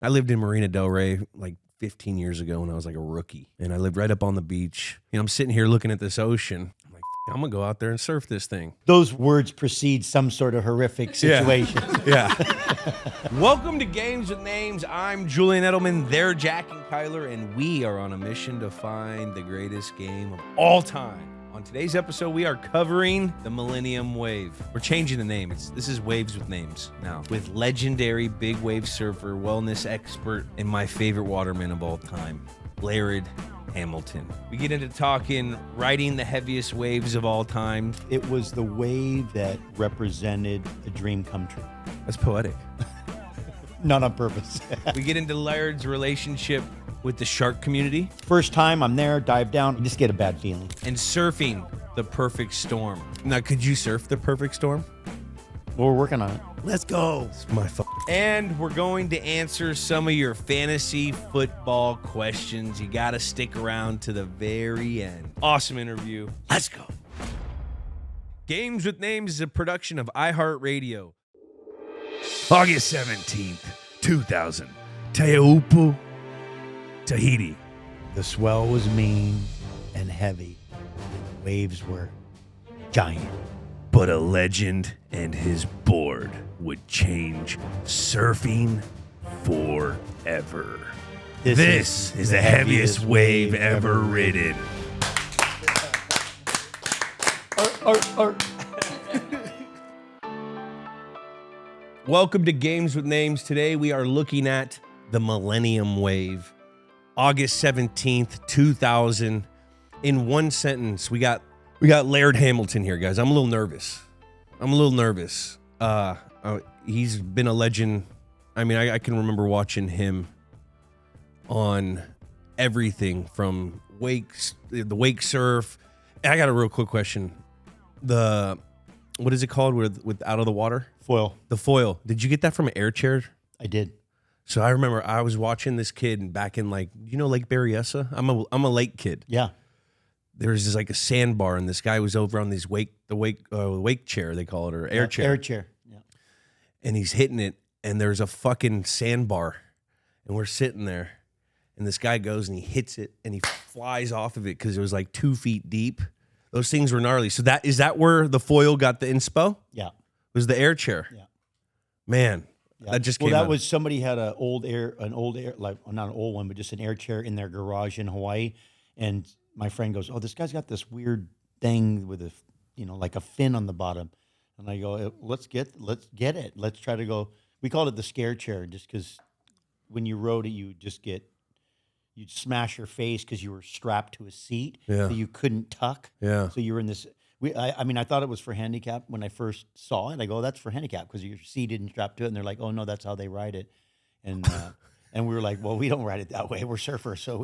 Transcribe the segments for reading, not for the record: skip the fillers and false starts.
I lived in Marina Del Rey like 15 years ago when I was like a rookie, and I lived right up on the beach. I'm sitting here looking at this ocean. I'm like, I'm gonna go out there and surf this thing. Those words precede some sort of horrific situation. Yeah. Welcome to Games with Names. I'm Julian Edelman. They're Jack and Kyler, and we are on a mission to find the greatest game of all time. On today's episode, we are covering the Millennium Wave. We're changing the name. This is Waves with Names now, with legendary big wave surfer, wellness expert, and my favorite waterman of all time, Laird Hamilton. We get into talking riding the heaviest waves of all time. It was the wave that represented a dream come true. That's poetic. Not on purpose. We get into Laird's relationship with the shark community. First time I'm there, dive down, you just get a bad feeling. And surfing the perfect storm. Now, could you surf the perfect storm? Well, we're working on it. Let's go. It's my fault. And we're going to answer some of your fantasy football questions. You got to stick around to the very end. Awesome interview. Let's go. Games with Names is a production of iHeartRadio. August 17th, 2000. Teahupo'o, Tahiti. The swell was mean and heavy, and the waves were giant. But a legend and his board would change surfing forever. This is the heaviest wave ever ridden. Welcome to Games with Names. Today we are looking at the Millennium Wave. August 17th, 2000. In one sentence, we got Laird Hamilton here, guys. I'm a little nervous. He's been a legend. I mean, I can remember watching him on everything from the wake surf. I got a real quick question. What is it called with out of the water? Foil. The foil. Did you get that from an air chair? I did. So I remember I was watching this kid back in Lake Berryessa. I'm a lake kid. Yeah. There was like a sandbar, and this guy was over on the wake chair, they call it, or air chair. Air chair. Yeah. And he's hitting it, and there's a fucking sandbar, and we're sitting there, and this guy goes and he hits it, and he flies off of it because it was like 2 feet deep. Those things were gnarly. So is that where the foil got the inspo? Yeah. It was the air chair. Yeah. Man. Yeah. That just came that out. was somebody had an old air, like not an old one, but just an air chair in their garage in Hawaii. And my friend goes, "Oh, this guy's got this weird thing with like a fin on the bottom." And I go, "Let's get it. Let's try to go." We called it the scare chair, just because when you rode it, you'd smash your face because you were strapped to a seat, so you couldn't tuck. Yeah. So you were in this. I thought it was for handicap when I first saw it. I go, "That's for handicap because you're seated and strapped to it." And they're like, "Oh no, that's how they ride it." And and we were like, "Well, we don't ride it that way. We're surfers." So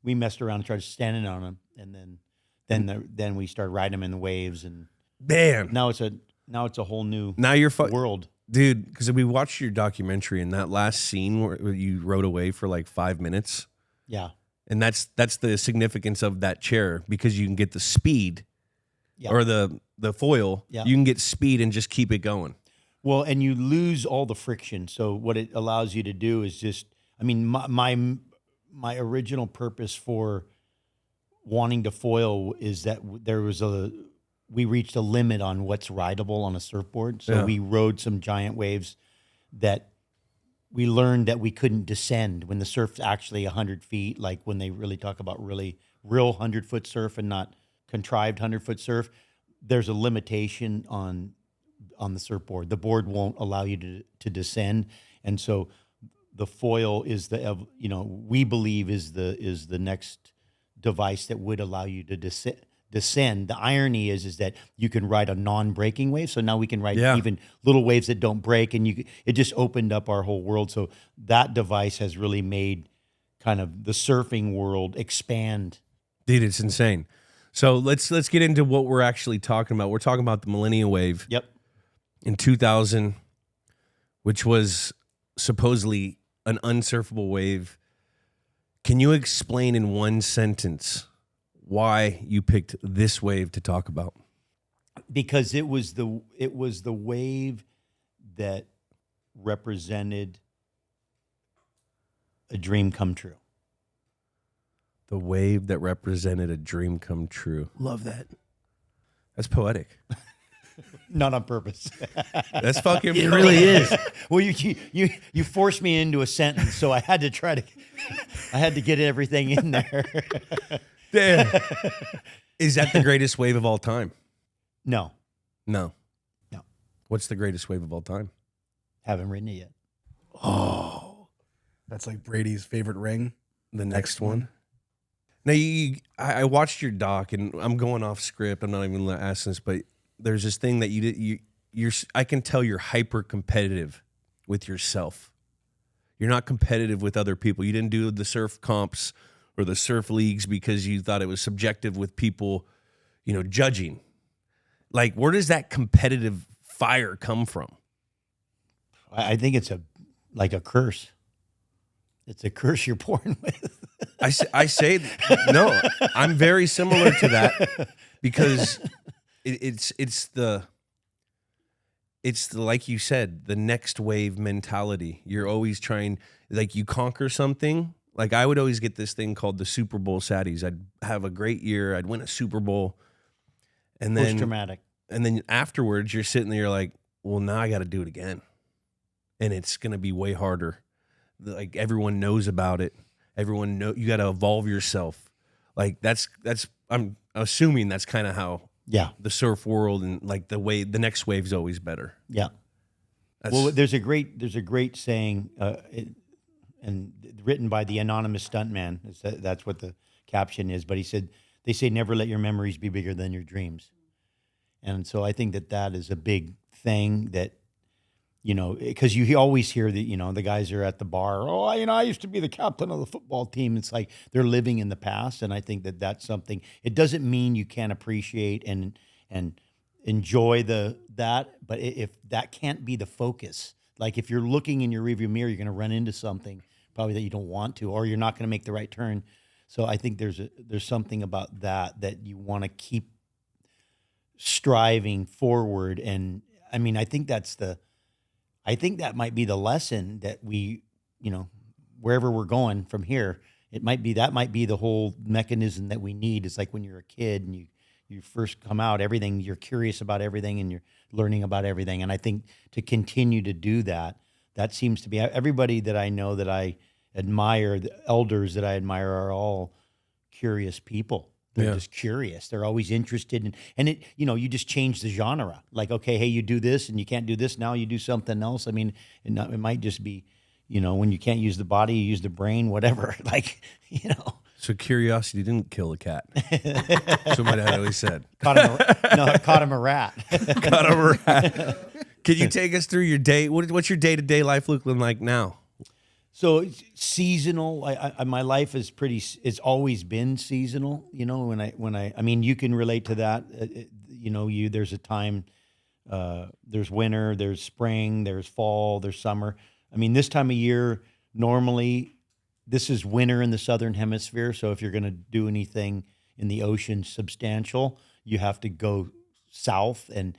we messed around and tried standing on them, and then we started riding them in the waves. And man, now it's a whole new world, dude. Because we watched your documentary, and that last scene where you rode away for like 5 minutes. Yeah, and that's the significance of that chair, because you can get the speed. Yeah. Or the foil, you can get speed and just keep it going. Well, and you lose all the friction. So what it allows you to do is just, my original purpose for wanting to foil is that we reached a limit on what's rideable on a surfboard. So we rode some giant waves that we learned that we couldn't descend when the surf's actually 100 feet, like when they really talk about real 100-foot surf and not contrived 100-foot surf. There's a limitation on the surfboard. The board won't allow you to descend, and so the foil is we believe is the next device that would allow you to descend. The irony is that you can ride a non-breaking wave, so now we can ride even little waves that don't break, and it just opened up our whole world. So that device has really made kind of the surfing world expand. Dude, it's insane. So let's get into what we're actually talking about. We're talking about the Millennium Wave. Yep. In 2000, which was supposedly an unsurfable wave. Can you explain in one sentence why you picked this wave to talk about? Because it was the wave that represented a dream come true. The wave that represented a dream come true. Love that. That's poetic. Not on purpose. That's fucking. It really is. Well, you forced me into a sentence, so I had to get everything in there. Damn. Is that the greatest wave of all time? No. What's the greatest wave of all time? Haven't written it yet. Oh, that's like Brady's favorite ring. The next one. Now, I watched your doc, and I'm going off script. I'm not even asking this, but there's this thing that you did. I can tell you're hyper competitive with yourself. You're not competitive with other people. You didn't do the surf comps or the surf leagues because you thought it was subjective with people, judging. Like, where does that competitive fire come from? I think it's like a curse. It's a curse you're born with. I say no. I'm very similar to that because it's the like you said, the next wave mentality. You're always trying, like, you conquer something. Like, I would always get this thing called the Super Bowl saddies. I'd have a great year. I'd win a Super Bowl, and then Post-traumatic. And then afterwards, you're sitting there, you're like, well, now I got to do it again, and it's gonna be way harder. Like, everyone knows about it. Everyone know you got to evolve yourself. Like, that's I'm assuming that's kind of how the surf world and like the next wave's always better. Yeah. Well, there's a great saying, and written by the anonymous stuntman. That's what the caption is. But he said, they say never let your memories be bigger than your dreams. And so I think that is a big thing that, because you always hear that, the guys are at the bar. Oh, I used to be the captain of the football team. It's like they're living in the past. And I think that's something. It doesn't mean you can't appreciate and enjoy that. But if that can't be the focus, like if you're looking in your rearview mirror, you're going to run into something probably that you don't want to, or you're not going to make the right turn. So I think there's something about that you want to keep striving forward. And I mean, I think that might be the lesson that we, wherever we're going from here, that might be the whole mechanism that we need. It's like when you're a kid and you first come out, everything, you're curious about everything and you're learning about everything. And I think to continue to do that seems to be everybody that I know that I admire, the elders that I admire are all curious people. They're just curious. They're always interested and it, you just change the genre. Like, okay, hey, you do this and you can't do this now. You do something else. I mean, it might just be, when you can't use the body, you use the brain, whatever. Like, So curiosity didn't kill a cat. So my dad always said. Caught him a rat. Caught him a rat. Can you take us through your day? What's your day-to-day life looking like now? So it's seasonal. My life is it's always been seasonal. I mean, you can relate to that. There's a time, there's winter, there's spring, there's fall, there's summer. I mean, this time of year, normally, this is winter in the Southern Hemisphere. So if you're going to do anything in the ocean substantial, you have to go south. And,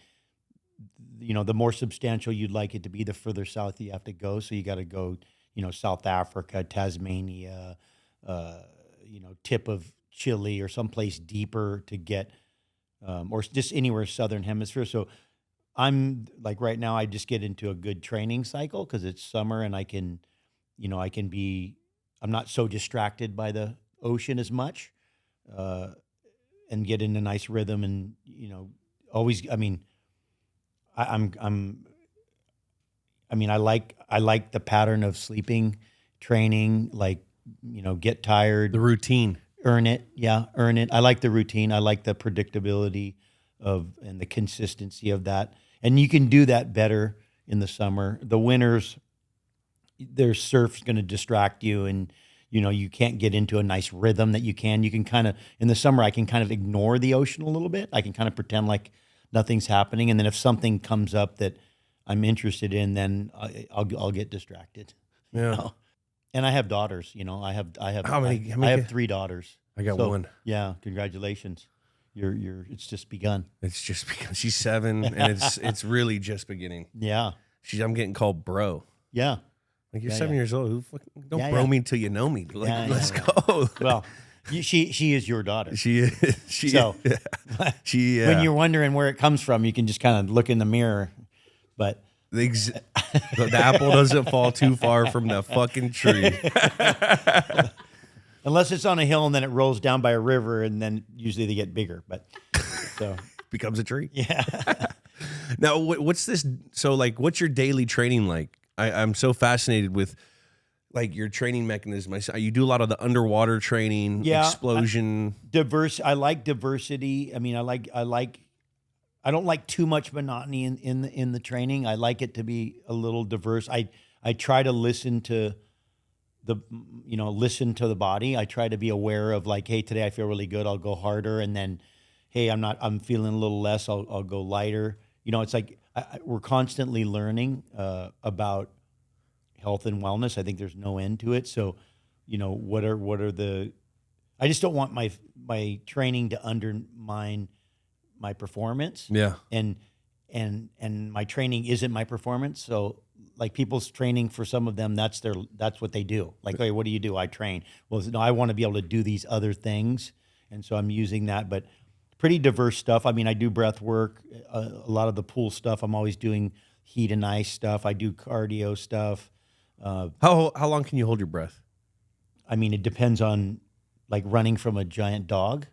the more substantial you'd like it to be, the further south you have to go. So you got to go, South Africa, Tasmania, tip of Chile or someplace deeper to get, or just anywhere Southern Hemisphere. So I'm like right now, I just get into a good training cycle because it's summer and I can I'm not so distracted by the ocean as much, and get in a nice rhythm and, always, I mean, I like the pattern of sleeping, training, like, get tired. The routine. Earn it. Yeah, earn it. I like the routine. I like the predictability and the consistency of that. And you can do that better in the summer. The winters, their surf's going to distract you and, you can't get into a nice rhythm that you can. You can kind of, in the summer, I can kind of ignore the ocean a little bit. I can kind of pretend like nothing's happening. And then if something comes up that I'm interested in, then I'll get distracted. Yeah. And I have daughters, I have How many? I have 3 daughters. I got one. Yeah, congratulations. It's just begun. It's just because she's 7 and it's really just beginning. Yeah. I'm getting called bro. Yeah. Like you're Yeah, 7 years old. Who fucking, don't Yeah, bro yeah. me till you know me. Like, Yeah, let's yeah, go. Well, she is your daughter. She is. She So is. She. when you're wondering where it comes from, you can just kind of look in the mirror. But the apple doesn't fall too far from the fucking tree. unless it's on a hill and then it rolls down by a river, and then usually they get bigger. But so Becomes a tree. yeah. Now, what's this? So, like, what's your daily training like? I'm so fascinated with, like, your training mechanism. You do a lot of the underwater training, explosion. I like diversity. I mean, I don't like too much monotony in the training. I like it to be a little diverse. I try to listen to the body. I try to be aware of, like, hey, today I feel really good, I'll go harder, and then, hey, I'm feeling a little less, I'll go lighter. It's like we're constantly learning about health and wellness. I think there's no end to it. So, what are the? I just don't want my training to undermine my performance. Yeah. And my training isn't my performance. So, like, people's training, for some of them, that's what they do. Like, hey, what do you do? I train. Well, no, I want to be able to do these other things, and so I'm using that. But pretty diverse stuff. I mean, I do breath work, a lot of the pool stuff. I'm always doing heat and ice stuff. I do cardio stuff. How long can you hold your breath? I mean, it depends on, like, running from a giant dog,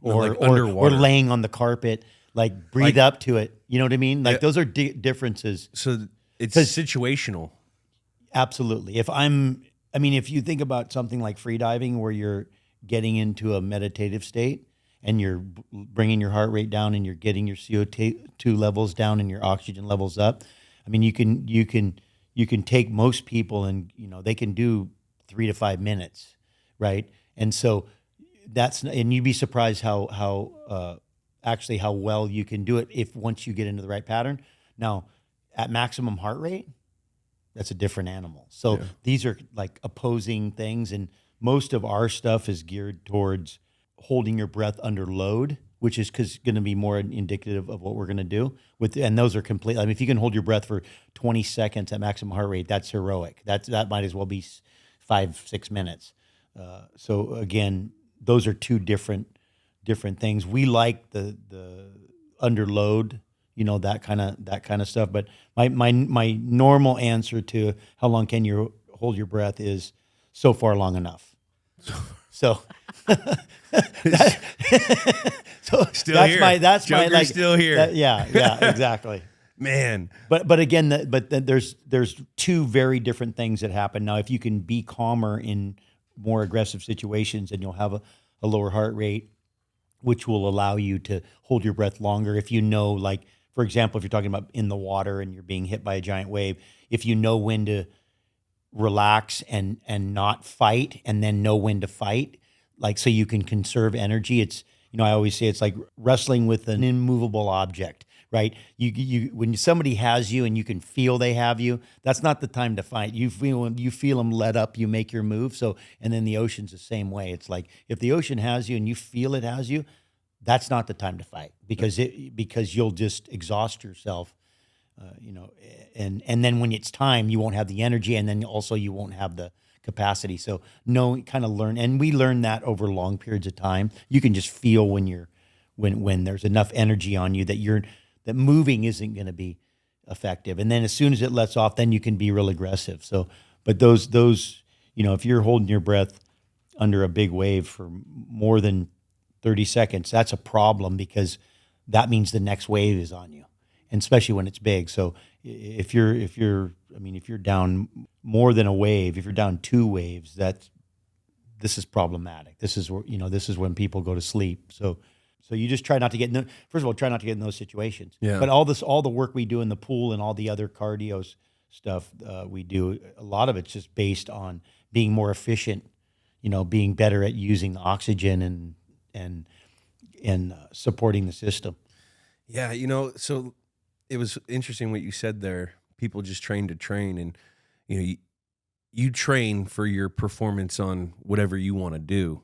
Or, like, or underwater. laying on the carpet. Like, breathe up to it. You know what I mean? Like, those are differences. So it's situational. Absolutely. If you think about something like free diving, where you're getting into a meditative state and you're bringing your heart rate down and you're getting your CO2 levels down and your oxygen levels up. I mean, you can take most people and, they can do 3 to 5 minutes, right? And so and you'd be surprised how well you can do it if once you get into the right pattern. Now, at maximum heart rate, that's a different animal. So these are like opposing things, and most of our stuff is geared towards holding your breath under load, which is going to be more indicative of what we're going to do and those are complete. I mean, if you can hold your breath for 20 seconds at maximum heart rate, that's heroic. That might as well be 5-6 minutes. So again, those are two different things. We like the under load, that kind of stuff. But my normal answer to how long can you hold your breath is so far long enough. So Still that's here. That's Joker's my still here. Yeah, exactly. Man. But again, there's two very different things that happen. Now, if you can be calmer in more aggressive situations, then you'll have a lower heart rate, which will allow you to hold your breath longer. If like, for example, if you're talking about in the water and you're being hit by a giant wave, if you know when to relax and not fight, and then know when to fight, like, so you can conserve energy. It's, I always say it's like wrestling with an immovable object, right? You when somebody has you and you can feel they have you, that's not the time to fight. You feel them let up, you make your move. So, and then the ocean's the same way. It's like, if the ocean has you and you feel it has you, that's not the time to fight, because you'll just exhaust yourself. And then when it's time, you won't have the energy, and then also you won't have the capacity. So learn, and we learn that over long periods of time. You can just feel when there's enough energy on you that moving isn't going to be effective. And then as soon as it lets off, then you can be real aggressive. So, but those, if you're holding your breath under a big wave for more than 30 seconds, that's a problem, because that means the next wave is on you. And especially when it's big. So if you're down more than a wave, if you're down 2 waves, this is problematic. This is when people go to sleep. So you just try not to get first of all, try not to get in those situations. Yeah. But all the work we do in the pool and all the other cardio stuff we do, a lot of it's just based on being more efficient, being better at using the oxygen and supporting the system. Yeah, so it was interesting what you said there. People just train to train, and you train for your performance on whatever you want to do.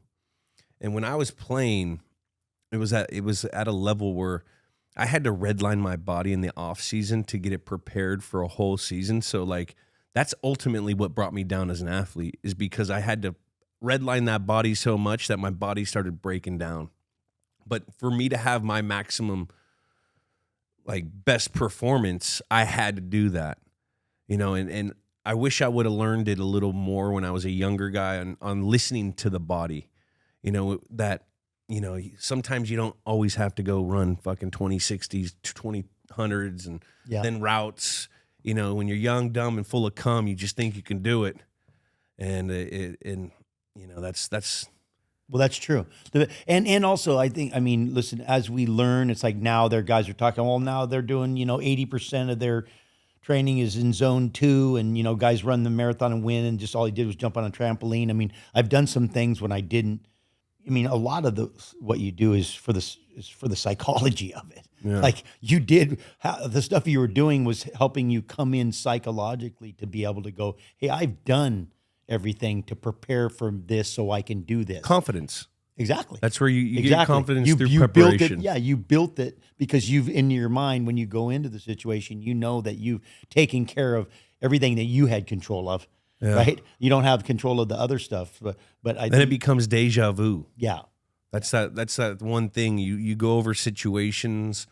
And when I was playing, it was at a level where I had to redline my body in the off season to get it prepared for a whole season. So, like, that's ultimately what brought me down as an athlete, is because I had to redline that body so much that my body started breaking down. But for me to have my maximum, like, best performance, I had to do that, and I wish I would have learned it a little more when I was a younger guy on listening to the body, that, sometimes you don't always have to go run fucking 2060s, 2000s, and then routes. When you're young, dumb, and full of cum, you just think you can do it. And that's. Well, that's true. And also, listen, as we learn, it's like now their guys are talking, well, now they're doing, 80% of their training is in zone 2, and, guys run the marathon and win, and just all he did was jump on a trampoline. I've done some things when I didn't. A lot of what you do is for the psychology of it. Yeah. Like the stuff you were doing was helping you come in psychologically to be able to go, hey, I've done everything to prepare for this so I can do this. Confidence. Exactly. That's where you get confidence through preparation. Built it, you built it because you've, in your mind, when you go into the situation, you know that you've taken care of everything that you had control of, right? You don't have control of the other stuff. But then it becomes deja vu. Yeah. That's that one thing. You go over situations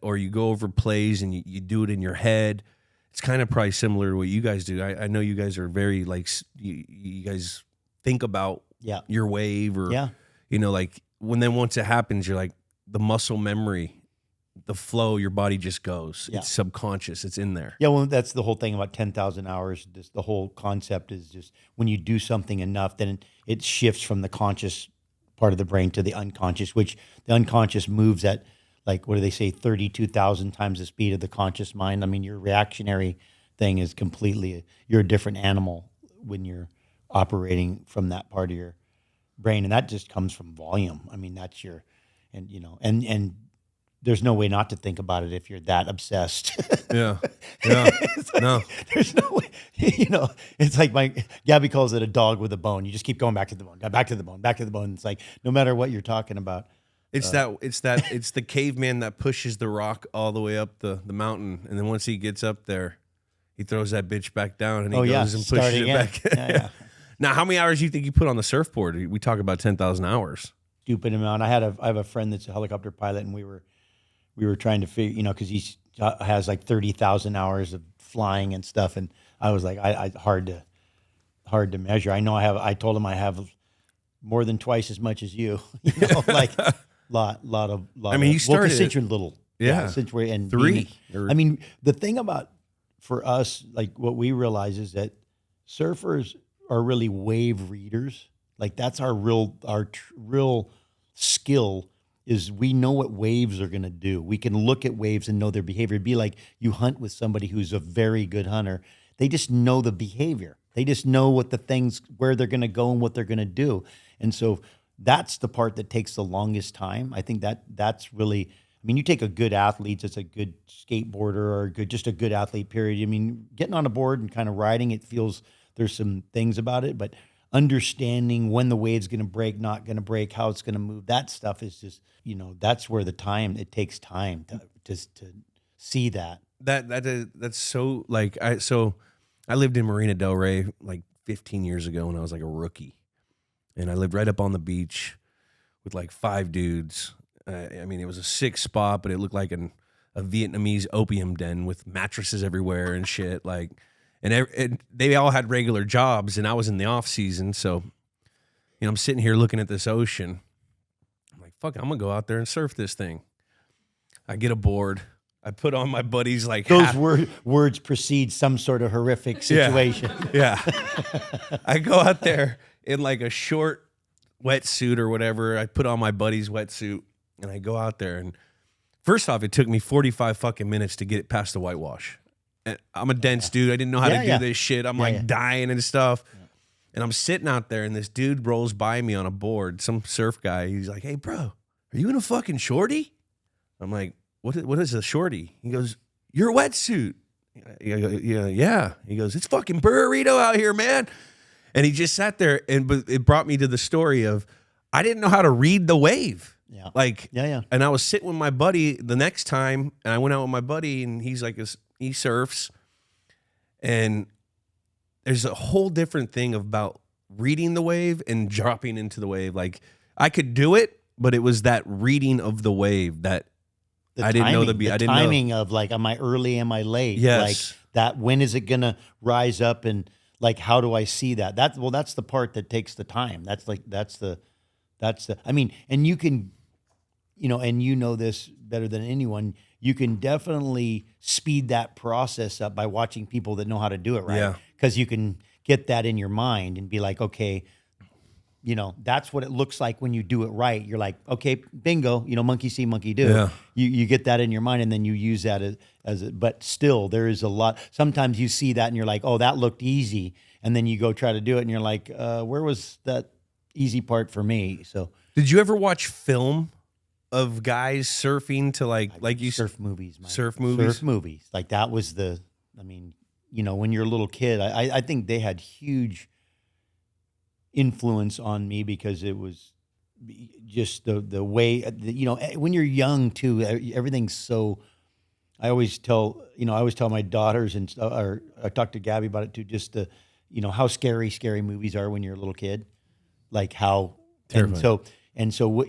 or you go over plays and you do it in your head. It's kind of probably similar to what you guys do. I know you guys are very, like, you guys think about your wave, or like once it happens, you're like, the muscle memory, the flow, your body just goes. It's subconscious. It's in there. Yeah, well, that's the whole thing about 10,000 hours. The whole concept is just when you do something enough, then it shifts from the conscious part of the brain to the unconscious, which the unconscious moves at, like, what do they say, 32,000 times the speed of the conscious mind. Your reactionary thing is completely, you're a different animal when you're operating from that part of your brain. And that just comes from volume. That's your, and there's no way not to think about it if you're that obsessed. Yeah. No. There's no way, it's like Gabby calls it a dog with a bone. You just keep going back to the bone, back to the bone, back to the bone. It's like, no matter what you're talking about. It's the caveman that pushes the rock all the way up the mountain, and then once he gets up there, he throws that bitch back down, and he goes and pushes it back. Yeah. Now, how many hours do you think you put on the surfboard? We talk about 10,000 hours. Stupid amount. I have a friend that's a helicopter pilot, and we were trying to figure, because he has like 30,000 hours of flying and stuff, and I was like, I hard to measure. I told him I have more than twice as much as you. Like. Lot of. You started since you're little, since we're in 3. The thing about, for us, like, what we realize is that surfers are really wave readers. Like, that's our real skill, is we know what waves are going to do. We can look at waves and know their behavior. It'd be like you hunt with somebody who's a very good hunter. They just know the behavior. They just know where they're going to go and what they're going to do. And so that's the part that takes the longest time. I think that's really, you take a good athlete, it's a good skateboarder, or just a good athlete, period. Getting on a board and kind of riding, it feels there's some things about it, but understanding when the wave's going to break, not going to break, how it's going to move, that stuff is just, that's where it takes time to see that. That's so, like, I lived in Marina Del Rey like 15 years ago when I was like a rookie. And I lived right up on the beach with like 5 dudes. It was a sick spot, but it looked like a Vietnamese opium den with mattresses everywhere and shit. Like, and they all had regular jobs, and I was in the off season. So, I'm sitting here looking at this ocean. I'm like, fuck, I'm gonna go out there and surf this thing. I get a board. I put on my buddies like those words precede some sort of horrific situation. Yeah. I go out there in like a short wetsuit or whatever. I put on my buddy's wetsuit and I go out there, and first off, it took me 45 fucking minutes to get it past the whitewash. And I'm a dense dude. I didn't know how to do this shit. I'm dying and stuff. Yeah. And I'm sitting out there, and this dude rolls by me on a board, some surf guy. He's like, "Hey, bro, are you in a fucking shorty?" I'm like, What is a shorty? He goes, "Your wetsuit." Yeah. He goes, "It's fucking burrito out here, man." And he just sat there, and it brought me to the story of, I didn't know how to read the wave. Yeah. Yeah. And I was sitting with my buddy the next time, and I went out with my buddy, and he's like, he surfs, and there's a whole different thing about reading the wave and dropping into the wave. Like I could do it, but it was that reading of the wave that I didn't know the timing of like, am I early? Am I late? Yes. Like that. When is it gonna rise up? And like, how do I see that? That's the part that takes the time. That's the. I mean, and you can, and you know this better than anyone. You can definitely speed that process up by watching people that know how to do it right. Yeah. Because you can get that in your mind and be like, okay, that's what it looks like when you do it right. You're like, okay, bingo, monkey see, monkey do. Yeah. You get that in your mind, and then you use that but still there is a lot. Sometimes you see that and you're like, oh, that looked easy. And then you go try to do it and you're like, where was that easy part for me? So did you ever watch film of guys surfing to like you surf movies, Mike. Surf movies? Surf movies. Like that was when you're a little kid, I think they had huge influence on me because it was just the way, when you're young too, everything's so, I always tell my daughters or I talk to Gabby about it too, just how scary movies are when you're a little kid, like how, terrifying. and so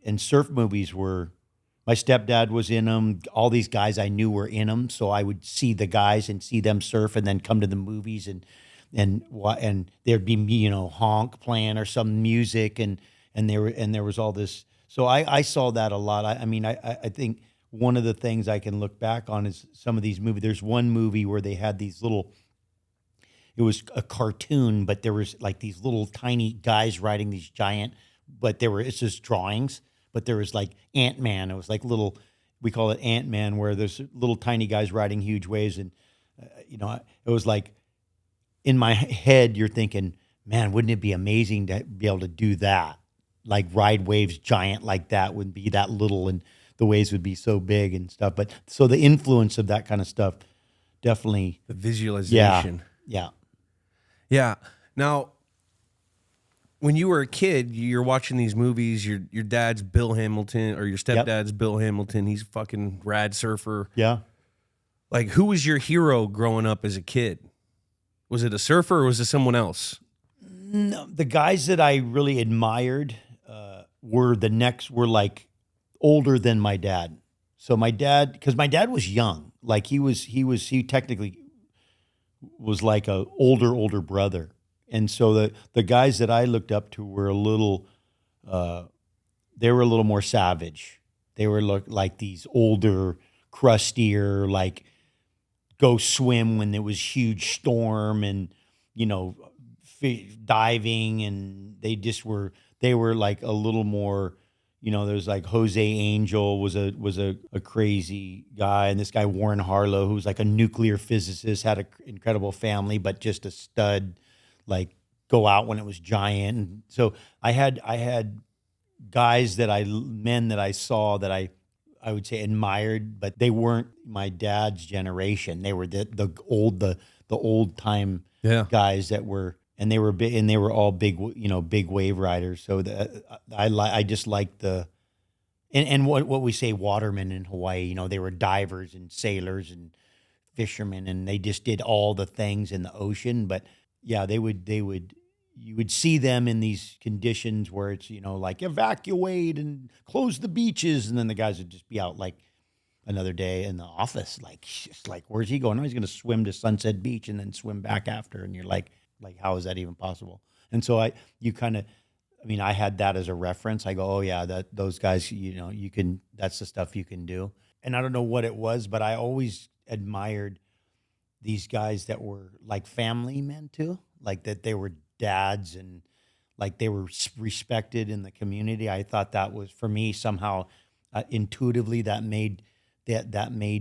and surf movies were, my stepdad was in them. All these guys I knew were in them. So I would see the guys and see them surf and then come to the movies and there'd be, honk playing or some music and there was all this. So I saw that a lot. I think one of the things I can look back on is some of these movies. There's one movie where they had these it was a cartoon, but there was like these little tiny guys riding these giant, it's just drawings, but there was like Ant-Man. It was like little, we call it Ant-Man, where there's little tiny guys riding huge waves. And, it was like in my head, you're thinking, man, wouldn't it be amazing to be able to do that? Like ride waves giant like that would be that little and the waves would be so big and stuff. But so the influence of that kind of stuff, definitely. The visualization. Yeah. Yeah. Now, when you were a kid, you're watching these movies. Your dad's Bill Hamilton, or your stepdad's Bill Hamilton. He's a fucking rad surfer. Yeah. Like, who was your hero growing up as a kid? Was it a surfer or was it someone else? No, the guys that I really admired were like older than my dad. So my dad, because my dad was young, like he technically was like a older brother. And so the guys that I looked up to were a little more savage. They were like these older, crustier, like go swim when there was huge storm and, diving, and they were like a little more, there's like Jose Angel was a crazy guy, and this guy Warren Harlow, who was like a nuclear physicist, had an incredible family, but just a stud, like go out when it was giant. And so I had guys men that I saw that I would say admired, but they weren't my dad's generation. They were the old time guys that were, and they were big, and they were all big, big wave riders. So I just liked and what we say watermen in Hawaii. They were divers and sailors and fishermen, and they just did all the things in the ocean. But yeah, you would see them in these conditions where it's, like evacuate and close the beaches. And then the guys would just be out like another day in the office. Like, where's he going? No, he's going to swim to Sunset Beach and then swim back after. And you're like, how is that even possible? And so I had that as a reference. I go, oh yeah, those guys, that's the stuff you can do. And I don't know what it was, but I always admired these guys that were like family men too, like that they were dads and like they were respected in the community. I thought that was, for me, somehow intuitively that made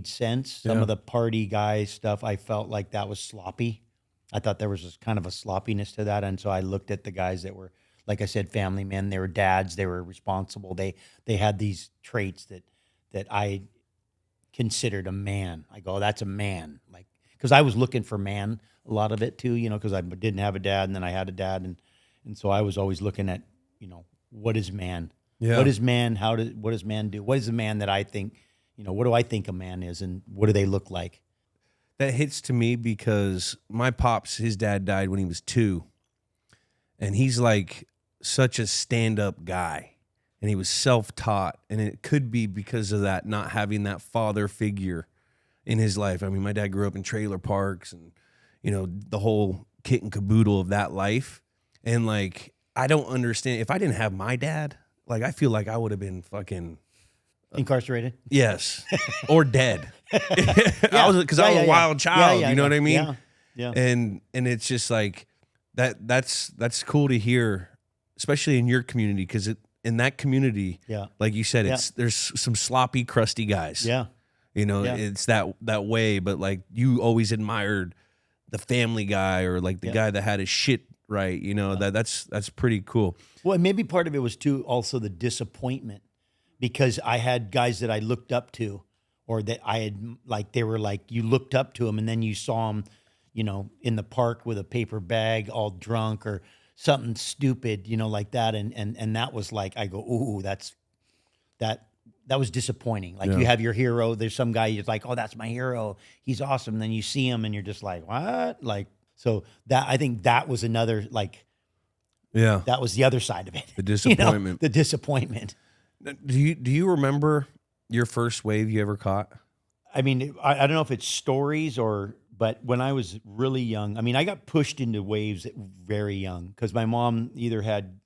sense. Some of the party guy stuff, I felt like that was sloppy. I thought there was this kind of a sloppiness to that. And so I looked at the guys that were, like I said, family men. They were dads. They were responsible. They had these traits that I considered a man. I go, that's a man. Like, because I was looking for man a lot of it too, because I didn't have a dad and then I had a dad. And so I was always looking at, what is man? Yeah. What is man? What does man do? What is the man that I think, what do I think a man is, and what do they look like? that hits to me because my pops, his dad died when he was 2, and he's like such a stand-up guy, and he was self-taught, and it could be because of that, not having that father figure in his life. I mean, my dad grew up in trailer parks and, you know, the whole kit and caboodle of that life. And like, I don't understand. If I didn't have my dad, like, I feel like I would have been fucking incarcerated. Yes. Or dead. I was a wild child. You know what I mean? Yeah. And it's just like that's cool to hear, especially in your community, because in that community, like you said, there's some sloppy, crusty guys. Yeah. You know, it's that way, but like you always admired the family guy or like the guy that had his shit right. You know, that's pretty cool. Well, and maybe part of it was too also the disappointment, because I had guys that I looked up to, or that I had, like, they were like, you looked up to them and then you saw them, you know, in the park with a paper bag, all drunk or something stupid, you know, like that. And that was like, I go, ooh, that was disappointing. Like, you have your hero. There's some guy you're like, oh, that's my hero. He's awesome. And then you see him and you're just like, what? Like, so that, I think that was another, like, that was the other side of it. The disappointment. You know, the disappointment. Do you remember your first wave you ever caught? I mean, I don't know if it's stories but when I was really young, I mean, I got pushed into waves very young because my mom either had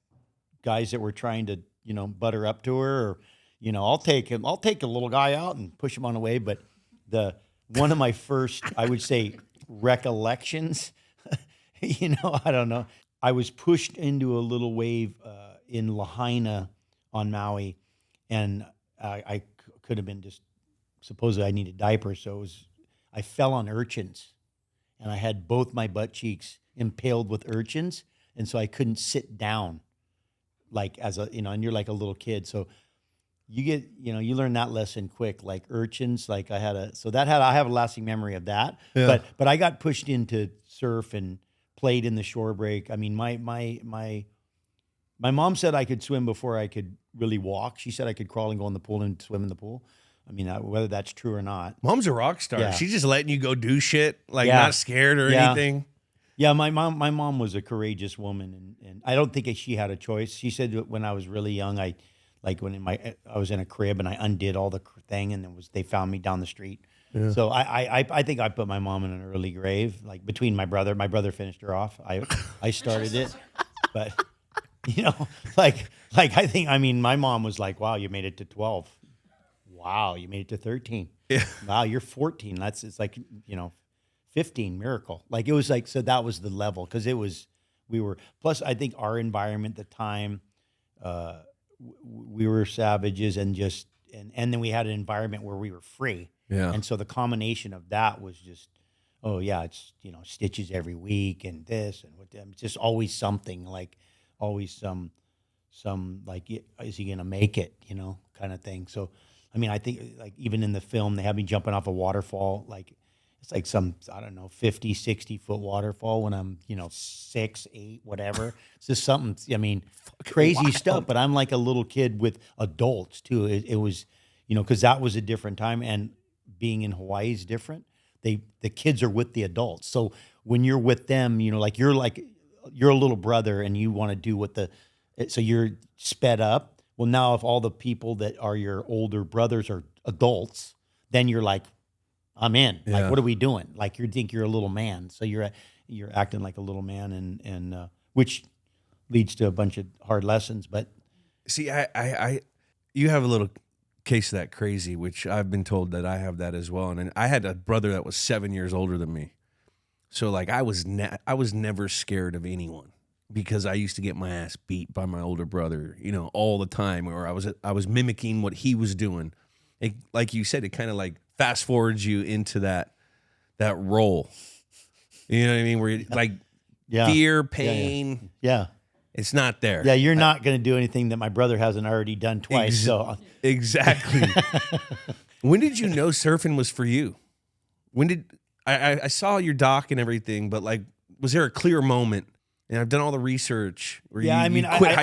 guys that were trying to, you know, butter up to her, or, you know, I'll take a little guy out and push him on a wave. But one of my first, I would say, recollections, you know, I don't know. I was pushed into a little wave in Lahaina on Maui, and I could have been just, supposedly I needed diapers, so I fell on urchins, and I had both my butt cheeks impaled with urchins, and so I couldn't sit down, like, as a, you know, and you're like a little kid, so you get, you know, you learn that lesson quick, like urchins, like I have a lasting memory of that. Yeah. But I got pushed into surf and played in the shore break. I mean, my mom said I could swim before I could really walk. She said I could crawl and go in the pool and swim in the pool. I mean, whether that's true or not. Mom's a rock star. Yeah. She's just letting you go do shit, like not scared or anything. Yeah, my mom was a courageous woman, and I don't think she had a choice. She said that when I was really young, I was in a crib and I undid all the thing, and they found me down the street. Yeah. So I think I put my mom in an early grave, like between my brother finished her off. I started it, but you know, like I mean, my mom was like, wow, you made it to 12. Wow, you made it to 13. Yeah. Wow, you're 14. It's like, you know, 15, miracle. Like, it was like, so that was the level, because plus I think our environment at the time, we were savages, and then we had an environment where we were free. Yeah. And so the combination of that was just, oh yeah, it's, you know, stitches every week and this and what, it's just always something, like always some like, is he going to make it, you know, kind of thing. So, I mean, I think, like, even in the film, they have me jumping off a waterfall, like, it's like some, I don't know, 50, 60-foot waterfall when I'm, you know, 6, 8, whatever. It's just something, I mean, crazy stuff. But I'm like a little kid with adults, too. It was, you know, because that was a different time. And being in Hawaii is different. The kids are with the adults. So when you're with them, you know, like you're a little brother and you want to do so you're sped up. Well, now if all the people that are your older brothers are adults, then you're like, I'm in. Yeah. Like, what are we doing? Like, you think you're a little man, so you're acting like a little man, and which leads to a bunch of hard lessons. But see, you have a little case of that crazy, which I've been told that I have that as well. And I had a brother that was 7 years older than me, so like I was never scared of anyone, because I used to get my ass beat by my older brother, you know, all the time, or I was mimicking what he was doing. Like you said, it kind of like fast forwards you into that role. You know what I mean? Where like fear, pain, it's not there. Yeah, you're not going to do anything that my brother hasn't already done twice. Exactly. When did you know surfing was for you? When did I saw your doc and everything, but like, was there a clear moment? And I've done all the research. I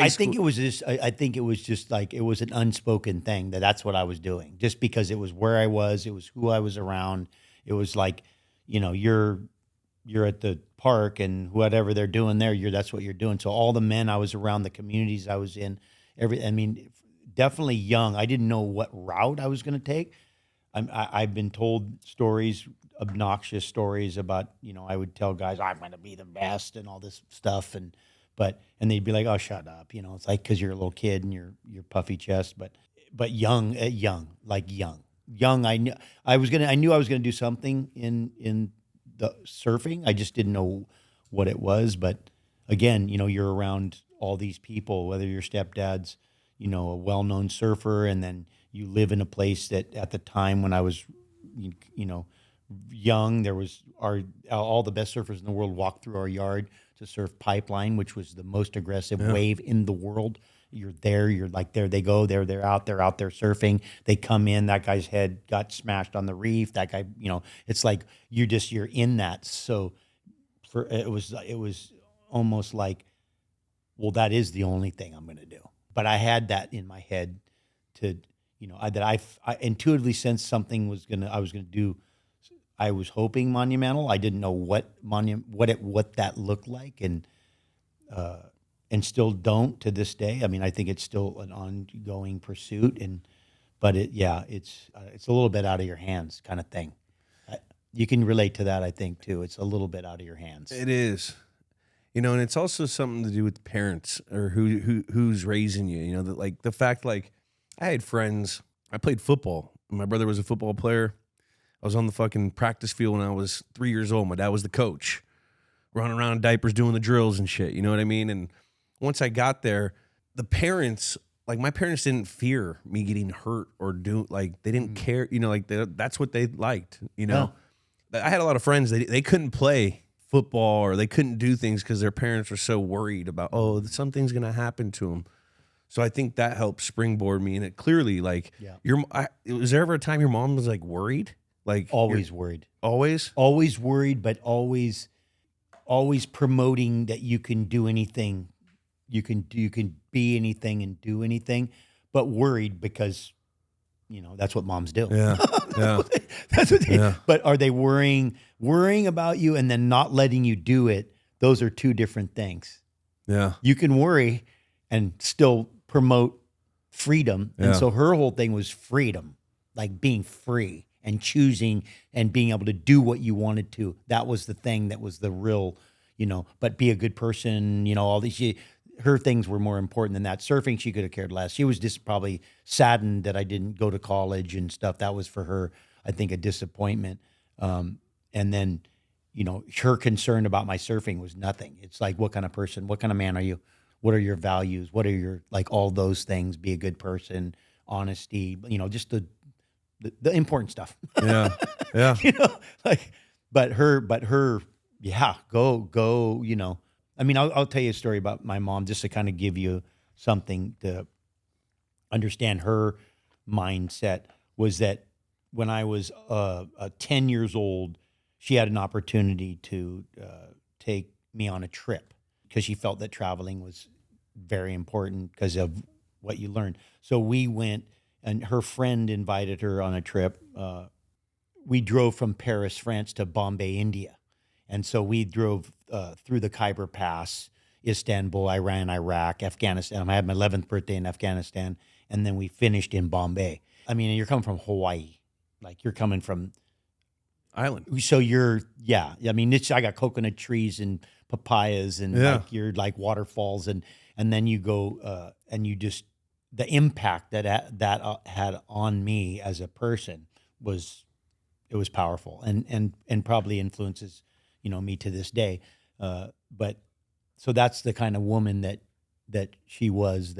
think it was just. I think it was just like, it was an unspoken thing that's what I was doing, just because it was where I was, it was who I was around. It was like, you're at the park and whatever they're doing there, that's what you're doing. So all the men I was around, the communities I was in, definitely young. I didn't know what route I was going to take. I've been told stories, obnoxious stories about, I would tell guys, I'm going to be the best and all this stuff. And they'd be like, oh, shut up. It's like, cause you're a little kid and you're puffy chest, but young, I knew I was going to do something in the surfing. I just didn't know what it was. But again, you're around all these people, whether your stepdad's, a well-known surfer, and then you live in a place that at the time when I was, young, there was all the best surfers in the world walked through our yard to surf Pipeline, which was the most aggressive wave in the world. You're there, you're like, there they go, they're out there surfing. They come in, that guy's head got smashed on the reef. That guy, it's like you're in that. So it was almost like, well, that is the only thing I'm going to do. But I had that in my head to, I intuitively sensed something I was going to do. I was hoping monumental. I didn't know what that looked like, and still don't to this day. I think it's still an ongoing pursuit, but it's a little bit out of your hands kind of thing. You can relate to that, I think, too. It's a little bit out of your hands. It is. And it's also something to do with parents or who's raising you. That the fact, I had friends. I played football. My brother was a football player. I was on the fucking practice field when I was 3 years old. My dad was the coach, running around in diapers doing the drills and shit. You know what I mean? And once I got there, the parents, my parents didn't fear me getting hurt or they didn't care. That's what they liked. I had a lot of friends. They couldn't play football or they couldn't do things because their parents were so worried about, something's going to happen to them. So I think that helped springboard me. And it clearly, was there ever a time your mom was worried? Always worried. Always? Always worried, but always promoting that you can do anything. You can be anything and do anything, but worried because, that's what moms do. Yeah. Yeah. That's what but are they worrying about you and then not letting you do it? Those are two different things. Yeah. You can worry and still promote freedom. Yeah. And so her whole thing was freedom, being free and choosing and being able to do what you wanted to. That was the thing that was the real, but be a good person, all these, her things were more important than that. Surfing, she could have cared less. She was just probably saddened that I didn't go to college and stuff. That was for her, I think, a disappointment. And then, her concern about my surfing was nothing. It's what kind of person, what kind of man are you? What are your values? What are your, all those things, be a good person, honesty, just the important stuff. Yeah. Yeah. But her, yeah, go, I'll tell you a story about my mom just to kind of give you something to understand her mindset. Was that when I was 10 years old, she had an opportunity to take me on a trip because she felt that traveling was very important because of what you learned. So we went, and her friend invited her on a trip. We drove from Paris, France to Bombay, India. And so we drove through the Khyber Pass, Istanbul, Iran, Iraq, Afghanistan. I had my 11th birthday in Afghanistan, and then we finished in Bombay. You're coming from Hawaii. You're coming from island. So I got coconut trees and papayas and you're waterfalls. And then you go and you just, the impact that had on me as a person was powerful and probably influences, me to this day. But so that's the kind of woman that she was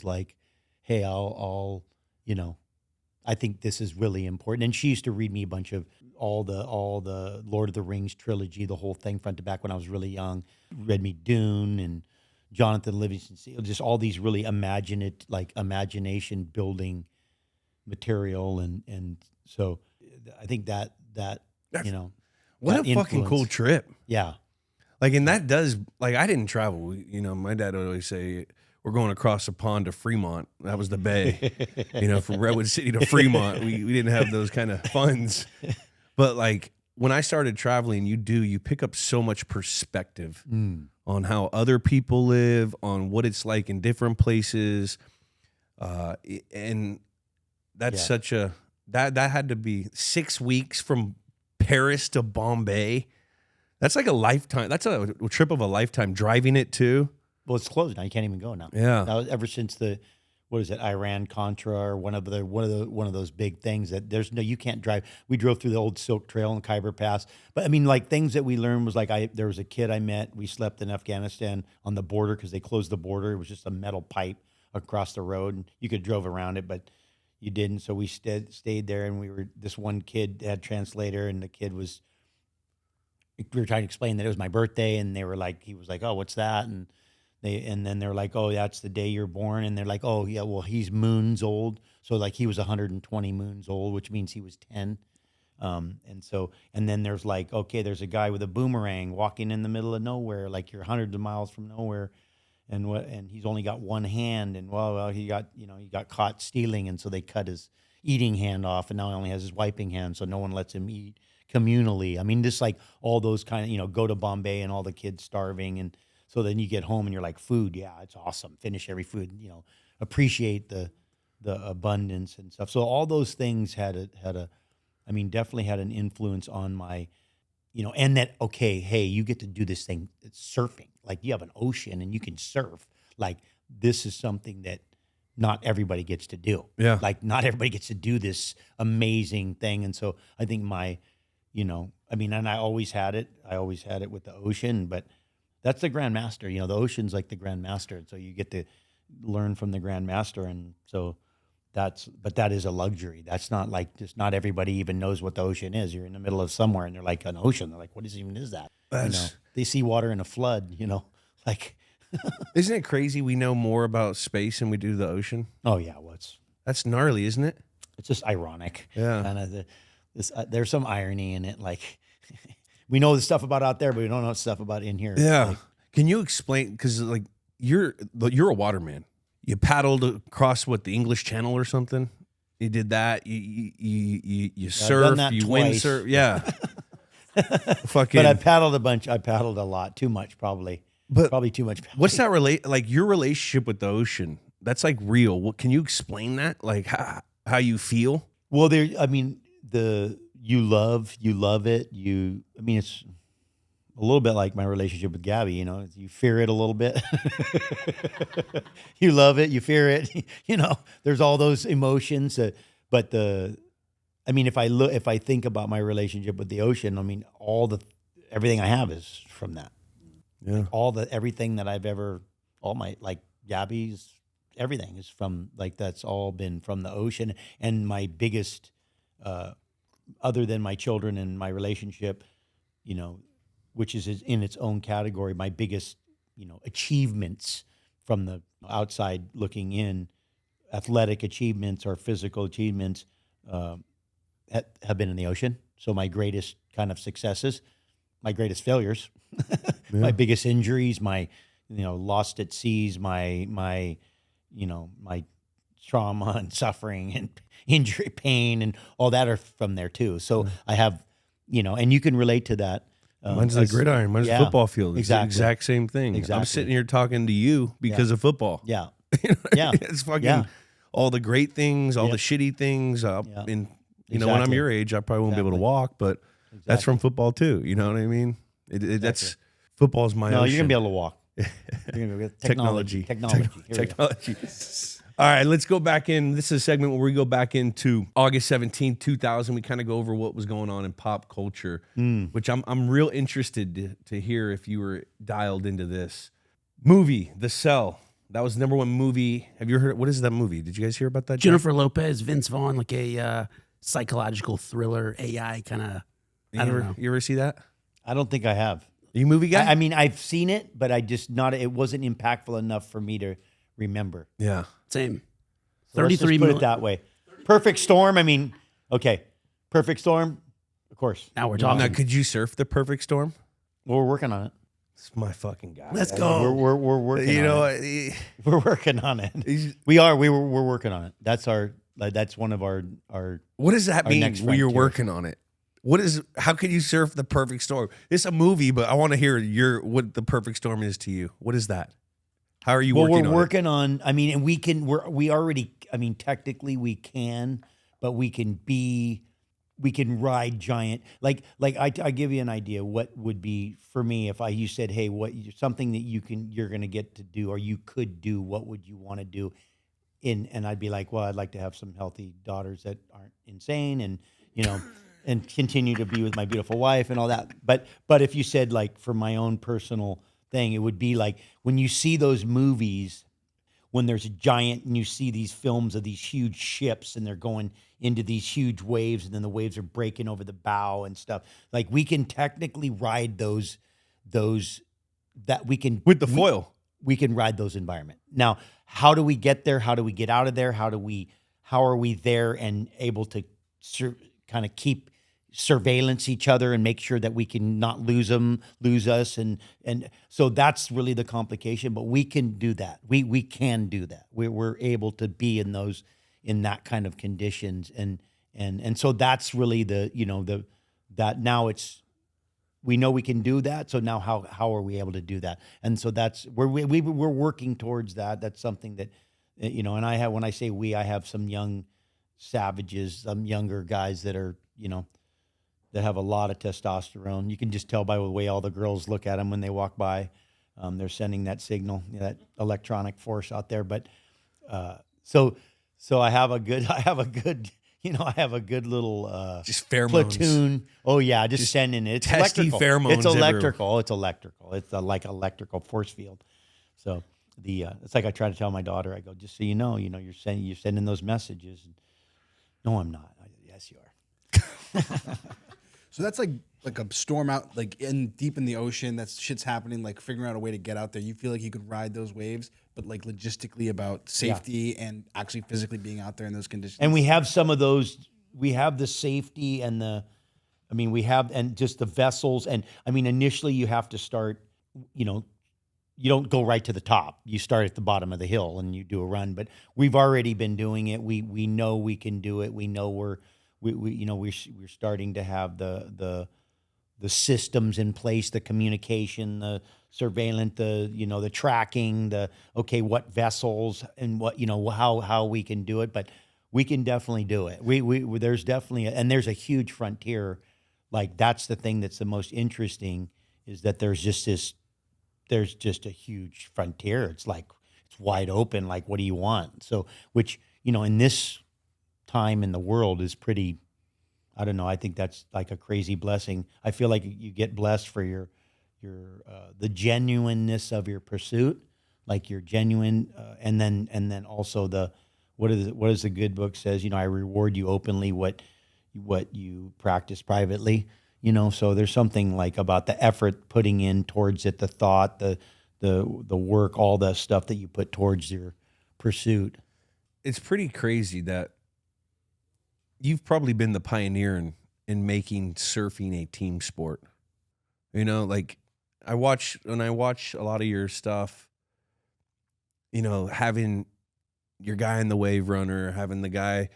like, hey, I'll I think this is really important. And she used to read me a bunch of all the Lord of the Rings trilogy, the whole thing front to back when I was really young. Read me Dune and Jonathan Livingston Seale, just all these really imagination building material. And so I think that what a fucking cool trip. Yeah. And that does, I didn't travel. My dad would always say, we're going across the pond to Fremont. That was the bay, from Redwood City to Fremont. We didn't have those kind of funds. But when I started traveling, you pick up so much perspective on how other people live, on what it's like in different places. And that's such a, that had to be 6 weeks from Paris to Bombay. That's like a lifetime. That's a trip of a lifetime, driving it too. Well, it's closed now. You can't even go now. Yeah. Now, ever since the, what is it, Iran Contra, or one of those big things that you can't drive. We drove through the old Silk Trail and Khyber Pass, but I mean, like things that we learned was like there was a kid I met. We slept in Afghanistan on the border because they closed the border. It was just a metal pipe across the road, and you could drove around it, but you didn't. So we stayed there, and this one kid had translator, and the kid was. We were trying to explain that it was my birthday, and he was like, "Oh, what's that?" And then they're like, "Oh, that's the day you're born." And they're like, "Oh, yeah, well, he's moons old." So like he was 120 moons old, which means he was 10. And then there's like, okay, there's a guy with a boomerang walking in the middle of nowhere, like you're hundreds of miles from nowhere, and he's only got one hand, and well, he got caught stealing, and so they cut his eating hand off, and now he only has his wiping hand, so no one lets him eat communally. I mean, just like all those kind of, go to Bombay and all the kids starving, and so then you get home and you're like, food, yeah, it's awesome. Finish every food, appreciate the abundance and stuff. So all those things definitely had an influence on my, and that, okay, hey, you get to do this thing, it's surfing. Like you have an ocean and you can surf. Like this is something that not everybody gets to do. Yeah. Like not everybody gets to do this amazing thing. And so I think and I always had it. I always had it with the ocean, but that's the Grand Master. The ocean's like the Grand Master. And so you get to learn from the Grand Master. And so but that is a luxury. That's not like, just not everybody even knows what the ocean is. You're in the middle of somewhere and they're like, an ocean. They're like, what is that? They see water in a flood, like. Isn't it crazy? We know more about space than we do the ocean. Oh yeah. That's gnarly, isn't it? It's just ironic. Yeah. And there's some irony in it. Like we know the stuff about out there, but we don't know stuff about in here. Yeah. Can you explain? Because like you're a waterman. You paddled across the English Channel or something. You did that. You surf. You windsurf. Yeah. Fucking. But I paddled a bunch. I paddled a lot. Too much, probably. But probably too much. What's that like your relationship with the ocean? That's like real. What can you explain that? Like how you feel? Well, you love it. It's a little bit like my relationship with Gabby, you fear it a little bit. You love it, you fear it, there's all those emotions. But if I think about my relationship with the ocean, everything I have is from that. Yeah. Everything that I've ever, like Gabby's, everything is from, like, that's all been from the ocean. And my biggest, other than my children and my relationship, which is in its own category, my biggest, achievements from the outside looking in, athletic achievements or physical achievements, have been in the ocean. So my greatest kind of successes, my greatest failures, my biggest injuries, my, lost at seas, my trauma and suffering and injury, pain, and all that are from there too. So I have, and you can relate to that. Mine's the gridiron. Mine's the football field. It's the exact same thing. Exactly. I'm sitting here talking to you because of football. Yeah. Yeah. It's fucking all the great things, all the shitty things. And, when I'm your age, I probably won't be able to walk, but that's from football too. You know what I mean? That's football's my ocean. No, you're going to be able to walk. You're gonna be technology. All right, let's go back in. This is a segment where we go back into August 17, 2000. We kind of go over what was going on in pop culture, which I'm real interested to hear if you were dialed into this. Movie, The Cell. That was the #1 movie. Have you heard? What is that movie? Did you guys hear about that? Jennifer Lopez, Vince Vaughn, like a psychological thriller, AI kind of. You ever see that? I don't think I have. Are you a movie guy? I've seen it, but it wasn't impactful enough for me to remember. Yeah. Same. So 33 minutes. Put it that way. Perfect Storm. Okay. Perfect Storm. Of course. Now we're talking. Now, could you surf the perfect storm? Well, we're working on it. It's my fucking guy. Let's go. We're working on it. We're working on it. We're working on it. That's one of our What does that mean when you're frontier. working on it? How can you surf the perfect storm? It's a movie, but I want to hear what the perfect storm is to you. What is that? How are you working on it? We're working on, I mean, and we already, I mean, technically we can, but we can ride giant, like I give you an idea what would be for me if you said, hey, something that you're going to get to do, or you could do, what would you want to do? And I'd be like, well, I'd like to have some healthy daughters that aren't insane, and, and continue to be with my beautiful wife and all that. But if you said, like, for my own personal thing, it would be like when you see those movies, when there's a giant and you see these films of these huge ships and they're going into these huge waves, and then the waves are breaking over the bow and stuff. Like, we can technically ride those that we can with the foil. We can ride those environments. Now, how do we get there? How do we get out of there? How are we there and able to kind of keep surveillance each other and make sure that we can not lose us, and so that's really the complication. But we can do that. We can do that. We're able to be in that kind of conditions, and so that's really that now it's, we know we can do that. So now how are we able to do that? And so that's we're working towards that. That's something that, and when I say we, I have some young savages, some younger guys that are, that have a lot of testosterone. You can just tell by the way all the girls look at them when they walk by. They're sending that signal, that electronic force out there. But so I have a good little just pheromones. Platoon. Oh yeah, just sending it. It's testy electrical. pheromones. It's electrical. It's electrical. It's like electrical force field. So it's like I try to tell my daughter. I go, just so you know, you're sending those messages. No, I'm not. Yes, you are. So that's like a storm out, like deep in the ocean. That's shit's happening. Like figuring out a way to get out there. You feel like you could ride those waves, but like logistically about safety and actually physically being out there in those conditions. And we have some of those. We have the safety and and just the vessels. And I mean, initially you have to start. You don't go right to the top. You start at the bottom of the hill and you do a run. But we've already been doing it. We know we can do it. We know we're starting to have the systems in place, the communication, the surveillance, the tracking, what vessels and what, how we can do it. But we can definitely do it. There's definitely and there's a huge frontier. Like, that's the thing that's the most interesting, is that there's just a huge frontier. It's like, it's wide open. Like, what do you want? So, which, in this time in the world is pretty, I don't know. I think that's like a crazy blessing. I feel like you get blessed for your the genuineness of your pursuit, like you're genuine, and then also what is the good book says, I reward you openly what you practice privately, so there's something like about the effort putting in towards it, the thought, the work, all the stuff that you put towards your pursuit. It's pretty crazy that you've probably been the pioneer in making surfing a team sport. Like, when I watch a lot of your stuff, having your guy in the wave runner, having the guy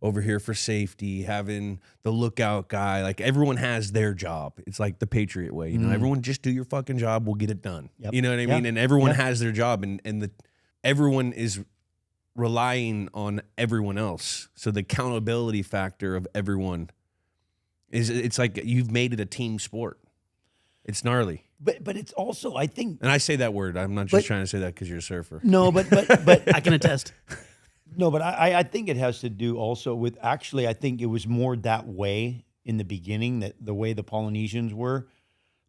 over here for safety, having the lookout guy, like, everyone has their job. It's like the Patriot way, everyone just do your fucking job, we'll get it done. Yep. You know what I mean? And everyone has their job, and everyone is relying on everyone else. So the accountability factor of everyone it's like you've made it a team sport. It's gnarly. But it's also, I think, and I say that word, I'm not just trying to say that because you're a surfer. No, but I can attest. No, but I think it has to do also with, actually, I think it was more that way in the beginning, that the way the Polynesians were,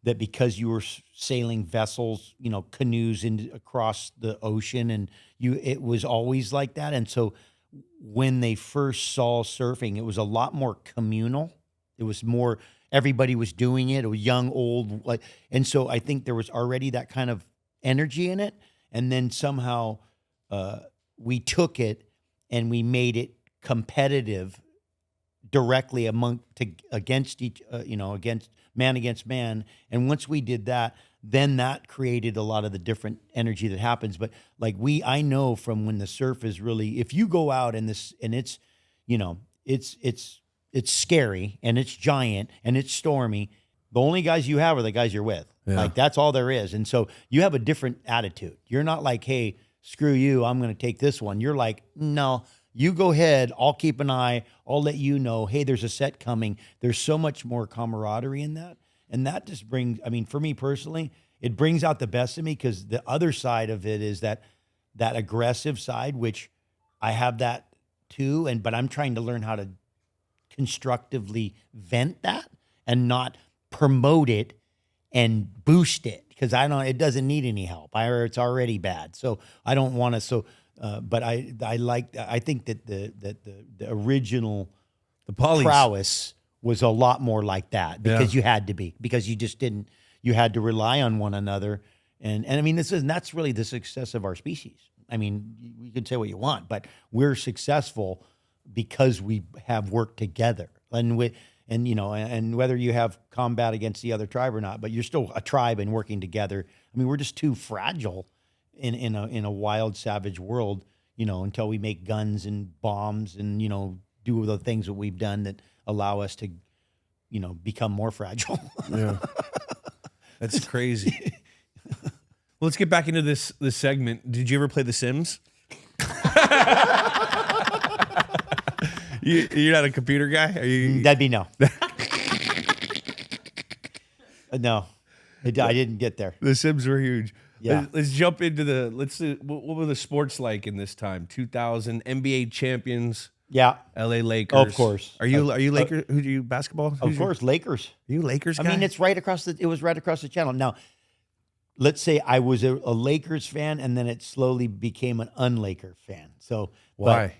that because you were sailing vessels, canoes across the ocean, and it was always like that. And so when they first saw surfing, it was a lot more communal. It was more, everybody was doing it, or young, old, and so I think there was already that kind of energy in it. And then somehow we took it and we made it competitive directly against against man. And once we did that, then that created a lot of the different energy that happens. But like I know from when the surf is really, if you go out and it's it's scary and it's giant and it's stormy. The only guys you have are the guys you're with. Yeah. Like that's all there is. And so you have a different attitude. You're not like, hey, screw you, I'm going to take this one. You're like, no, you go ahead. I'll keep an eye. I'll let you know, hey, there's a set coming. There's so much more camaraderie in that. And that just brings, I mean, for me personally, it brings out the best of me, because the other side of it is that aggressive side, which I have that too. But I'm trying to learn how to constructively vent that and not promote it and boost it, because it doesn't need any help. It's already bad. So I don't want to. But I think that the original prowess was a lot more like that, because you had to be, because you just didn't, you had to rely on one another. And I mean, that's really the success of our species. I mean, you can say what you want, but we're successful because we have worked together. And whether you have combat against the other tribe or not, but you're still a tribe and working together. I mean, we're just too fragile in a wild, savage world, until we make guns and bombs and, do the things that we've done that allow us to, become more fragile. Yeah. That's crazy. Well, let's get back into this segment. Did you ever play The Sims? You're not a computer guy? Are you? That'd be no. No, I didn't get there. The Sims were huge. Yeah. Let's jump into let's see, what were the sports like in this time? 2000 NBA champions. Yeah. LA Lakers. Of course. Are you Lakers? Who do you basketball? Of course, Lakers. Are you Lakers guy? I mean, it was right across the channel. Now, let's say I was a Lakers fan, and then it slowly became an un-Laker fan. So why?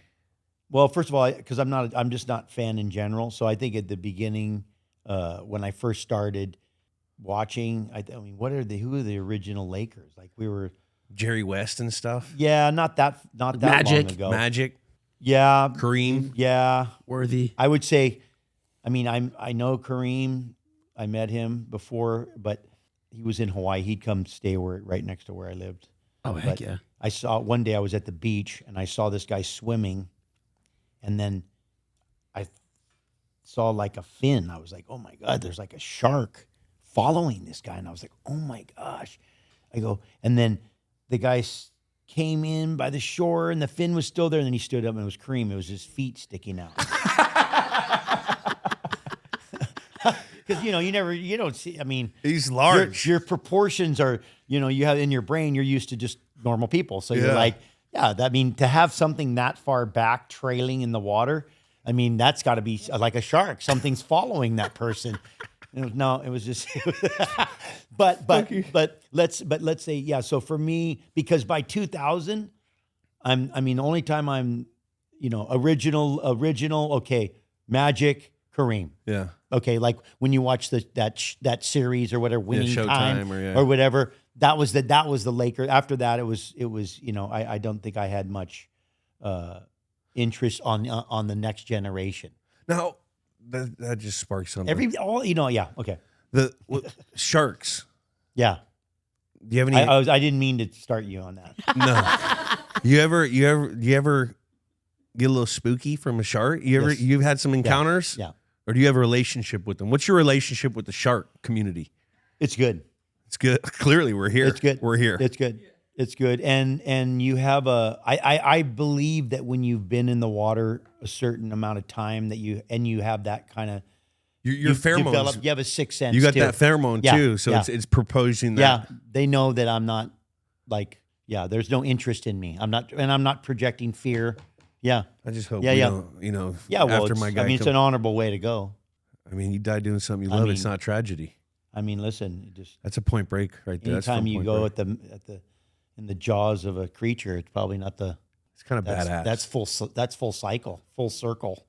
Well, first of all, because I'm just not fan in general. So I think at the beginning, when I first started watching, who are the original Lakers? Like we were Jerry West and stuff. Yeah, not that Magic. long ago. Magic. Yeah. Kareem. Yeah. Worthy. I would say, I know Kareem. I met him before, but he was in Hawaii. He'd come stay right next to where I lived. Oh, heck yeah. I saw one day I was at the beach and I saw this guy swimming, and then I saw like a fin. I was like, oh my God, there's like a shark following this guy. And I was like, oh my gosh. I go, and then the guy came in by the shore and the fin was still there. And then he stood up and it was Kareem. It was his feet sticking out. Because, you don't see, he's large. Your proportions are, you have in your brain, you're used to just normal people. So you're like, to have something that far back trailing in the water, that's got to be like a shark. Something's following that person. No, it was just, but let's say, yeah. So for me, because by 2000, the only time I'm, original, okay, Magic, Kareem. Yeah. Okay, like when you watch that series or whatever, Winning Time or whatever, that was the Lakers. After that, it was I don't think I had much interest on the next generation. Now that just sparks something. Okay. The sharks. Yeah. Do you have any? I didn't mean to start you on that. No. You ever get a little spooky from a shark? You've had some encounters? Yeah. Or do you have a relationship with them? What's your relationship with the shark community? It's good. It's good. Clearly, we're here. It's good. We're here. It's good. It's good. And you have I believe that when you've been in the water a certain amount of time that you have that kind of your pheromones. You have a sixth sense. You got too. that pheromone too. So it's proposing that. Yeah. They know that I'm not there's no interest in me. I'm not projecting fear. Yeah. I just hope after my guy it's an honorable way to go. You die doing something you love. It's not tragedy. Listen, that's a point break right there. Anytime you go in the jaws of a creature, it's probably not it's kind of badass. That's full cycle, full circle.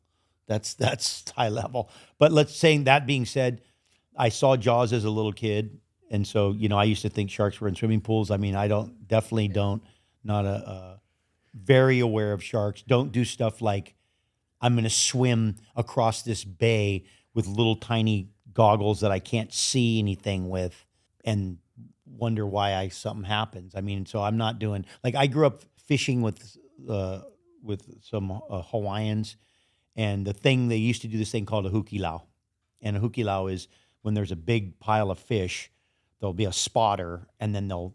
That's high level. But saying that being said, I saw Jaws as a little kid, and so I used to think sharks were in swimming pools. Not very aware of sharks. Don't do stuff like I'm going to swim across this bay with little tiny goggles that I can't see anything with and wonder why something happens. So I'm not doing, I grew up fishing with some Hawaiians, And they used to do this thing called a hukilau. And a hukilau is when there's a big pile of fish, there'll be a spotter, and then they'll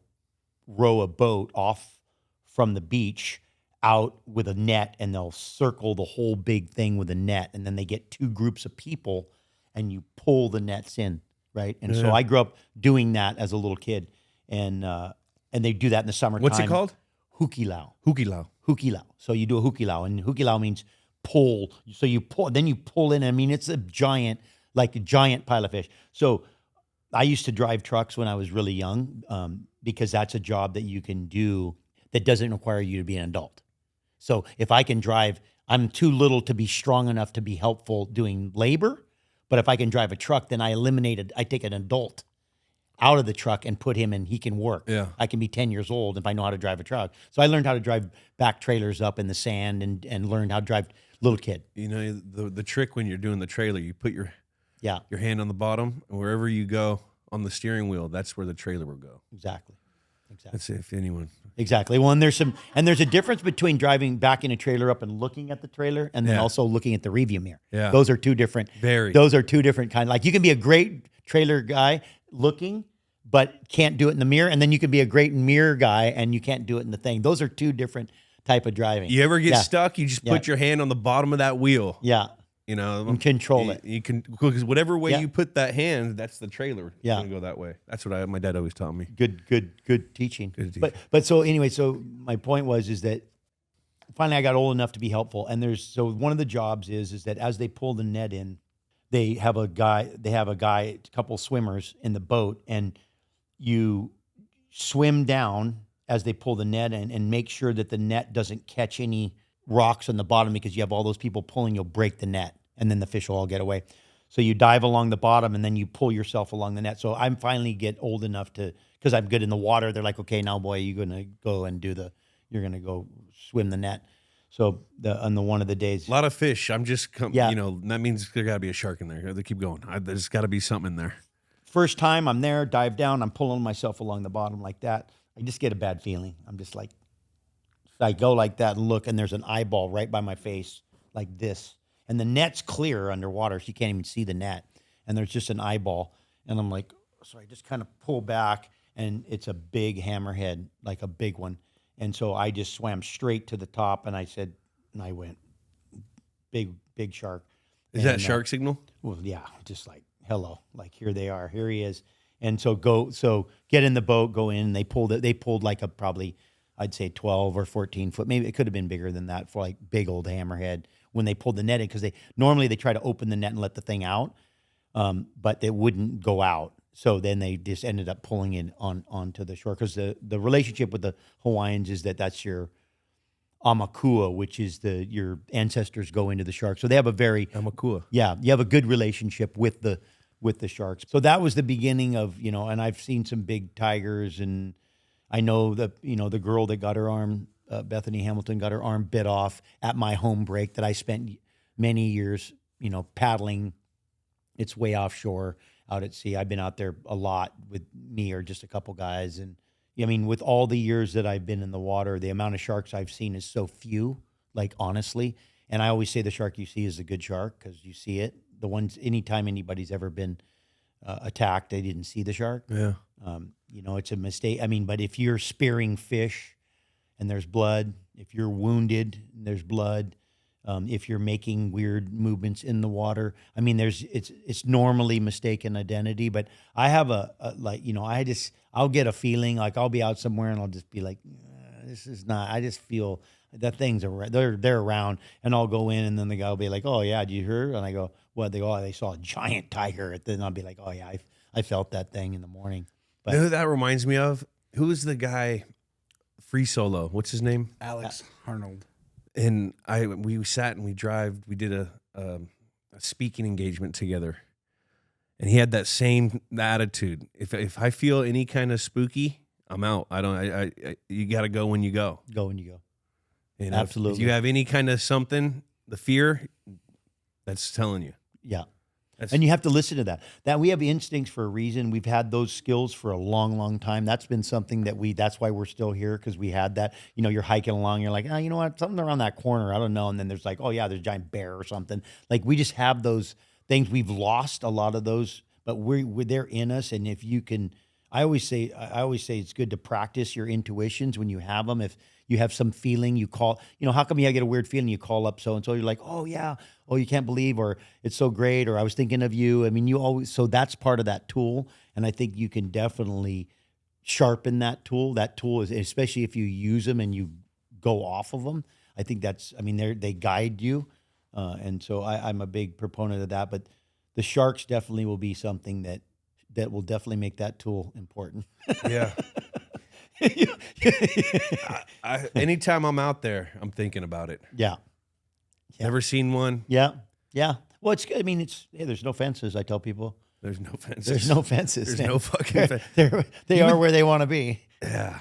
row a boat off from the beach out with a net, and they'll circle the whole big thing with a net. And then they get two groups of people, and you pull the nets in, right? And so I grew up doing that as a little kid. And they do that in the summertime. What's it called? Hukilau. Hukilau. Hukilau. So you do a hukilau, and hukilau means pull. So you pull, then you pull in. I mean, it's a giant pile of fish. So I used to drive trucks when I was really young because that's a job that you can do that doesn't require you to be an adult. So if I can drive, I'm too little to be strong enough to be helpful doing labor. But if I can drive a truck, then I take an adult out of the truck and put him in, he can work. Yeah. I can be 10 years old if I know how to drive a truck. So I learned how to drive back trailers up in the sand and learned how to drive little kid. You know, the trick when you're doing the trailer, you put your hand on the bottom, and wherever you go on the steering wheel, that's where the trailer will go. Exactly. That's if anyone. Exactly. Well, and there's a difference between driving back in a trailer up and looking at the trailer and then also looking at the rearview mirror. Yeah. Those are two different. Those are two different kinds. Like you can be a great trailer guy looking, but can't do it in the mirror. And then you can be a great mirror guy and you can't do it in the thing. Those are two different type of driving. You ever get stuck? You just put your hand on the bottom of that wheel. Yeah. You know, and control it. You can, because whatever way you put that hand, that's the trailer. Yeah. It's gonna go that way. That's what my dad always taught me. Good teaching. Good teaching. But so anyway, so my point was that finally I got old enough to be helpful. And one of the jobs is that as they pull the net in, they have a couple swimmers in the boat, and you swim down as they pull the net in and make sure that the net doesn't catch any rocks on the bottom, because you have all those people pulling, you'll break the net and then the fish will all get away. So you dive along the bottom and then you pull yourself along the net. So I'm finally get old enough because I'm good in the water. They're like, okay, now boy, you're going to go and you're going to go swim the net. So on one of the days. A lot of fish. I'm just, you know, that means there got to be a shark in there. They keep going. There's got to be something in there. First time I'm there, dive down, I'm pulling myself along the bottom like that. I just get a bad feeling. I'm just like, I go like that and look, and there's an eyeball right by my face like this. And the net's clear underwater, so you can't even see the net. And there's just an eyeball. And I'm like, so I just kind of pull back, and it's a big hammerhead, like a big one. And so I just swam straight to the top, and I went, big shark. Is that shark signal? Well, yeah, just like, hello, like here they are, here he is. And so get in the boat, go in. They pulled like a probably, I'd say 12 or 14 foot, maybe it could have been bigger than that, for like big old hammerhead when they pulled the net in, because normally they try to open the net and let the thing out, but it wouldn't go out. So then they just ended up pulling it onto the shore, because the relationship with the Hawaiians is that's your amakua, which is your ancestors go into the shark. So they have a very amakua. Yeah, you have a good relationship with the sharks. So that was the beginning of, and I've seen some big tigers, and I know that, the girl that got her arm, Bethany Hamilton, got her arm bit off at my home break that I spent many years, paddling. It's way offshore out at sea. I've been out there a lot with me or just a couple guys. And I mean, with all the years that I've been in the water, the amount of sharks I've seen is so few, like honestly. And I always say the shark you see is a good shark, because you see it. The ones, anytime anybody's ever been attacked, they didn't see the shark. Yeah. It's a mistake. I mean, but if you're spearing fish and there's blood, if you're wounded and there's blood, if you're making weird movements in the water, I mean, it's normally mistaken identity. But I have I'll get a feeling, like I'll be out somewhere and I'll just be like, this is not. I just feel that things are they're around, and I'll go in, and then the guy will be like, oh yeah, did you hear? And I go, what? They go, oh, they saw a giant tiger. Then I'll be like, oh yeah, I felt that thing in the morning. But you know who that reminds me of? Who is the guy? Free Solo. What's his name? Alex Arnold. And we sat and we did a speaking engagement together, and he had that same attitude. If I feel any kind of spooky, I'm out. You got to go when you go. Go when you go. Absolutely. If you have any kind of something, the fear, that's telling you. Yeah. And you have to listen to that. That we have instincts for a reason. We've had those skills for a long, long time. That's been something that's why we're still here, because we had that. You know, you're hiking along, you're like, oh, you know what, something around that corner, I don't know. And then there's like, oh yeah, there's a giant bear or something. Like we just have those things. We've lost a lot of those, but they're in us. And if you can, I always say it's good to practice your intuitions when you have them. If you have some feeling, you call, you know, how come you get a weird feeling? You call up so-and-so, you're like, oh yeah, oh, you can't believe, or it's so great, or I was thinking of you. I mean, so that's part of that tool. And I think you can definitely sharpen that tool. That tool is, especially if you use them and you go off of them. I think they guide you. And so I'm a big proponent of that, but the sharks definitely will be something that will definitely make that tool important. Yeah. Anytime I'm out there, I'm thinking about it. Yeah. Never seen one. Yeah. Yeah. Well, it's good. I mean, there's no fences. I tell people There's no fences. there's no fences. There's no fucking fences. They are where they want to be. Yeah.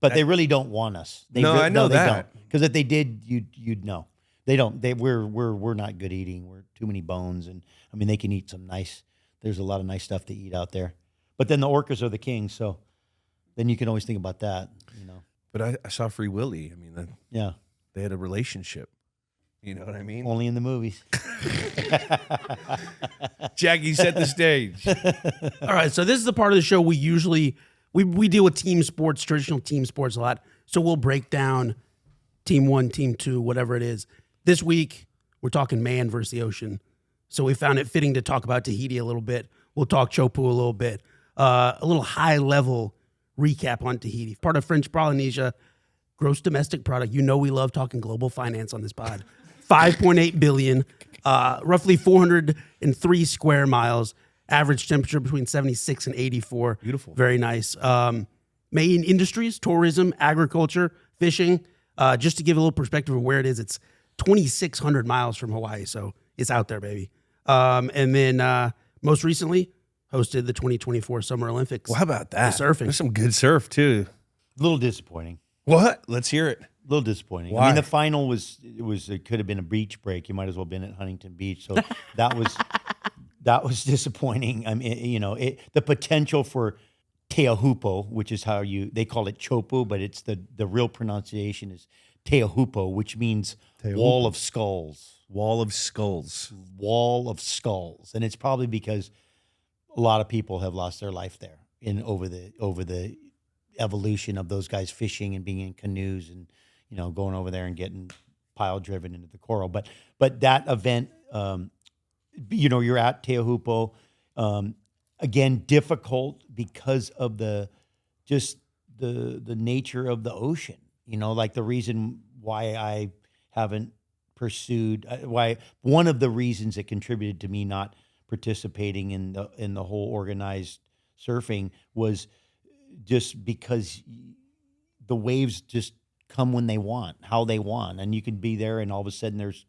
But they really don't want us. I know that. Because if they did, you'd know. They don't. We're not good eating. We're too many bones, and I mean they can eat some nice. There's a lot of nice stuff to eat out there. But then the orcas are the kings, so then you can always think about that, you know. But I saw Free Willy. I mean, yeah, they had a relationship. You know what I mean? Only in the movies. Jackie, set the stage. All right, so this is the part of the show we usually we deal with team sports, traditional team sports a lot. So we'll break down team 1, team 2, whatever it is. This week we're talking man versus the ocean. So we found it fitting to talk about Tahiti a little bit. We'll talk Teahupo'o a little bit. A little high-level recap on Tahiti. Part of French Polynesia, gross domestic product. You know we love talking global finance on this pod. 5.8 billion, roughly 403 square miles, average temperature between 76 and 84. Beautiful. Very nice. Main industries, tourism, agriculture, fishing. Just to give a little perspective of where it is, it's 2,600 miles from Hawaii, so it's out there, baby. And then most recently, hosted the 2024 Summer Olympics. Well, how about that? Surfing. There's some good surf, too. A little disappointing. What? Let's hear it. A little disappointing. Why? I mean, the final it could have been a beach break. You might as well have been at Huntington Beach. So that was disappointing. I mean, you know, the potential for Teahupo'o, which is how they call it Chopu, but it's the real pronunciation is Teahupo'o, which means wall of skulls. Wall of skulls. Wall of skulls. And it's probably because a lot of people have lost their life there over the evolution of those guys fishing and being in canoes and, you know, going over there and getting pile driven into the coral. But that event, you know, you're at Teahupo'o, again, difficult because of the nature of the ocean, you know, like the reason why I haven't pursued, one of the reasons that contributed to me not participating in the whole organized surfing was just because the waves just come when they want, how they want, and you can be there and all of a sudden there's,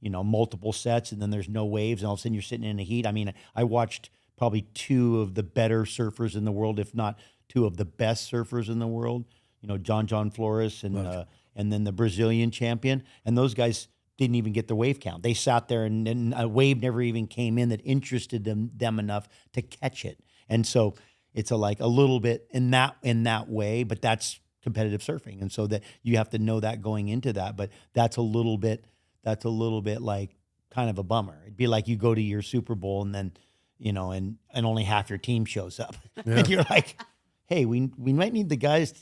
you know, multiple sets and then there's no waves and all of a sudden you're sitting in the heat. I mean, I watched probably two of the better surfers in the world, if not two of the best surfers in the world, you know, John Flores and then the Brazilian champion, and those guys didn't even get the wave count. They sat there and a wave never even came in that interested them enough to catch it. And so it's a little bit in that way, but that's competitive surfing. And so that you have to know that going into that, but that's a little bit like kind of a bummer. It'd be like you go to your Super Bowl and then, you know, and only half your team shows up. Yeah. And you're like, hey, we might need the guys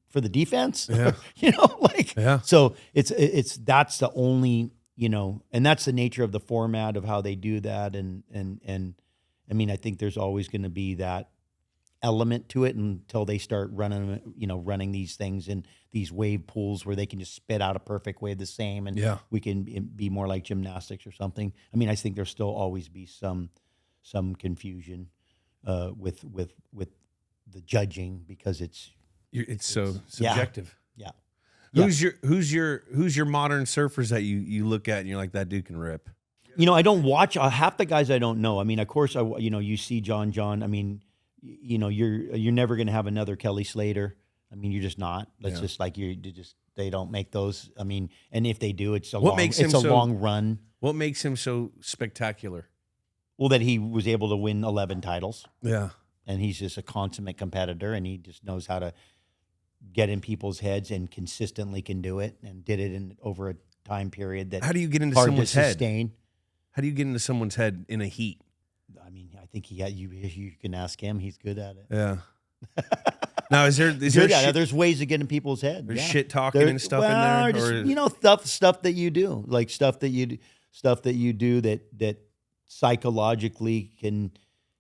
for the defense. Yeah. You know, like, yeah. So that's the only, you know, and that's the nature of the format of how they do that. And I mean, I think there's always going to be that element to it until they start running these things in these wave pools where they can just spit out a perfect wave the same. And we can be more like gymnastics or something. I mean, I think there'll still always be some confusion with the judging because it's so subjective. Yeah. Who's your modern surfers that you look at and you're like, that dude can rip? You know, I don't watch half the guys I don't know. I mean, of course, you see John. I mean, you know, you're never going to have another Kelly Slater. I mean, you're just not. That's just like they don't make those. I mean, and if they do, it's a long run. What makes him so spectacular? Well, that he was able to win 11 titles, Yeah. and he's just a consummate competitor, and he just knows how to get in people's heads and consistently can do it, and did it in over a time period that How do you get into hard to someone's head? sustain. How do you get into someone's head in a heat? I mean, I think you can ask him. He's good at it. Yeah. Now, is there Good at it. shit, There's ways to get in people's head. there's Yeah. shit talking and stuff in Well, there? just, Or, you know, stuff that you do, like stuff that you do that psychologically can,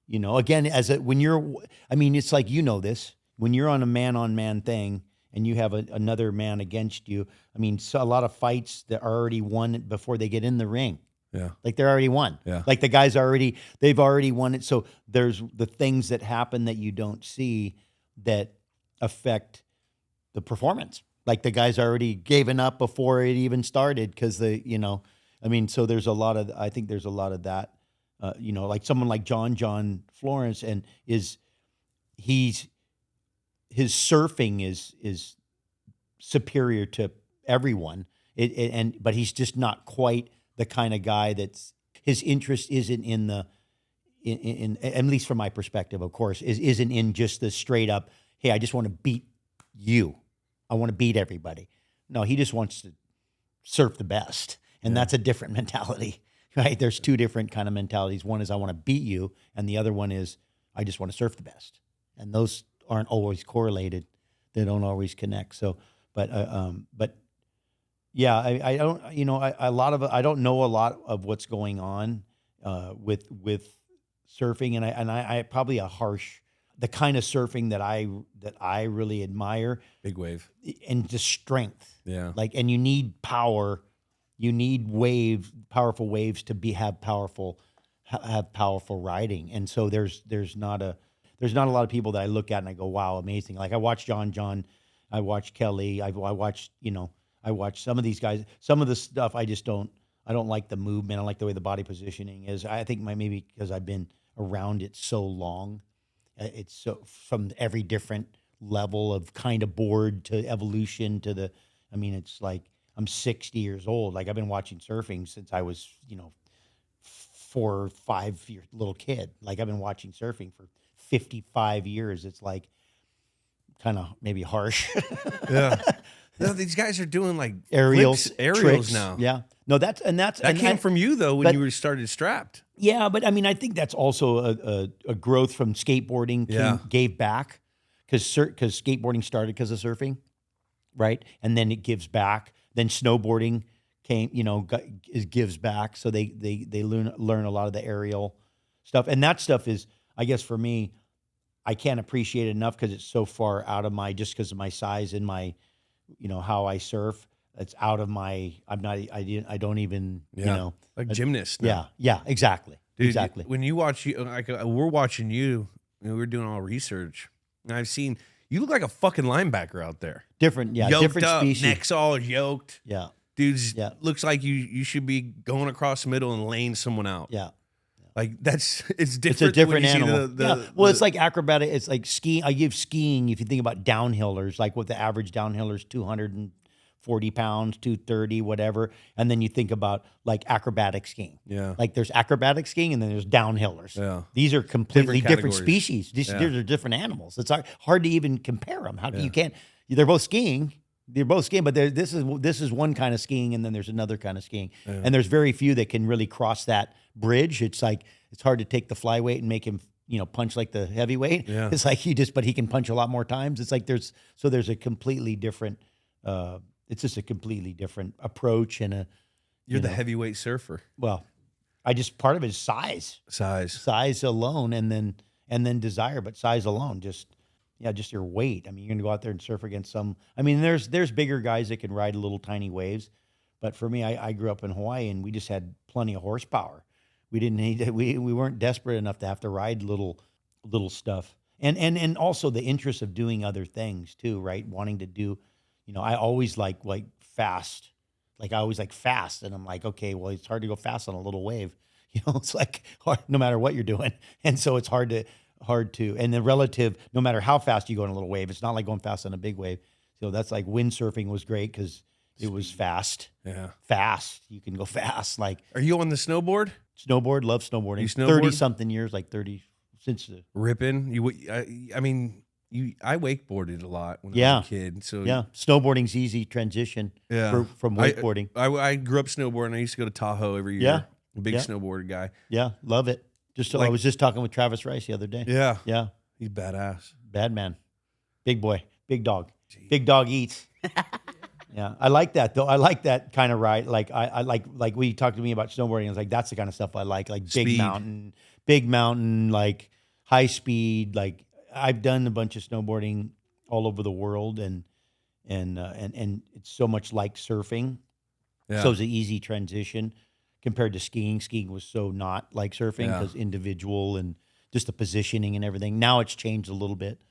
you know, again, when you're, I mean, it's like, you know, this, when you're on a man thing and you have another man against you. I mean, so a lot of fights that are already won before they get in the ring. yeah. Like they're already won. Yeah. Like the guys they've already won it. So there's the things that happen that you don't see that affect the performance. Like the guys already given up before it even started because I mean, so there's a lot of, I think there's a lot of that, you know, like someone like John Florence, and his surfing is superior to everyone. But he's just not quite the kind of guy that's, his interest isn't in at least from my perspective, of course, isn't in just the straight up, hey, I just want to beat you. I want to beat everybody. No, he just wants to surf the best. And that's a different mentality, right? There's two different kind of mentalities. One is I want to beat you, and the other one is I just want to surf the best. And those aren't always correlated. They don't always connect. So, but yeah, I don't, you know, I don't know a lot of what's going on with surfing, and I probably the kind of surfing that I really admire, Big wave. and just strength. Yeah. Like, and you need power, you need powerful waves to have powerful riding, and so there's not a lot of people that I look at and I go, wow, amazing. Like I watch John, I watch Kelly, I watch some of these guys. Some of the stuff I don't like the movement. I don't like the way the body positioning is. I think maybe because I've been around it so long, it's so from every different level of kind of board to evolution to I mean, it's like I'm 60 years old. Like I've been watching surfing since I was, 4 or 5 year little kid. Like I've been watching surfing for 55 years. It's like kind of maybe harsh. Yeah. No, these guys are doing like aerials tricks now. Yeah. No, that came from you though when you were started strapped. Yeah, but I mean, I think that's also a growth from skateboarding gave back because skateboarding started because of surfing, right? And then it gives back. Then snowboarding came, gives back. So they learn a lot of the aerial stuff, and that stuff is, I guess, for me, I can't appreciate it enough because it's so far out of just because of my size and my, how I surf. It's out of my. I don't even. Like gymnast. Yeah. Exactly. Dude, exactly. When you watch we're watching you. We're doing all research, and I've seen you look like a fucking linebacker out there. Different, Yoked different up, species. necks all yoked. Yeah. Dudes, looks like you should be going across the middle and laying someone out. Yeah. Like it's different. It's a different when you see animal. Well, it's like acrobatic. It's like skiing. I give skiing. If you think about downhillers, like what the average downhiller is 240 pounds, 230, whatever. And then you think about like acrobatic skiing. Yeah. Like there's acrobatic skiing and then there's downhillers. Yeah. These are completely different categories. species. These are different animals. It's hard to even compare them. You can't. They're both skiing. They're both skiing, but this is one kind of skiing, and then there's another kind of skiing. Yeah. And there's very few that can really cross that bridge. It's like it's hard to take the flyweight and make him punch like the heavyweight. Yeah. It's like but he can punch a lot more times. It's like there's a completely different. It's just a completely different approach and You're the heavyweight surfer. Well, part of it is size alone, and then desire, but size alone just your weight. I mean, you're gonna go out there and surf against some. I mean, there's bigger guys that can ride little tiny waves, but for me, I grew up in Hawaii and we just had plenty of horsepower. We didn't need we weren't desperate enough to have to ride little stuff, and also the interest of doing other things too, right? Wanting to do, I always like fast, like I always like fast, and I'm like, okay, well, it's hard to go fast on a little wave, it's like hard, no matter what you're doing, and so it's hard to, and the relative, no matter how fast you go on a little wave, it's not like going fast on a big wave. So that's like windsurfing was great because it was fast. Yeah. Fast. You can go fast. Like, are you on the snowboard? Snowboard, love snowboarding. You snowboard? 30 something years, like 30 since the Ripping. I mean, I wakeboarded a lot when I Yeah. was a kid. So yeah. Snowboarding's easy transition from wakeboarding. I grew up snowboarding. I used to go to Tahoe every year. Yeah. A big Yeah. snowboard guy. Yeah, love it. I was just talking with Travis Rice the other day. Yeah. Yeah, He's badass. bad man, big boy, big dog. Big dog eats. Yeah, I like that though. I like that kind of ride. Like I like when you talked to me about snowboarding. I was like, that's the kind of stuff I like Speed. big mountain, like high speed. Like I've done a bunch of snowboarding all over the world, and it's so much like surfing. Yeah. So it's an easy transition compared to skiing. Skiing was so not like surfing Yeah. because individual and just the positioning and everything. Now it's changed a little bit,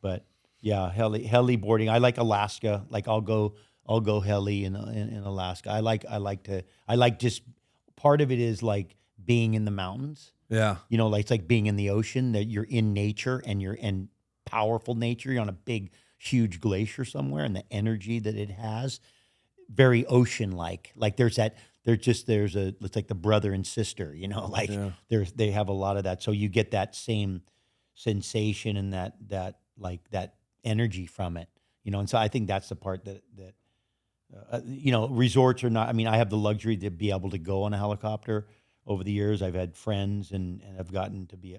but yeah, heli boarding. I like Alaska. Like I'll go heli in Alaska. I like just part of it is like being in the mountains. Yeah. You know, like it's like being in the ocean, that you're in nature and you're in powerful nature. You're on a big, huge glacier somewhere, and the energy that it has, very ocean-like. Like it's like the brother and sister, you know, like they have a lot of that. So you get that same sensation and that energy from it, you know. And so I think that's the part that you know, resorts are not. I mean, I have the luxury to be able to go on a helicopter. Over the years, I've had friends and I've gotten to be,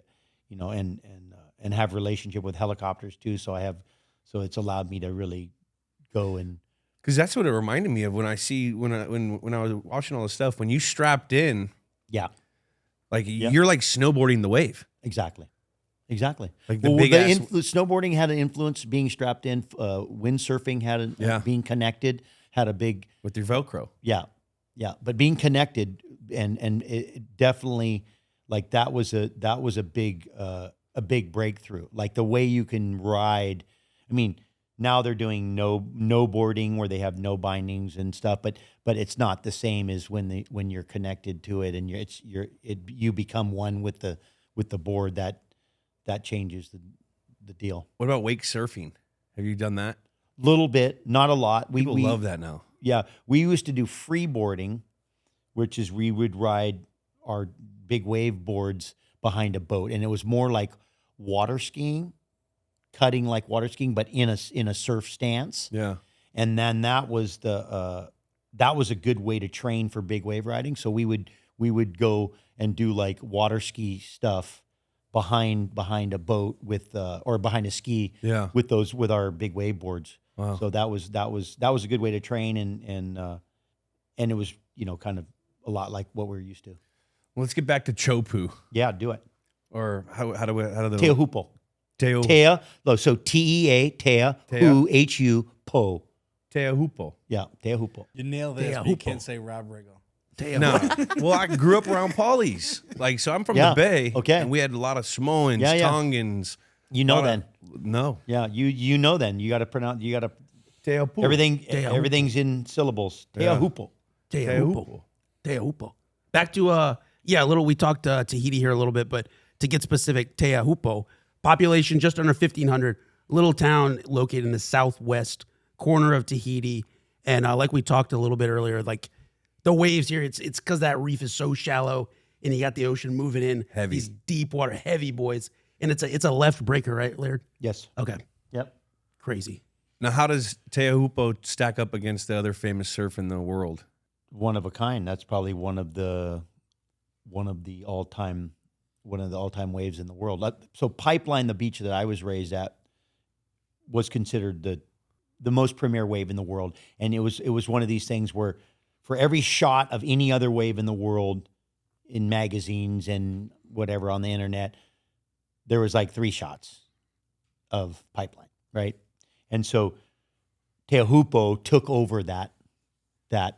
you know, and have relationship with helicopters too. So it's allowed me to really go and. Because that's what it reminded me of when I was watching all this stuff. When you strapped in, Yeah, like you're like snowboarding the wave. exactly. Like snowboarding had an influence being strapped in. Windsurfing had being connected had a big With your Velcro. Yeah. But being connected and it definitely like that was a big breakthrough. Like the way you can ride. I mean, now they're doing no boarding where they have no bindings and stuff, but it's not the same as when you're connected to it and you become one with the board. That changes the deal. What about wake surfing? Have you done that? Little bit, not a lot. People love that now. Yeah, we used to do freeboarding, which is we would ride our big wave boards behind a boat, and it was more like water skiing, cutting like water skiing, but in a surf stance. Yeah. And then that was a good way to train for big wave riding. So we would go and do like water ski stuff behind a boat or behind a ski with our big wave boards. Wow. So that was a good way to train and it was, you know, kind of a lot like what we're used to. Well, let's get back to Teahupo'o. Yeah, do it. Or how do the Teahupo'o. So Tea, Hu, Po. Teahupo'o. Yeah, Teahupo'o. You nail this, but you can't say Rob Riggle. No. Well, I grew up around Polly's. Like, so I'm from the Bay. Okay. And we had a lot of Samoans, Tongans. You know then. No. Yeah, you know then. You got to pronounce. You got to Teahupo'o. everything's in syllables. Teahupo'o. Teahupo'o. Back to a little. We talked Tahiti here a little bit, but to get specific, Teahupo'o, population just under 1,500, little town located in the southwest corner of Tahiti, and like we talked a little bit earlier, like the waves here, it's because that reef is so shallow, and you got the ocean moving in, heavy, these deep water, heavy boys, and it's a left breaker, right, Laird? Yes. Okay. Yep. Crazy. Now, how does Teahupo'o stack up against the other famous surf in the world? One of a kind. That's probably one of the all-time waves in the world. So Pipeline, the beach that I was raised at, was considered the most premier wave in the world, and it was one of these things where for every shot of any other wave in the world in magazines and whatever on the internet, there was like 3 shots of Pipeline, right? And so Teahupo'o took over that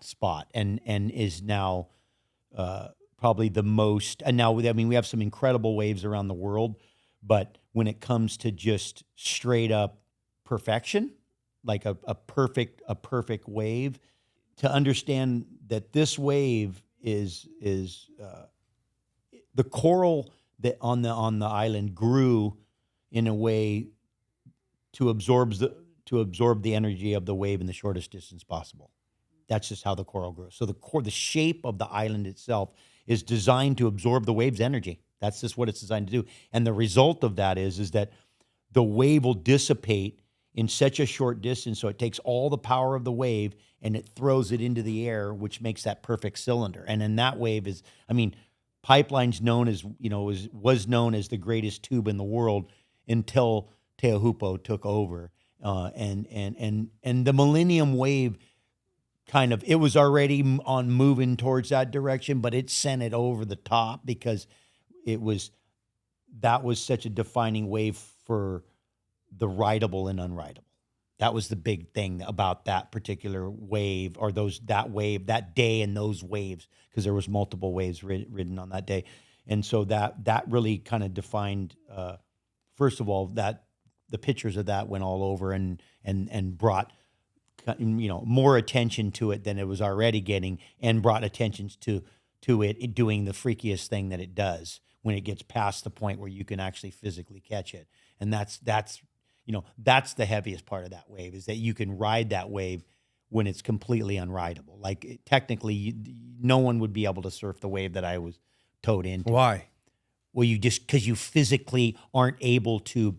spot and is now probably the most. And now, I mean, we have some incredible waves around the world, but when it comes to just straight up perfection, like a perfect wave, to understand that this wave is the coral that on the island grew in a way to absorb the energy of the wave in the shortest distance possible. That's just how the coral grows. So the shape of the island itself is designed to absorb the wave's energy. That's just what it's designed to do. And the result of that is that the wave will dissipate in such a short distance, so it takes all the power of the wave and it throws it into the air, which makes that perfect cylinder. And then that wave is, pipeline's known as, was known as the greatest tube in the world until Teahupo'o took over. And the Millennium wave it was already on moving towards that direction, but it sent it over the top because that was such a defining wave for the rideable and unrideable. That was the big thing about that particular wave, or that day and those waves, because there was multiple waves ridden on that day. And so that really kind of defined, first of all, that the pictures of that went all over and brought more attention to it than it was already getting, and brought attention to it doing the freakiest thing that it does when it gets past the point where you can actually physically catch it. And that's the heaviest part of that wave, is that you can ride that wave when it's completely unrideable. Like technically, no one would be able to surf the wave that I was towed into. Why? Well, because you physically aren't able to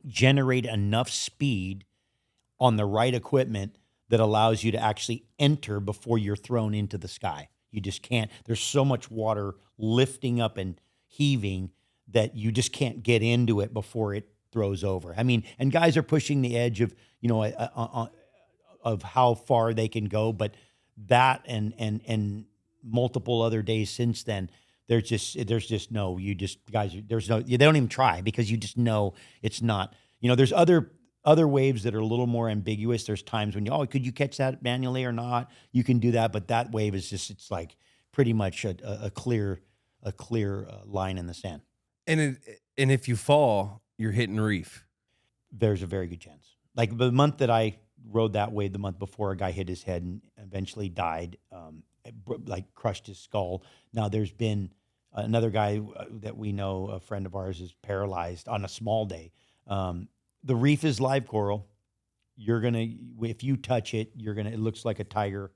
generate enough speed on the right equipment that allows you to actually enter before you're thrown into the sky. You just can't. There's so much water lifting up and heaving that you just can't get into it before it throws over. And guys are pushing the edge of, of how far they can go, but that and multiple other days since then, they don't even try, because you just know it's not. There's other waves that are a little more ambiguous. There's times when could you catch that manually or not? You can do that, but that wave is just, it's like pretty much a clear line in the sand. And if you fall, you're hitting reef. There's a very good chance. Like the month that I rode that wave, the month before, a guy hit his head and eventually died, crushed his skull. Now there's been another guy that we know, a friend of ours, is paralyzed on a small day. The reef is live coral. If you touch it, it looks like a tiger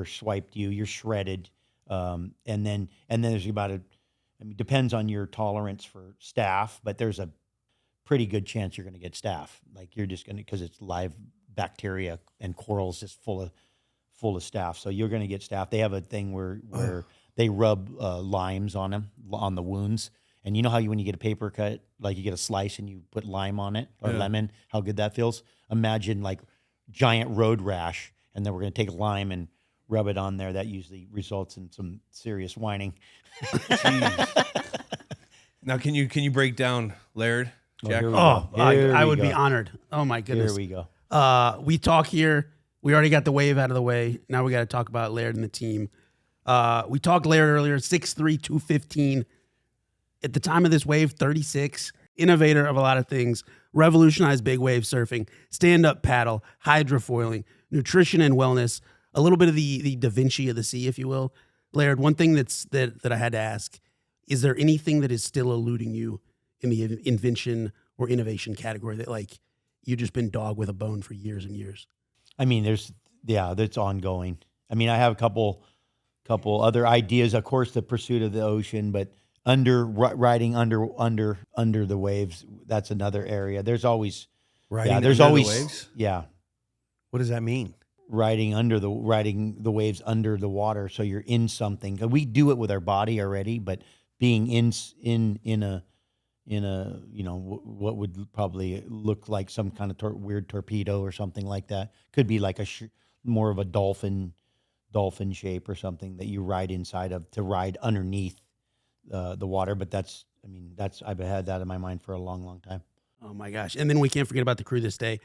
swiped you. You're shredded. And then there's depends on your tolerance for staph, but there's a pretty good chance you're going to get staph. Like you're just because it's live bacteria and coral's just full of staph. So you're going to get staph. They have a thing where they rub limes on them, on the wounds. And you know how when you get a paper cut, like you get a slice and you put lime on it, or lemon, how good that feels? Imagine like giant road rash, and then we're going to take lime and rub it on there. That usually results in some serious whining. Now, can you break down Laird, Jack? I would be honored. Oh my goodness. Here we go. We talk here. We already got the wave out of the way. Now we got to talk about Laird and the team. We talked Laird earlier, 6'3", 215. At the time of this wave, 36. Innovator of a lot of things. Revolutionized big wave surfing, stand-up paddle, hydrofoiling, nutrition and wellness. A little bit of the Da Vinci of the sea, if you will. Laird, one thing that I had to ask, is there anything that is still eluding you in the invention or innovation category that you've just been dog with a bone for years and years? That's ongoing. I have a couple other ideas. Of course, the pursuit of the ocean, but riding under the waves, that's another area. There's always riding there's under always the waves? Yeah. What does that mean? Riding the waves under the water, so you're in something. We do it with our body already, but being in a what would probably look like some kind of weird torpedo or something like that. Could be like more of a dolphin shape or something that you ride inside of, to ride underneath the water. But I've had that in my mind for a long, long time. Oh my gosh. And then we can't forget about the crew this day.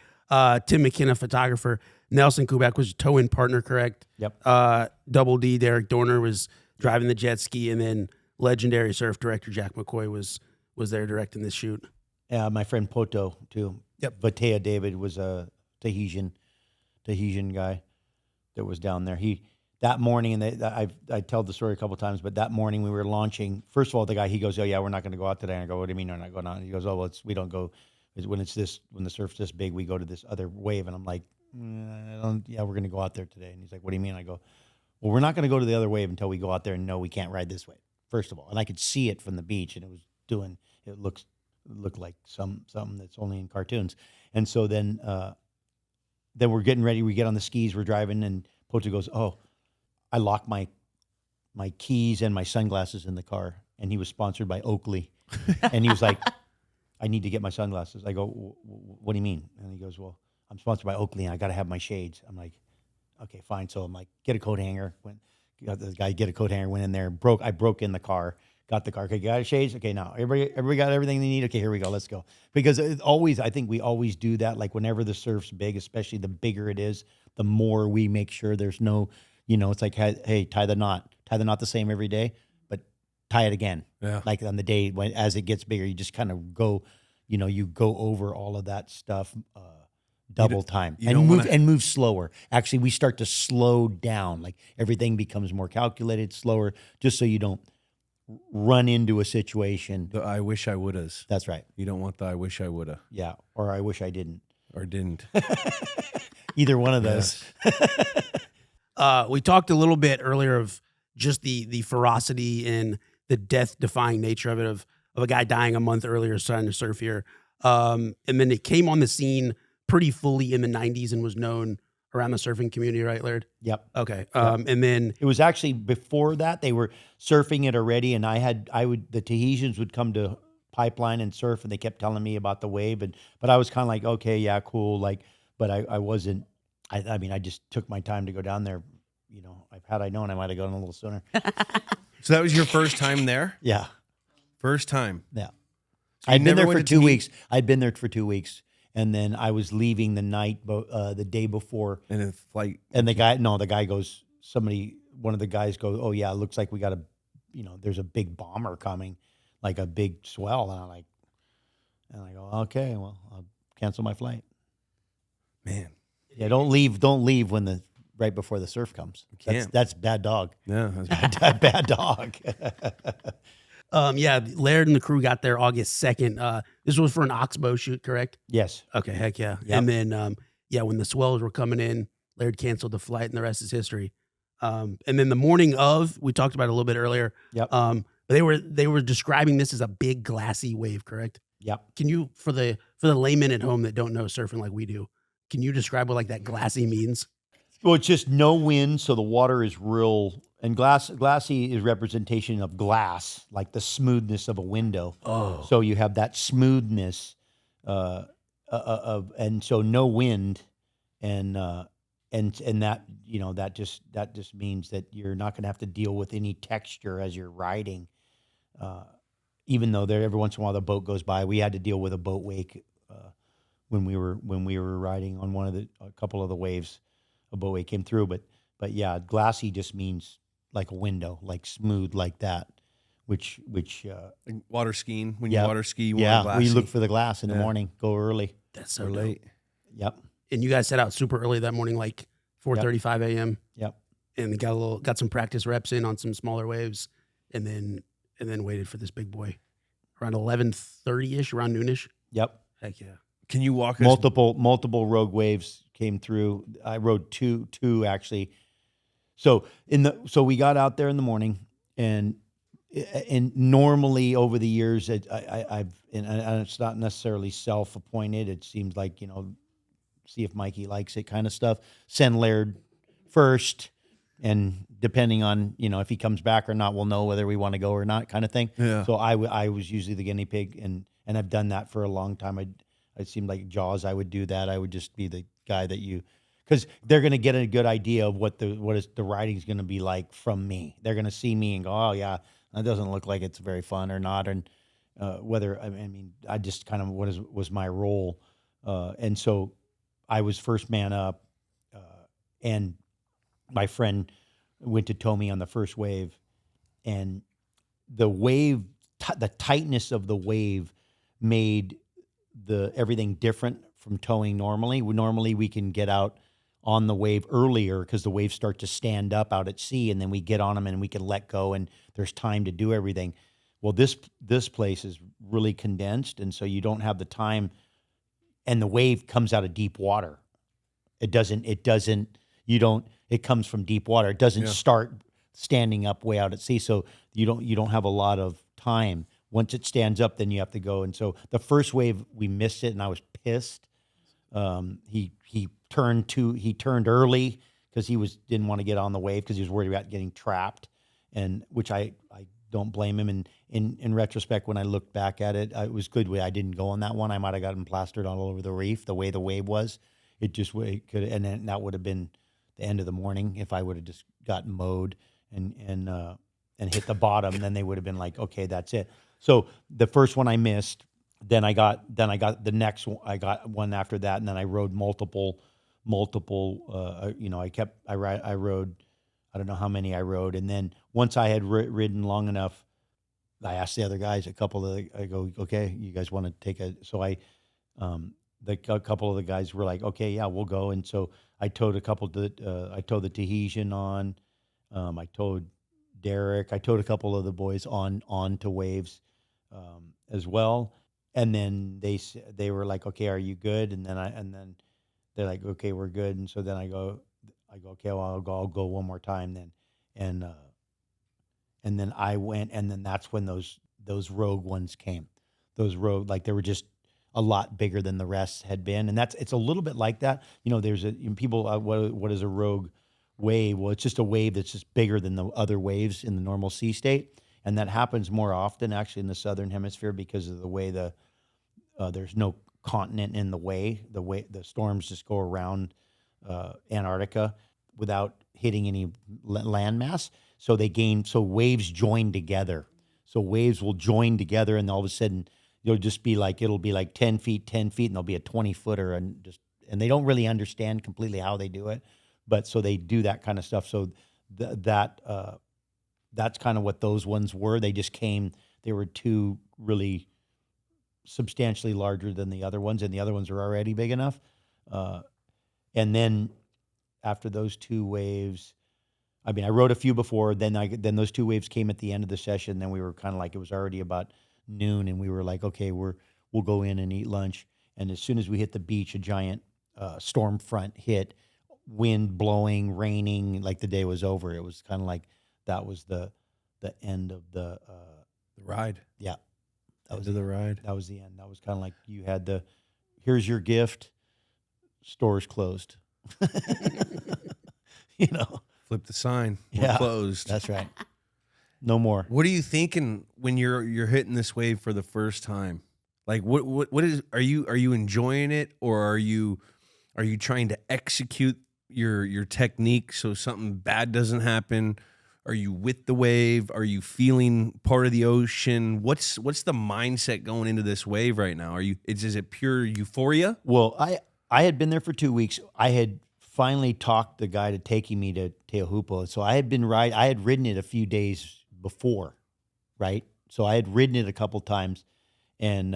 Tim McKenna, photographer. Nelson Kubak was tow-in partner, correct? Yep. Double D, Derek Dorner, was driving the jet ski, and then legendary surf director Jack McCoy was there directing this shoot. Yeah, my friend Poto too. Yep. Vatea David was a Tahitian guy that was down there. That morning, and I tell the story a couple times, but that morning we were launching. First of all, the guy, he goes, "Oh yeah, we're not going to go out today." And I go, "What do you mean we're not going out?" He goes, "Oh well, we don't go. When the surf's this big, we go to this other wave." And I'm like, Yeah, we're going to go out there today. And he's like, what do you mean? I go, well, we're not going to go to the other wave until we go out there and know we can't ride this wave, first of all. And I could see it from the beach, and it looked like something that's only in cartoons. And so then we're getting ready. We get on the skis, we're driving, and Pocha goes, oh, I locked my keys and my sunglasses in the car. And he was sponsored by Oakley. And he was like, I need to get my sunglasses. I go, what do you mean? And he goes, well, I'm sponsored by Oakley, and I got to have my shades. I'm like, okay, fine. So I'm like, get a coat hanger. Got the guy get a coat hanger. Went in there, I broke in the car, got the car. Okay, got shades. Okay, now everybody got everything they need. Okay, here we go. Let's go. Because I think we always do that. Like whenever the surf's big, especially the bigger it is, the more we make sure there's no, it's like, hey, tie the knot the same every day, but tie it again. Yeah. Like on the day as it gets bigger, you just kind of go, you go over all of that stuff. Double time and move slower. Actually, we start to slow down. Like everything becomes more calculated, slower, just so you don't run into a situation. The I wish I wouldas. That's right. You don't want the I wish I woulda. Yeah, or I wish I didn't. Or didn't. Either one of those. We talked a little bit earlier of just the ferocity and the death-defying nature of it, of a guy dying a month earlier trying to surf here. And then it came on the scene pretty fully in the 90s and was known around the surfing community, right, Laird? Yep. Okay. And then it was actually before that they were surfing it already, and the Tahitians would come to Pipeline and surf, and they kept telling me about the wave, but I was kind of like, okay, yeah, cool, but I wasn't. I mean, I just took my time to go down there. Had I known, I might have gone a little sooner. So that was your first time there? Yeah. First time. Yeah. So I'd been there for 2 weeks. I'd been there for 2 weeks. And then I was leaving the day before. And a flight. And the guy goes, one of the guys goes, oh yeah, it looks like we got there's a big bomber coming, like a big swell. And I go, okay, well, I'll cancel my flight. Man. Yeah, don't leave when right before the surf comes. You can't. That's bad dog. Yeah. Bad dog. Yeah, Laird and the crew got there August 2nd. This was for an oxbow shoot, correct? Yes. Okay, heck yeah. Yep. And then, when the swells were coming in, Laird canceled the flight, and the rest is history. And then the morning of, we talked about it a little bit earlier. Yep. They were describing this as a big glassy wave, correct? Yep. Can you, for the laymen at home that don't know surfing like we do, can you describe what that glassy means? Well, it's just no wind, so the water is real. And glassy is representation of glass, like the smoothness of a window. Oh. So you have that smoothness and so no wind, and that that just means that you're not going to have to deal with any texture as you're riding. Even though every once in a while the boat goes by, we had to deal with a boat wake when we were riding on a couple of the waves. A boat wake came through, but yeah, glassy just means like a window, like smooth, like that. Which like water skiing. When you water ski, you want glassy. We look for the glass in the morning. Go early. That's so late. Yep. And you guys set out super early that morning, like 4:35 a.m. Yep. And got some practice reps in on some smaller waves, and then waited for this big boy around 11:30ish, around noonish. Yep. Heck yeah. Can you walk us? Multiple rogue waves came through. I rode two actually. So we got out there in the morning, and normally over the years, I've it's not necessarily self-appointed. It seems like see if Mikey likes it kind of stuff. Send Laird first, and depending on if he comes back or not, we'll know whether we want to go or not, kind of thing. Yeah. So I was usually the guinea pig, and I've done that for a long time. It seemed like Jaws. I would do that. I would just be the guy because they're going to get a good idea of what the riding's going to be like from me. They're going to see me and go, oh yeah, that doesn't look like it's very fun or not, and I just kind of was my role, and so I was first man up, and my friend went to tow me on the first wave, and the wave, the tightness of the wave made everything different from towing normally. Normally we can get out on the wave earlier because the waves start to stand up out at sea, and then we get on them and we can let go, and there's time to do everything. Well, this place is really condensed, and so you don't have the time, and the wave comes out of deep water. It doesn't. You don't. It comes from deep water. It doesn't start standing up way out at sea. So you don't have a lot of time. Once it stands up, then you have to go. And so the first wave we missed it, and I was pissed. He turned early because didn't want to get on the wave because he was worried about getting trapped, and which I don't blame him. And in retrospect, when I looked back at it, it was good. I didn't go on that one. I might have gotten plastered all over the reef the way the wave was. It could, and then that would have been the end of the morning if I would have just gotten mowed and hit the bottom. Then they would have been like, okay, that's it. So the first one I missed. Then I got the next one. I got one after that, and then I rode multiple. I rode. I don't know how many I rode, and then once I had ridden long enough, I asked the other guys. I go, okay, you guys want to take a? So a couple of the guys were like, okay, yeah, we'll go, and so I towed a couple. I towed the Tahitian on. I towed Derek. I towed a couple of the boys on to waves, as well. And then they were like, okay, are you good? And then they're like, okay, we're good. And so then I go, okay, well, I'll go one more time then. And then I went, and then that's when those rogue ones came. Those rogue, like they were just a lot bigger than the rest had been. And it's a little bit like that. There's people, what is a rogue wave? Well, it's just a wave that's just bigger than the other waves in the normal sea state. And that happens more often actually in the southern hemisphere because of the way there's no continent in the way. The storms just go around Antarctica without hitting any landmass. So waves join together. So waves will join together, and all of a sudden it'll be like 10 feet, and there'll be a 20-footer, and they don't really understand completely how they do it, but so they do that kind of stuff. So that's kind of what those ones were. They just came. They were two really substantially larger than the other ones, and the other ones are already big enough. And then after those two waves, I rode a few before. Then those two waves came at the end of the session. Then we were kind of like, it was already about noon, and we were like, okay, we'll go in and eat lunch. And as soon as we hit the beach, a giant storm front hit, wind blowing, raining, like the day was over. It was kind of like that was the end of the ride. Yeah. That was the ride. That was the end. That was kind of like you had here's your gift, store's closed. Flip the sign. We're closed. That's right. No more. What are you thinking when you're hitting this wave for the first time? Like what is, are you enjoying it, or are you trying to execute your technique so something bad doesn't happen? Are you with the wave? Are you feeling part of the ocean? What's the mindset going into this wave right now? Is it pure euphoria? Well, I had been there for 2 weeks. I had finally talked the guy to taking me to Teahupo'o. So I had ridden it a few days before, right? So I had ridden it a couple times, and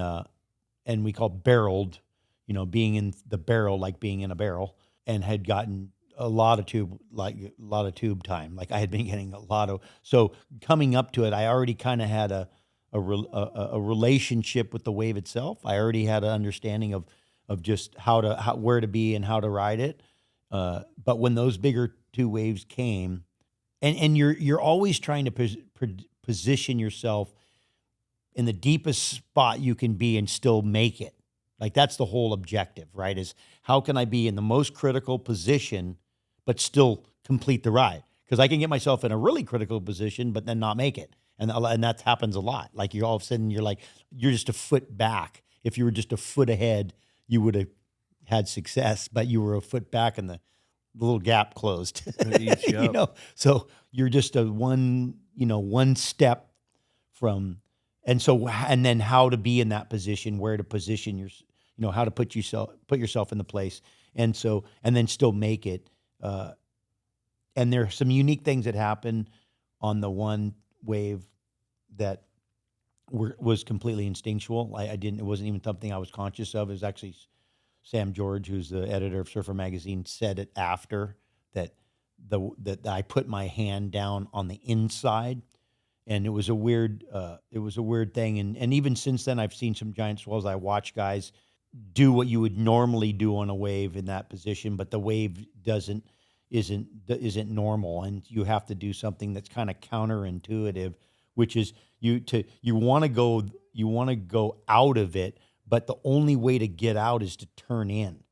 we called barreled, being in the barrel, like being in a barrel, and had gotten a lot of tube time. Like I had been getting a lot of, so coming up to it, I already kind of had a relationship with the wave itself. I already had an understanding of just where to be and how to ride it. But when those bigger two waves came, and you're always trying to position yourself in the deepest spot you can be and still make it. Like that's the whole objective, right? Is how can I be in the most critical position but still complete the ride? Because I can get myself in a really critical position but then not make it. And that happens a lot. Like all of a sudden you're just a foot back. If you were just a foot ahead, you would have had success, but you were a foot back and the little gap closed. So you're just one step from, and then how to be in that position, where to position your, how to put yourself in the place. And then still make it. And there are some unique things that happen on the one wave that was completely instinctual. It wasn't even something I was conscious of. It was actually Sam George, who's the editor of Surfer Magazine, said it after that I put my hand down on the inside, and it was a weird thing. And even since then, I've seen some giant swells. I watch guys do what you would normally do on a wave in that position, but the wave isn't normal, and you have to do something that's kind of counterintuitive, which is you want to go out of it, but the only way to get out is to turn in.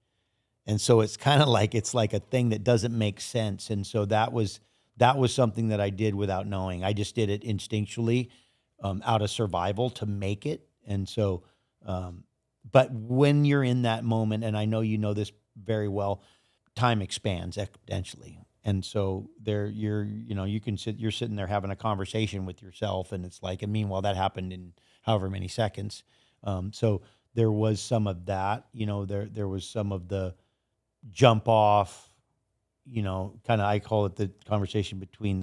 And so it's kind of like a thing that doesn't make sense. And so that was something that I did without knowing. I just did it instinctually, out of survival to make it. And so, but when you're in that moment, and I know you know this very well, time expands exponentially. And so you're sitting there having a conversation with yourself, and it's like, and meanwhile that happened in however many seconds. So there was some of that, there was some of the jump off, kind of, I call it the conversation between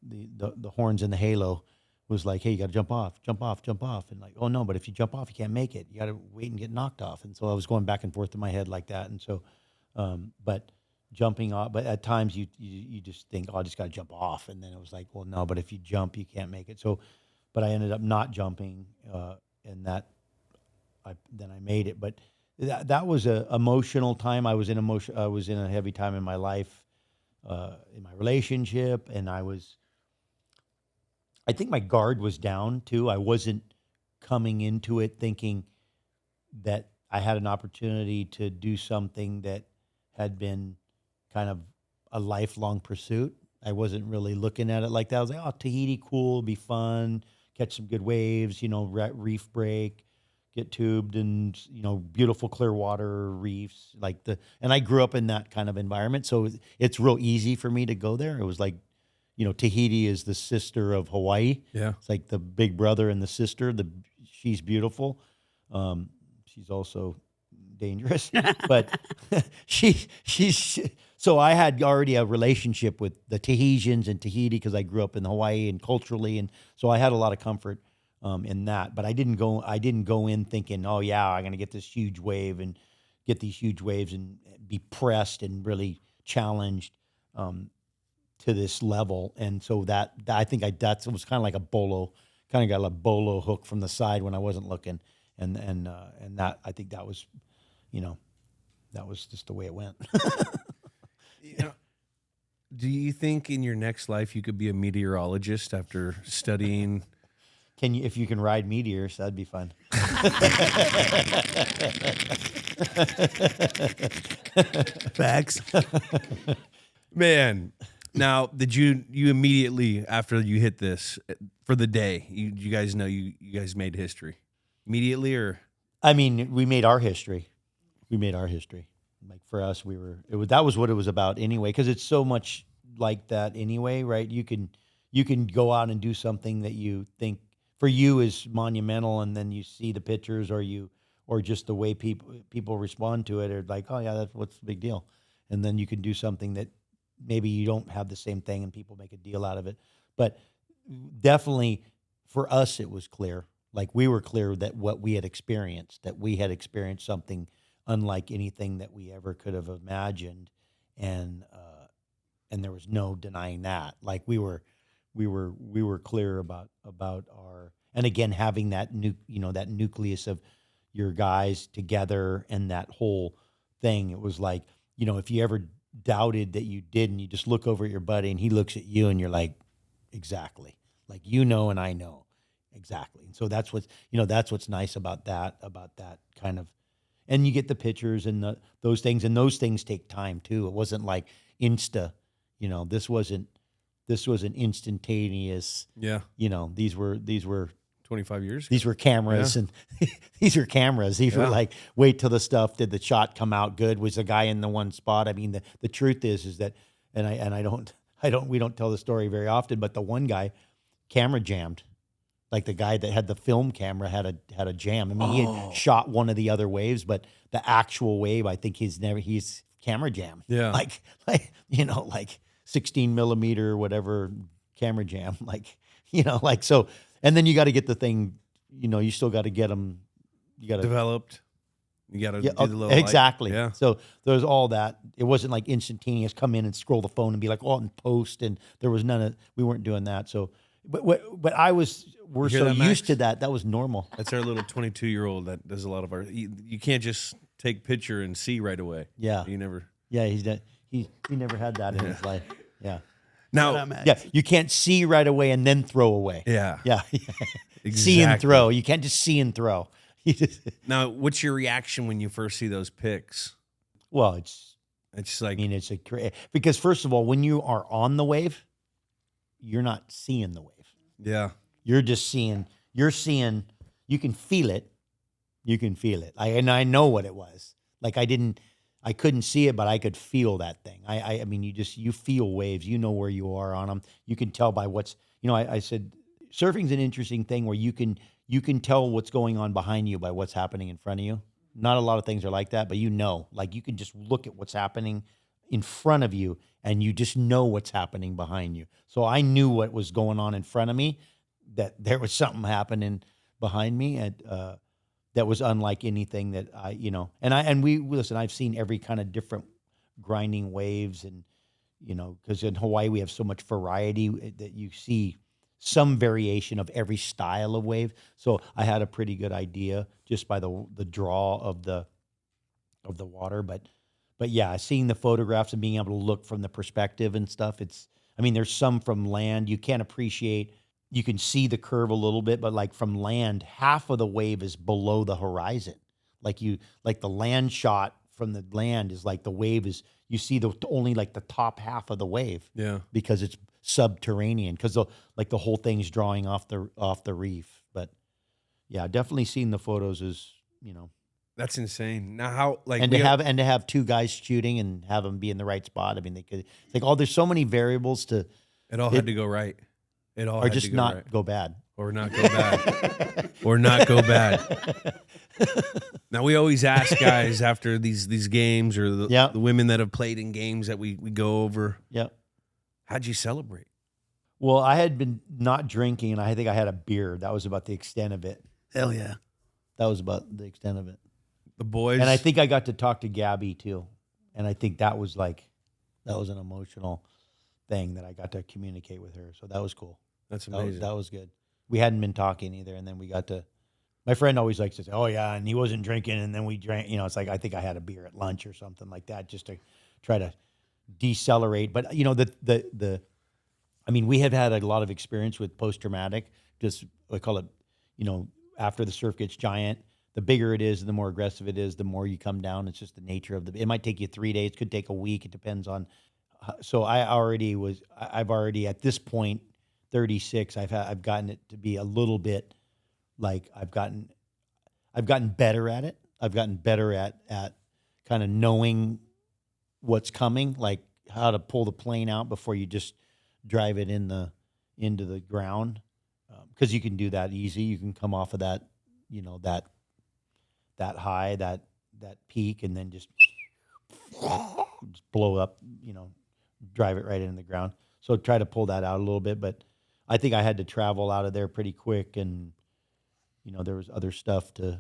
the horns and the halo, was like, hey, you got to jump off. And like, oh no, but if you jump off, you can't make it. You got to wait and get knocked off. And so I was going back and forth in my head like that. And so, but jumping off, but at times you just think, oh, I just got to jump off. And then it was like, well, no, but if you jump, you can't make it. So, but I ended up not jumping, and then I made it. But that was a emotional time. I was in a heavy time in my life, in my relationship, and I think my guard was down too. I wasn't coming into it thinking that I had an opportunity to do something that had been kind of a lifelong pursuit. I wasn't really looking at it like that. I was like, oh, Tahiti, cool, be fun, catch some good waves, reef break, get tubed, and beautiful clear water reefs and I grew up in that kind of environment, so it's real easy for me to go there. It was like, Tahiti is the sister of Hawaii. Yeah, it's like the big brother and the sister. She's beautiful. She's also dangerous, but she's. So I had already a relationship with the Tahitians and Tahiti because I grew up in Hawaii and culturally, and so I had a lot of comfort in that. But I didn't go in thinking, oh yeah, I'm going to get this huge wave and get these huge waves and be pressed and really challenged to this level. And so that I think that was kind of like a bolo, kind of got a bolo hook from the side when I wasn't looking, and that I think that was, that was just the way it went. Do you think in your next life you could be a meteorologist after studying? If you can ride meteors, that'd be fun. Facts. Man, now did you immediately after you hit this for the day? You guys know you guys made history immediately, or? I mean, we made our history. Like for us, that was what it was about anyway, because it's so much like that anyway, right? You can go out and do something that you think for you is monumental, and then you see the pictures or just the way people respond to it, or like, oh yeah, what's the big deal? And then you can do something that maybe you don't have the same thing and people make a deal out of it. But definitely for us, it was clear. Like we were clear that what we had experienced, something unlike anything that we ever could have imagined. And there was no denying that. Like we were clear about our, and again, having that that nucleus of your guys together and that whole thing. It was like, if you ever doubted that you didn't, you just look over at your buddy and he looks at you and you're like, exactly. Like, and I know exactly. And so that's what's nice about that kind of, and you get the pictures and those things take time too. It wasn't like Insta, this wasn't instantaneous. Yeah. These were 25 years ago. These were cameras, and these are cameras. These were like, wait till the stuff, did the shot come out good? Was the guy in the one spot? I mean, the truth is that, we don't tell the story very often, but the one guy camera jammed. Like the guy that had the film camera had a jam. I mean, he had shot one of the other waves, but the actual wave, I think he's camera jammed. Yeah. Like 16 millimeter, whatever camera jam, so, and then you got to get the thing, you still got to get them, you got to developed. You got to do the little exactly. Yeah. So there's all that. It wasn't like instantaneous, come in and scroll the phone and be like, oh, and post. And there was we weren't doing that. So But we're hear so that, Max? used to that. That was normal. That's our little 22-year-old that does a lot of our. You can't just take picture and see right away. Yeah. You never. Yeah, he never had that in his life. Yeah. Now, Yeah, you can't see right away and then throw away. yeah. Yeah. Exactly. See and throw. You can't just see and throw. Now, what's your reaction when you first see those pics? Well, it's like, it's because first of all, when you are on the wave, you're not seeing the wave. yeah. You're just seeing. You can feel it. You can feel it. And I know what it was. Like I couldn't see it, but I could feel that thing. I mean, you feel waves. You know where you are on them. You can tell by what's, I said, surfing's an interesting thing where you can tell what's going on behind you by what's happening in front of you. Not a lot of things are like that, but like you can just look at what's happening in front of you and you just know what's happening behind you. So I knew what was going on in front of me, that there was something happening behind me that was unlike anything that listen, I've seen every kind of different grinding waves and, because in Hawaii we have so much variety that you see some variation of every style of wave. So I had a pretty good idea just by the draw of the water. But yeah, seeing the photographs and being able to look from the perspective and stuff, there's some from land you can't appreciate. You can see the curve a little bit, but like from land, half of the wave is below the horizon. Like the land shot from the land is like the wave is, you see only like the top half of the wave. Yeah. Because it's subterranean, because the whole thing's drawing off the reef. But yeah, definitely seeing the photos is, That's insane. Now, how and to have two guys shooting and have them be in the right spot. I mean, they could. It's like, there's so many variables to. It all had to go right. It all or had just to go not right. go bad. Or not go bad. Or not go bad. Now, we always ask guys after these games or the women that have played in games that we go over. Yep. How'd you celebrate? Well, I had been not drinking, and I think I had a beer. That was about the extent of it. Hell yeah. That was about the extent of it. The boys. And I think I got to talk to Gabby too. And I think that was an emotional thing that I got to communicate with her. So that was cool. That's amazing. That was good. We hadn't been talking either. And then we got to, my friend always likes to say, oh yeah, and he wasn't drinking. And then we drank, it's like, I think I had a beer at lunch or something like that, just to try to decelerate. But we have had a lot of experience with post-traumatic, just, I call it, after the surf gets giant, the bigger it is, the more aggressive it is, the more you come down. It's just the nature of it might take you 3 days, could take a week. It depends on. So I've already at this point, 36, I've gotten it to be a little bit like I've gotten better at it. I've gotten better at kind of knowing what's coming, like how to pull the plane out before you just drive it into the ground. Because you can do that easy. You can come off of that, that high, that peak, and then just blow up, drive it right into the ground. So try to pull that out a little bit. But I think I had to travel out of there pretty quick, and there was other stuff to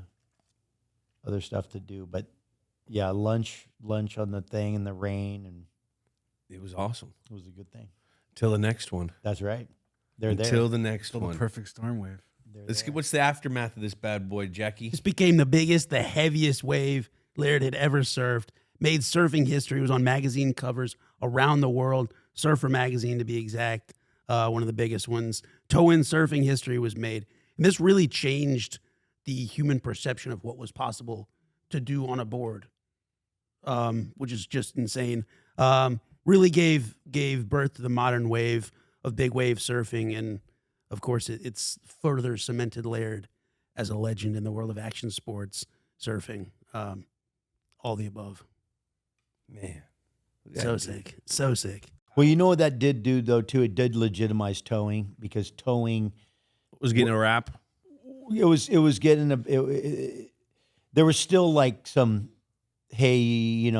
do. But yeah, lunch on the thing in the rain, and it was awesome. It was a good thing. Till the next one. That's right. Until the next one. The perfect storm wave. What's the aftermath of this bad boy, Jackie? This became the biggest, the heaviest wave Laird had ever surfed. Made surfing history. It was on magazine covers around the world. Surfer magazine, to be exact. One of the biggest ones. Toe-in surfing history was made. And this really changed the human perception of what was possible to do on a board, which is just insane. Really gave birth to the modern wave of big wave surfing, and of course it's further cemented Laird as a legend in the world of action sports surfing. All the above. Man, so sick. Well, you know what that did do though too? It did legitimize towing, because towing was getting a rap. It was getting there was still like some, hey, you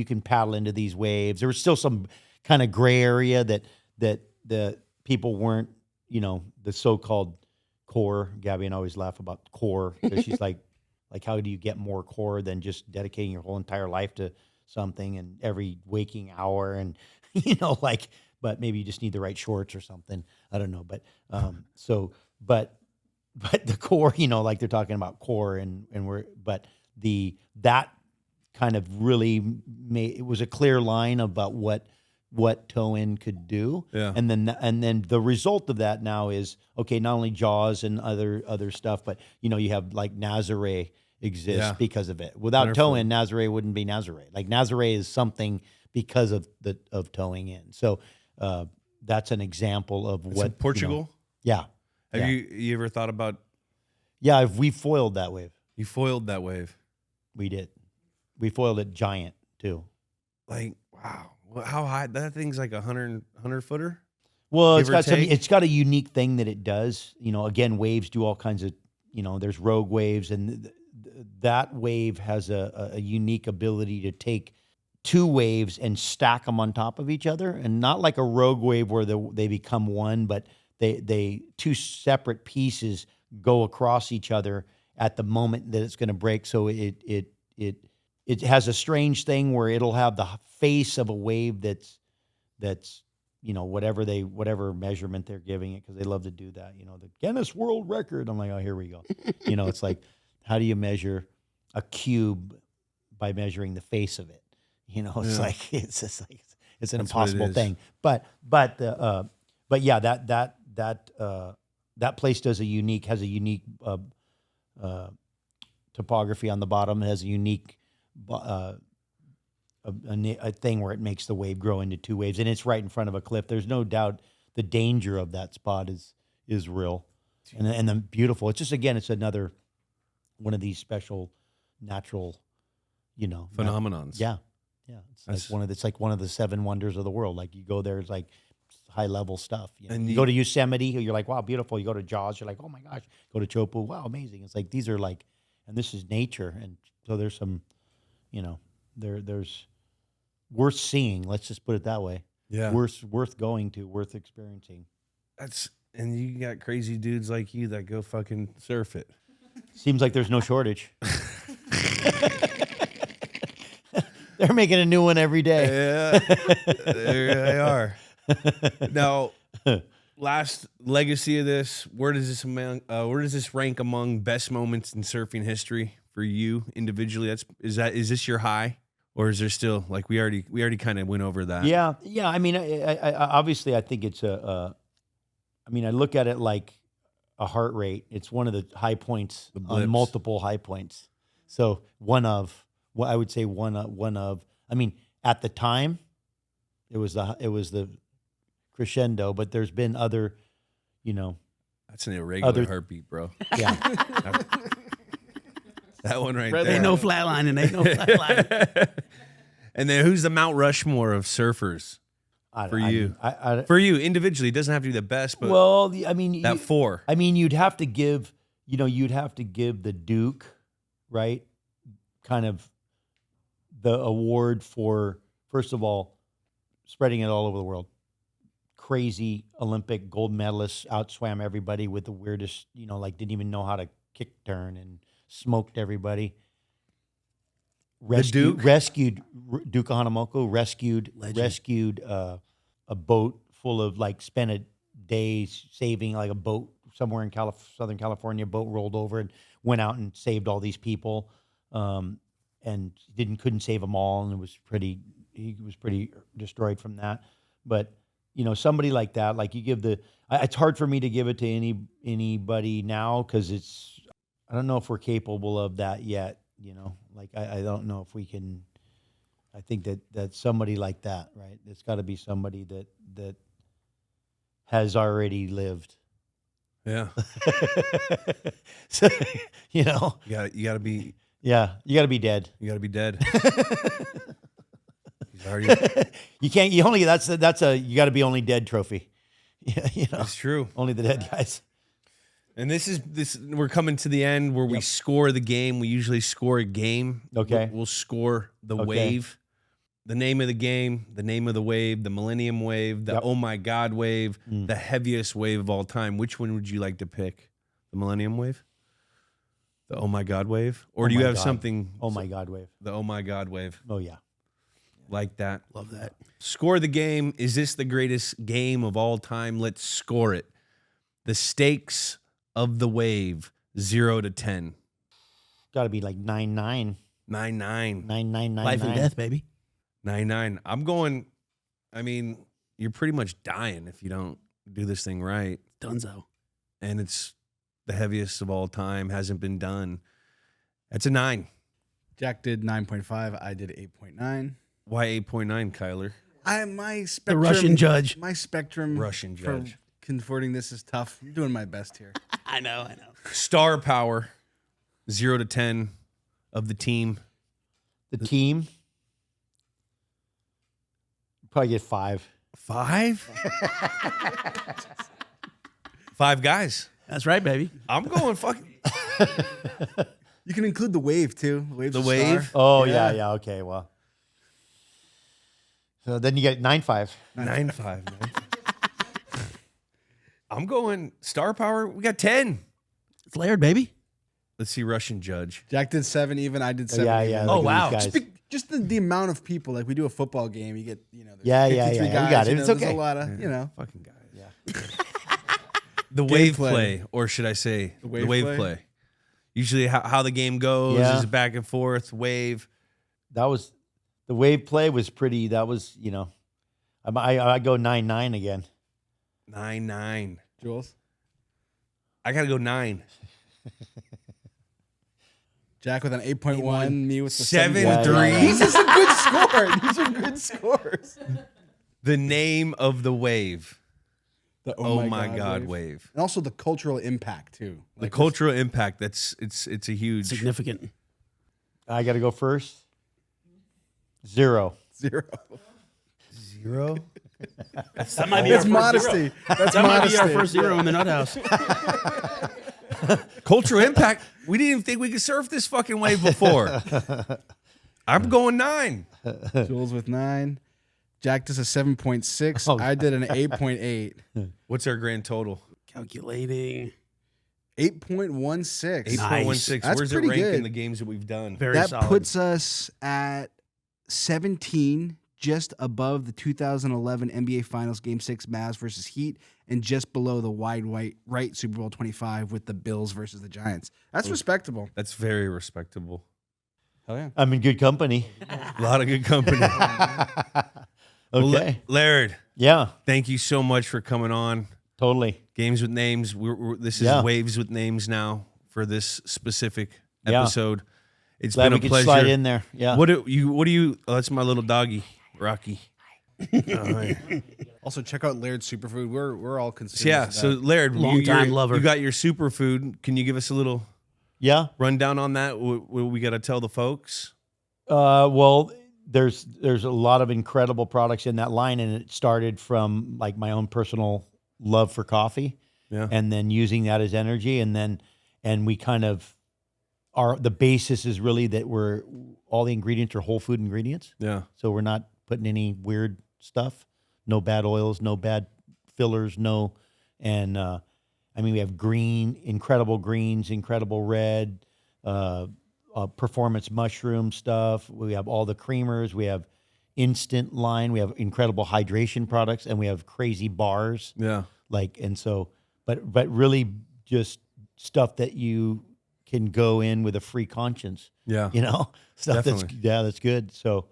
can paddle into these waves. There was still some kind of gray area that the people weren't, the so-called core. Gabby and I always laugh about core, because she's like, how do you get more core than just dedicating your whole entire life to something and every waking hour? And, but maybe you just need the right shorts or something. I don't know, but but the core, like they're talking about core that kind of really it was a clear line about what toe-in could do. Yeah. And then the result of that now is, okay, not only jaws and other stuff, but you have like Nazare exists because of it. Without toe-in, Nazare wouldn't be Nazare. Like Nazare is something because of toeing in. So that's an example of It's in Portugal? Yeah. Have you ever thought about? Yeah, we foiled that wave. You foiled that wave. We did. We foiled it giant too. Like, wow. Well, how high? That thing's like 100 footer? Well, Give or take? it's got a unique thing that it does. Again, waves do all kinds of, there's rogue waves, and that wave has a unique ability to take two waves and stack them on top of each other, and not like a rogue wave where they become one, but they two separate pieces go across each other at the moment that it's going to break. So it has a strange thing where it'll have the face of a wave that's whatever measurement they're giving it, because they love to do that. The Guinness World Record. I'm like, oh, here we go. It's like, how do you measure a cube by measuring the face of it? It's like it's just like it's an impossible thing. But yeah, that place has a unique topography on the bottom. It has a unique a thing where it makes the wave grow into two waves, and it's right in front of a cliff. There's no doubt the danger of that spot is real, and then beautiful. It's just, again, it's another one of these special natural, phenomenons. Yeah. It's like one of the seven wonders of the world. Like, you go there, it's like high level stuff. And you go to Yosemite, you're like, wow, beautiful. You go to Jaws, you're like, oh my gosh. Go to Teahupo'o, wow, amazing. It's like, these are like, and this is nature, and so there's some, there's worth seeing. Let's just put it that way. Yeah, worth going to, worth experiencing. And you got crazy dudes like you that go fucking surf it. Seems like there's no shortage. They're making a new one every day. Yeah, there they are. Now, last legacy of this. Where does this rank among best moments in surfing history for you individually? Is this your high, or is there still, like, we already kind of went over that? Yeah. I mean, I obviously I think it's I look at it like a heart rate. It's one of the high points on multiple high points. So I would say one of. I mean, at the time, it was the crescendo, but there's been other, That's an irregular heartbeat, bro. Yeah. That one right there. Ain't no flatlining. Ain't no flatlining. And then who's the Mount Rushmore of surfers for you? For you individually, it doesn't have to be the best, but that four. I mean, you'd have to give the Duke, right? Kind of the award for, first of all, spreading it all over the world. Crazy Olympic gold medalists, outswam everybody with the weirdest, didn't even know how to kick turn and smoked everybody. Rescued Duke Hanamoko, rescued a boat full of, spent a day saving a boat somewhere in Southern California. Boat rolled over and went out and saved all these people. And couldn't save them all, and he was pretty destroyed from that. But somebody like that, like, you give it's hard for me to give it to anybody now, because I don't know if we're capable of that yet. I don't know if we can. I think that somebody like that, right? It's got to be somebody that has already lived. Yeah. So, you gotta be. Yeah, you got to be dead. You got to be dead. He's already. You can't. You only. That's a. You got to be only dead trophy. Yeah, That's true. Only the dead guys. And this. We're coming to the end where we score the game. We usually score a game. Okay. We'll score the wave, the name of the game, the name of the wave, the Millennium wave, the oh my god wave, the heaviest wave of all time. Which one would you like to pick? The Millennium wave? The oh my god wave? Or do you have something? Oh my god wave. The oh my god wave. Oh yeah. Like that. Love that. Score the game. Is this the greatest game of all time? Let's score it. The stakes of the wave, 0 to 10. Got to be like 9-9. 9-9. 9-9-9-9. Life and death, baby. 9-9. I'm going, I mean, you're pretty much dying if you don't do this thing right. Dunzo. And it's the heaviest of all time. Hasn't been done. That's a 9. Jack did 9.5. I did 8.9. Why 8.9, Kyler? My spectrum. The Russian judge. My spectrum. Russian judge. For converting this is tough. I'm doing my best here. I know. Star power, 0 to 10 of the team. The team. Probably get 5. 5? 5 guys. That's right, baby. I'm going fucking. You can include the wave too. The wave? Oh, yeah. Okay, well. So then you get 9-5. 9-5. I'm going star power. We got 10. It's Laird, baby. Let's see Russian judge. Jack did 7 even. I did 7 Yeah. even. Oh, look at wow. these guys. Just the amount of people. Like we do a football game. You get, there's Yeah. 53 We guys. got it. It's It's There's okay. a lot of, Fucking guys. Yeah. The wave Gameplay. play, or should I say the wave wave play? play. Usually how the game goes Yeah. is back and forth, wave. That was, the wave play was pretty, that was, I go 9-9 again. 9-9. Jules. I got to go 9. Jack with an 8.1. Me with the 7-3. 7.3. This is a good score. These are good scores. The name of the wave. The Oh my God wave. And also the cultural impact too. The cultural impact, it's a huge. Significant. I got to go first. 0. 0. 0? That might be That's our first modesty. zero. That's That might modesty. be our first zero in the nut house. Cultural impact. We didn't even think we could surf this fucking wave before. I'm going 9. Jules with 9. Jack does a 7.6. Oh, I did an 8.8. What's our grand total? Calculating. 8.16. 8.16. That's Where's it pretty rank good. in the games that we've done? Very That solid. puts us at 17, just above the 2011 NBA Finals Game 6 Mavs versus Heat, and just below the wide right Super Bowl 25 with the Bills versus the Giants. That's respectable. That's very respectable. Hell yeah. I'm in good company. A lot of good company. Okay. Well, Laird, Yeah, thank you so much for coming on. totally. Games with Names. This is Yeah. Waves with Names now for this specific Yeah. episode. It's Glad been we a could pleasure. slide in there. Yeah. What do you? Oh, that's my little doggy, Rocky. All right. Also, check out Laird Superfood. We're all So, consumers. yeah. of So that. Laird, Long-time lover. You got your superfood. Can you give us a little Yeah. rundown on that? What we got to tell the folks? Well, there's a lot of incredible products in that line, and it started from like my own personal love for coffee, Yeah. and then using that as energy, and we kind of the basis is really that all the ingredients are whole food ingredients, Yeah. so we're not putting any weird stuff, no bad oils, no bad fillers, we have incredible greens, incredible red. Performance mushroom stuff. We have all the creamers. We have instant line. We have incredible hydration products, and we have crazy bars. Yeah. But really just stuff that you can go in with a free conscience. Yeah. Stuff Definitely. that's good. So,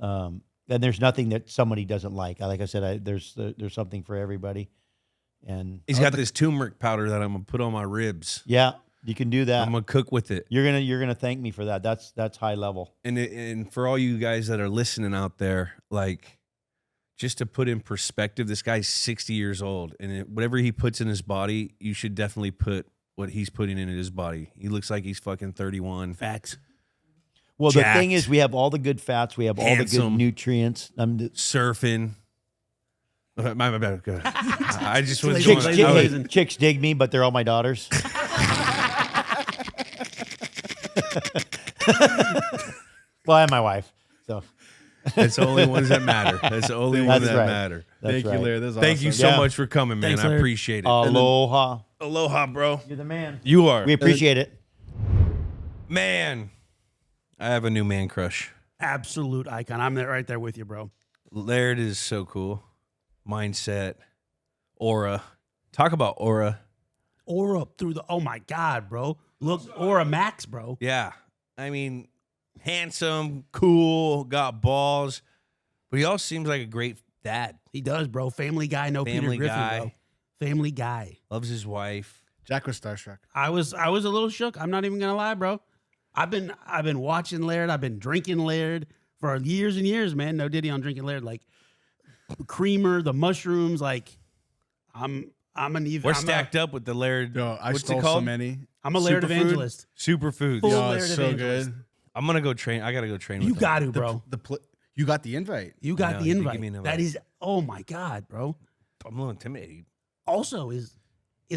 and there's nothing that somebody doesn't like. Like I said, there's something for everybody. And He's got this turmeric powder that I'm gonna put on my ribs. yeah, you can do that. I'm gonna cook with it. You're gonna thank me for that. That's high level. And for all you guys that are listening out there, like, just to put in perspective, this guy's 60 years old, and whatever he puts in his body, you should definitely put what he's putting in his body. He looks like he's fucking 31. Facts. Well, Jacked. the thing is, we have all the good fats. We have all the Handsome. good nutrients. Surfing. My bad. Go ahead. I just was Chicks- going. chicks- I was- Amazing. Chicks dig me, but they're all my daughters. Well, and my wife. So That's the only ones that matter. That's the only ones That's that right. matter. that's Thank right. you, Laird. That's Thank you awesome. so Yeah. much for coming, man. Thanks, I Laird. appreciate it. Aloha. Aloha, bro. You're the man. You are. We appreciate it. Man, I have a new man crush. Absolute icon. I'm there, right there with you, bro. Laird is so cool. Mindset, aura. Talk about aura. Aura through the. Oh my God, bro. Look, Aura Max, bro. Yeah. I mean, handsome, cool, got balls, but he also seems like a great dad. He does, bro. Family guy, no Family Peter Griffin, guy. bro. Family guy. Loves his wife. Jack was starstruck. I was a little shook. I'm not even gonna lie, bro. I've been watching Laird. I've been drinking Laird for years and years, man. No diddy on drinking Laird. Like creamer, the mushrooms. Like I'm We're stacked up with the Laird. Yo, I what's stole it called? so many. I'm a Laird Superfood? evangelist. Superfoods. Full Yo, Laird it's so evangelist. good. I'm gonna go train. I gotta go train. You with got them. to, bro. You got the invite. You I got know, the you did invite. give me an invite. That is, oh my God, bro. I'm a little intimidated. Also, is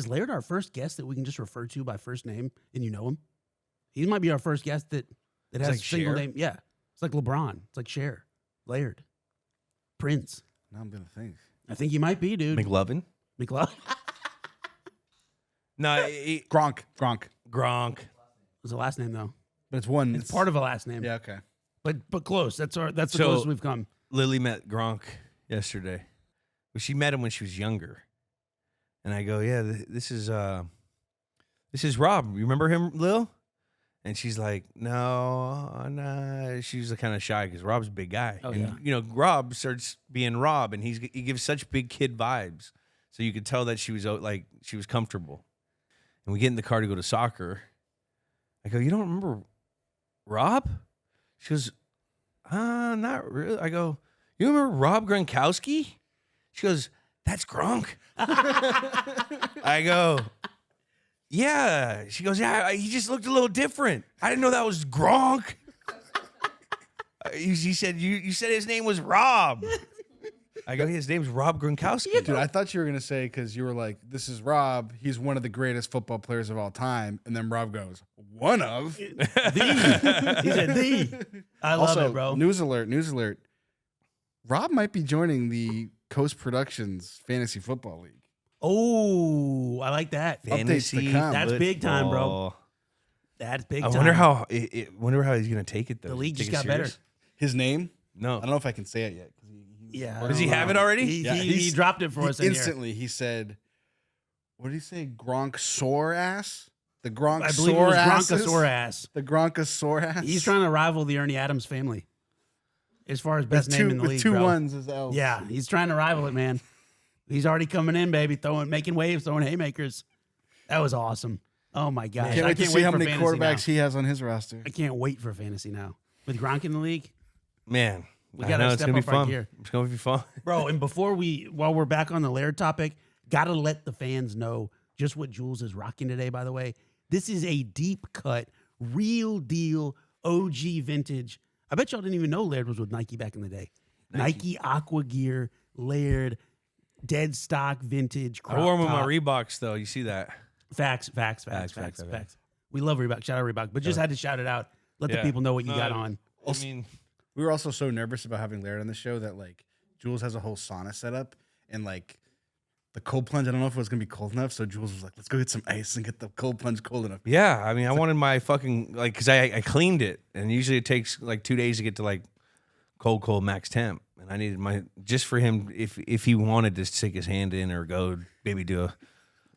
Laird our first guest that we can just refer to by first name and you know him? He might be our first guest that has like a single Cher? name. Yeah. It's like LeBron. It's like Cher. Laird. Prince. Now I'm gonna think. I think he might be, dude. McLovin. McLeod. No, Gronk. Gronk. Was the last name though? But it's one. It's part of a last name. Yeah. Okay. But close. That's the So- closest we've come. Lily met Gronk yesterday. Well, she met him when she was younger, and I go, "Yeah, this is Rob. You remember him, Lil?" And she's like, "No, nah." She's kind of shy because Rob's a big guy, Oh, and yeah. you know, Rob starts being Rob, and he gives such big kid vibes. So you could tell that she was like she was comfortable. And we get in the car to go to soccer. I go, "You don't remember Rob?" She goes, not really. I go, "You remember Rob Gronkowski?" She goes, "That's Gronk." I go, "Yeah." She goes, "Yeah, he just looked a little different. I didn't know that was Gronk." She said, you said his name was Rob. I go, "His name's Rob Gronkowski." Dude, I thought you were gonna say because you were like, "This is Rob. He's one of the greatest football players of all time," and then Rob goes, "One of." He said the. I love Also, it, bro. News alert. Rob might be joining the Coast Productions Fantasy Football League. Oh, I like that. Updates to come. That's big time, bro. football. That's big I time. wonder how. Wonder how he's gonna take it though. The league Take just it got better. serious? His name? No. I don't know if I can say it yet. Yeah. Does he have it already? He dropped it for us in here. instantly. He said, "What did he say? Gronk sore ass? The Gronk I believe it sore was asses? Gronkosaur ass. The Gronkosaur ass." He's trying to rival the Ernie Adams family as far as best with name two, in the with league, two bro. ones as L's. Yeah, he's trying to rival it, man. He's already coming in, baby, making waves, throwing haymakers. That was awesome. Oh my gosh. Can't wait to can't see wait how for many fantasy quarterbacks now. he has on his roster. I can't wait for fantasy now. With Gronk in the league, Man, We I gotta know, it's step gonna be up our fun. gear. It's gonna be fun. bro. And while we're back on the Laird topic, gotta let the fans know just what Jules is rocking today. By the way, this is a deep cut, real deal, OG vintage. I bet y'all didn't even know Laird was with Nike back in the day. Nike Aqua Gear, Laird, dead stock vintage. I wore them with my crop top. Reeboks though. You see that? Facts. Facts. We love Reebok. Shout out Reebok, but just had to shout it out. Let the Yeah. people know what you No, got on. I mean, We were also so nervous about having Laird on the show that like Jules has a whole sauna set up and like the cold plunge. I don't know if it was gonna be cold enough, so Jules was like, "Let's go get some ice and get the cold plunge cold enough." yeah. I mean, I wanted my fucking like because I cleaned it, and usually it takes like 2 days to get to like cold max temp, and I needed my just for him if he wanted to stick his hand in or go maybe do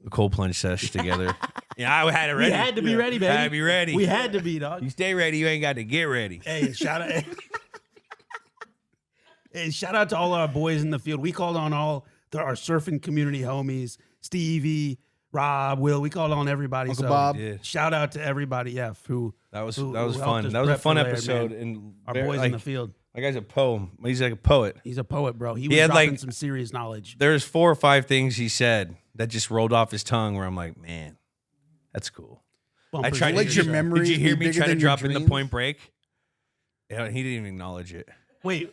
a cold plunge sesh together. Yeah, I had it ready. We had to be ready, baby. I had to be ready. We had to be, dog. You stay ready. You ain't got to get ready. Hey, shout out. Hey, shout out to all our boys in the field. We called on all our surfing community homies, Stevie, Rob, Will. We called on everybody. Uncle so Bob. Yeah. shout out to everybody. Yeah, who That was who fun. helped us That was a prep fun for Laird, episode. man. And Our very, boys like, in the field. My guy's a poem. He's like a poet. He's a poet, bro. He He was had, dropping like- some serious knowledge. There's 4 or 5 things he said that just rolled off his tongue where I'm like, man, that's cool. I Bumpers tried in Let to. the your show. memory Did you hear be me bigger try to than your drop in the dreams? Point Break? Yeah, he didn't even acknowledge it. Wait,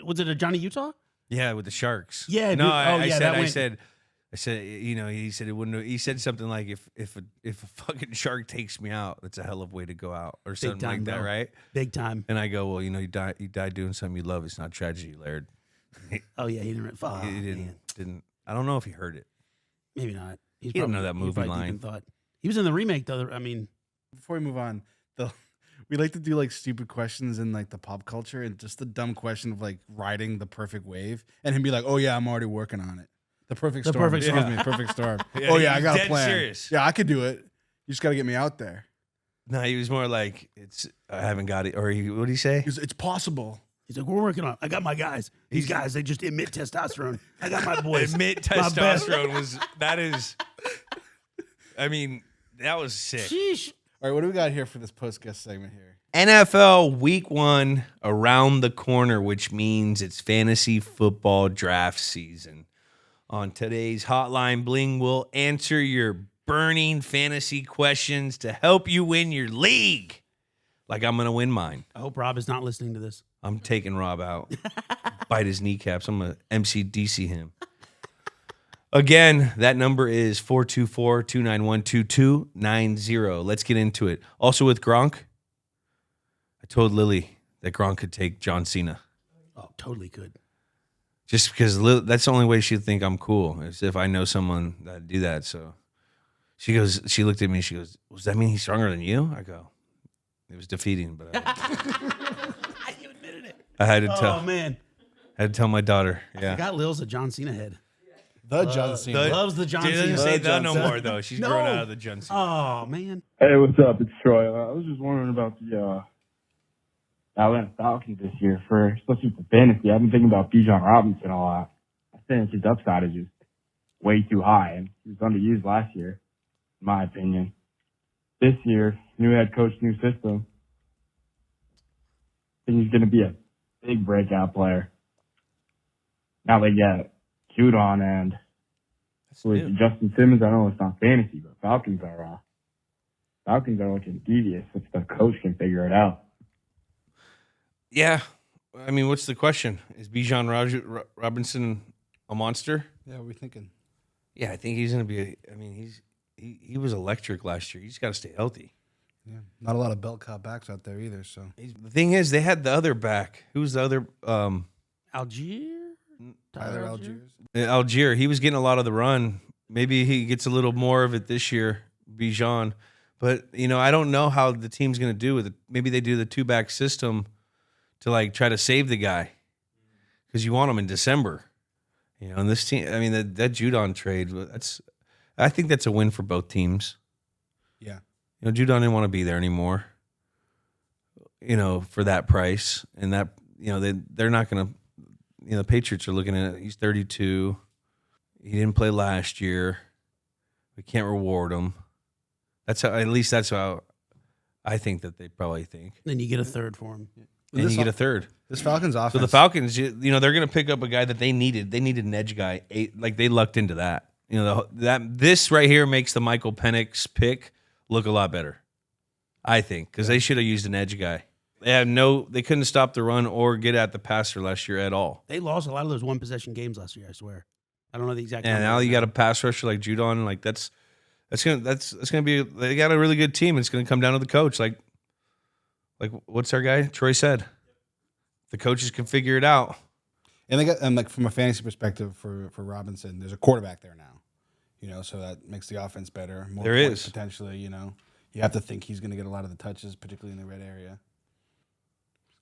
was it a Johnny Utah? Yeah, with the sharks. Yeah, no, dude. I, Oh, I yeah, said, that I went- said, you know, he said it wouldn't. He said something like, if a fucking shark takes me out, that's a hell of a way to go out, or something time, like that, bro. right? Big time. And I go, well, you know, you died doing something you love. It's not tragedy, Laird. Oh yeah, he didn't. Fuck, he man. didn't. I don't know if he heard it. Maybe not. He's He didn't probably- know that he movie probably line. deep in thought. He was in the remake though. I mean, Before we move on, We like to do like stupid questions in like the pop culture and just the dumb question of like riding the perfect wave and him be like, oh yeah, I'm already working on it. The perfect storm. perfect Excuse storm. me, perfect storm. Yeah, oh yeah, I he's got a dead plan. serious. Yeah, I could do it. You just got to get me out there. No, he was more like, I haven't got it. Or what did he say? It's possible. He's like, we're working on it. I got my guys. These guys, they just emit testosterone. I got my boys. Admit My best. testosterone that was sick. Sheesh. All right, what do we got here for this post-guest segment here? NFL Week 1 around the corner, which means it's fantasy football draft season. On today's Hotline Bling, we'll answer your burning fantasy questions to help you win your league. Like I'm going to win mine. I hope Rob is not listening to this. I'm taking Rob out. Bite his kneecaps. I'm going to MCDC him. Again, that number is 424-291-2290. Let's get into it. Also with Gronk, I told Lily that Gronk could take John Cena. Oh, totally could. Just because that's the only way she'd think I'm cool, is if I know someone that'd do that. So she looked at me, she goes, does that mean he's stronger than you? I go, it was defeating, but You admitted it. I had to tell. Oh, man. I had to tell my daughter. Yeah. I got Lil's a John Cena head. The John Cena. Loves the John She doesn't Cena. say John that no Cena. more, though. She's No. grown out of the John Cena. Oh, man. Hey, what's up? It's Troy. I was just wondering about the Atlanta Falcons this year, especially for fantasy. I've been thinking about Bijan Robinson a lot. I think his upside is just way too high, and he was underused last year, in my opinion. This year, new head coach, new system. I think he's going to be a big breakout player. Now they get Judon and with Justin Simmons. I know it's not fantasy, but Falcons are looking devious if the coach can figure it out. Yeah. I mean, what's the question? Is Bijan Robinson a monster? Yeah, what are we thinking? Yeah, I think he's going to be. He was electric last year. He's got to stay healthy. Yeah, not a lot of bell cow backs out there either. So The thing is, they had the other back. Who's the other? Algier? Tyler Algiers. Algier. He was getting a lot of the run. Maybe he gets a little more of it this year, Bijan. But, I don't know how the team's going to do with it. Maybe they do the two-back system to, like, try to save the guy because you want him in December. And this team, I mean, that Judon trade, I think that's a win for both teams. Yeah. Judon didn't want to be there anymore, for that price. And that, they're not going to, the Patriots are looking at it. He's 32. He didn't play last year. We can't reward him. That's how I think that they probably think. Then you get a third for him. And you get a third. This Falcons offense. So the Falcons, they're going to pick up a guy that they needed. They needed an edge guy. Like they lucked into that. This right here makes the Michael Penix pick look a lot better, I think, because they should have used an edge guy. They couldn't stop the run or get at the passer last year at all. They lost a lot of those one possession games last year, I swer. I don't know the exact And number now right you got a pass rusher like Judon. Like that's gonna be. They got a really good team. It's gonna come down to the coach. Like what's our guy Troy said? The coaches can figure it out. And they got like from a fantasy perspective for Robinson, there's a quarterback there now. So that makes the offense better. More There points is. potentially. You have to think he's going to get a lot of the touches, particularly in the red area.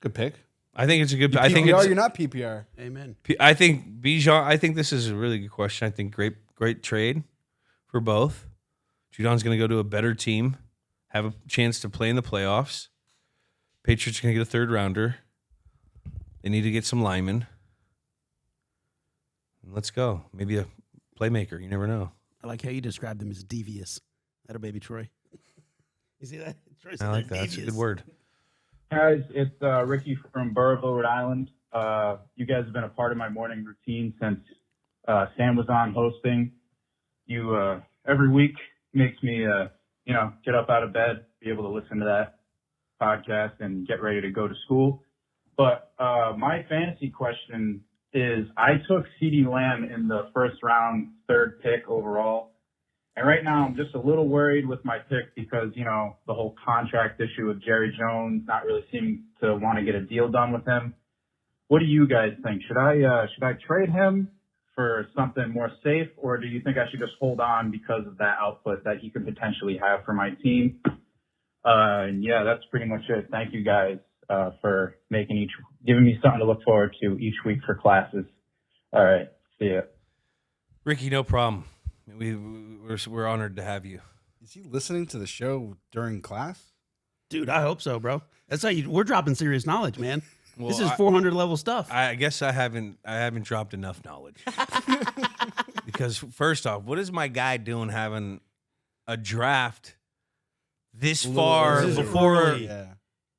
Good pick. I think it's a good. PPR, I think you're not PPR. Amen. I think Bijan. I think this is a really good question. I think great trade for both. Judon's going to go to a better team, have a chance to play in the playoffs. Patriots are going to get a third rounder. They need to get some linemen. Let's go. Maybe a playmaker. You never know. I like how you described them as devious. That a baby Troy. You see that? Troy said I like that. they're That's a devious. good word. Guys, it's Ricky from Burrillville, Rhode Island. You guys have been a part of my morning routine since Sam was on hosting. You every week makes me get up out of bed, be able to listen to that podcast and get ready to go to school. But my fantasy question is, I took CeeDee Lamb in the first round, third pick overall. And right now I'm just a little worried with my pick because, the whole contract issue with Jerry Jones, not really seeming to want to get a deal done with him. What do you guys think? Should I trade him for something more safe, or do you think I should just hold on because of that output that he could potentially have for my team? And yeah, that's pretty much it. Thank you guys for giving me something to look forward to each week for classes. All right, see ya. Ricky, no problem. We're honored to have you. Is he listening to the show during class? Dude, I hope so, bro. That's how we're dropping serious knowledge, man. Well, this is 400 level stuff. I guess I haven't dropped enough knowledge. Because first off, what is my guy doing having a draft this far before? Early.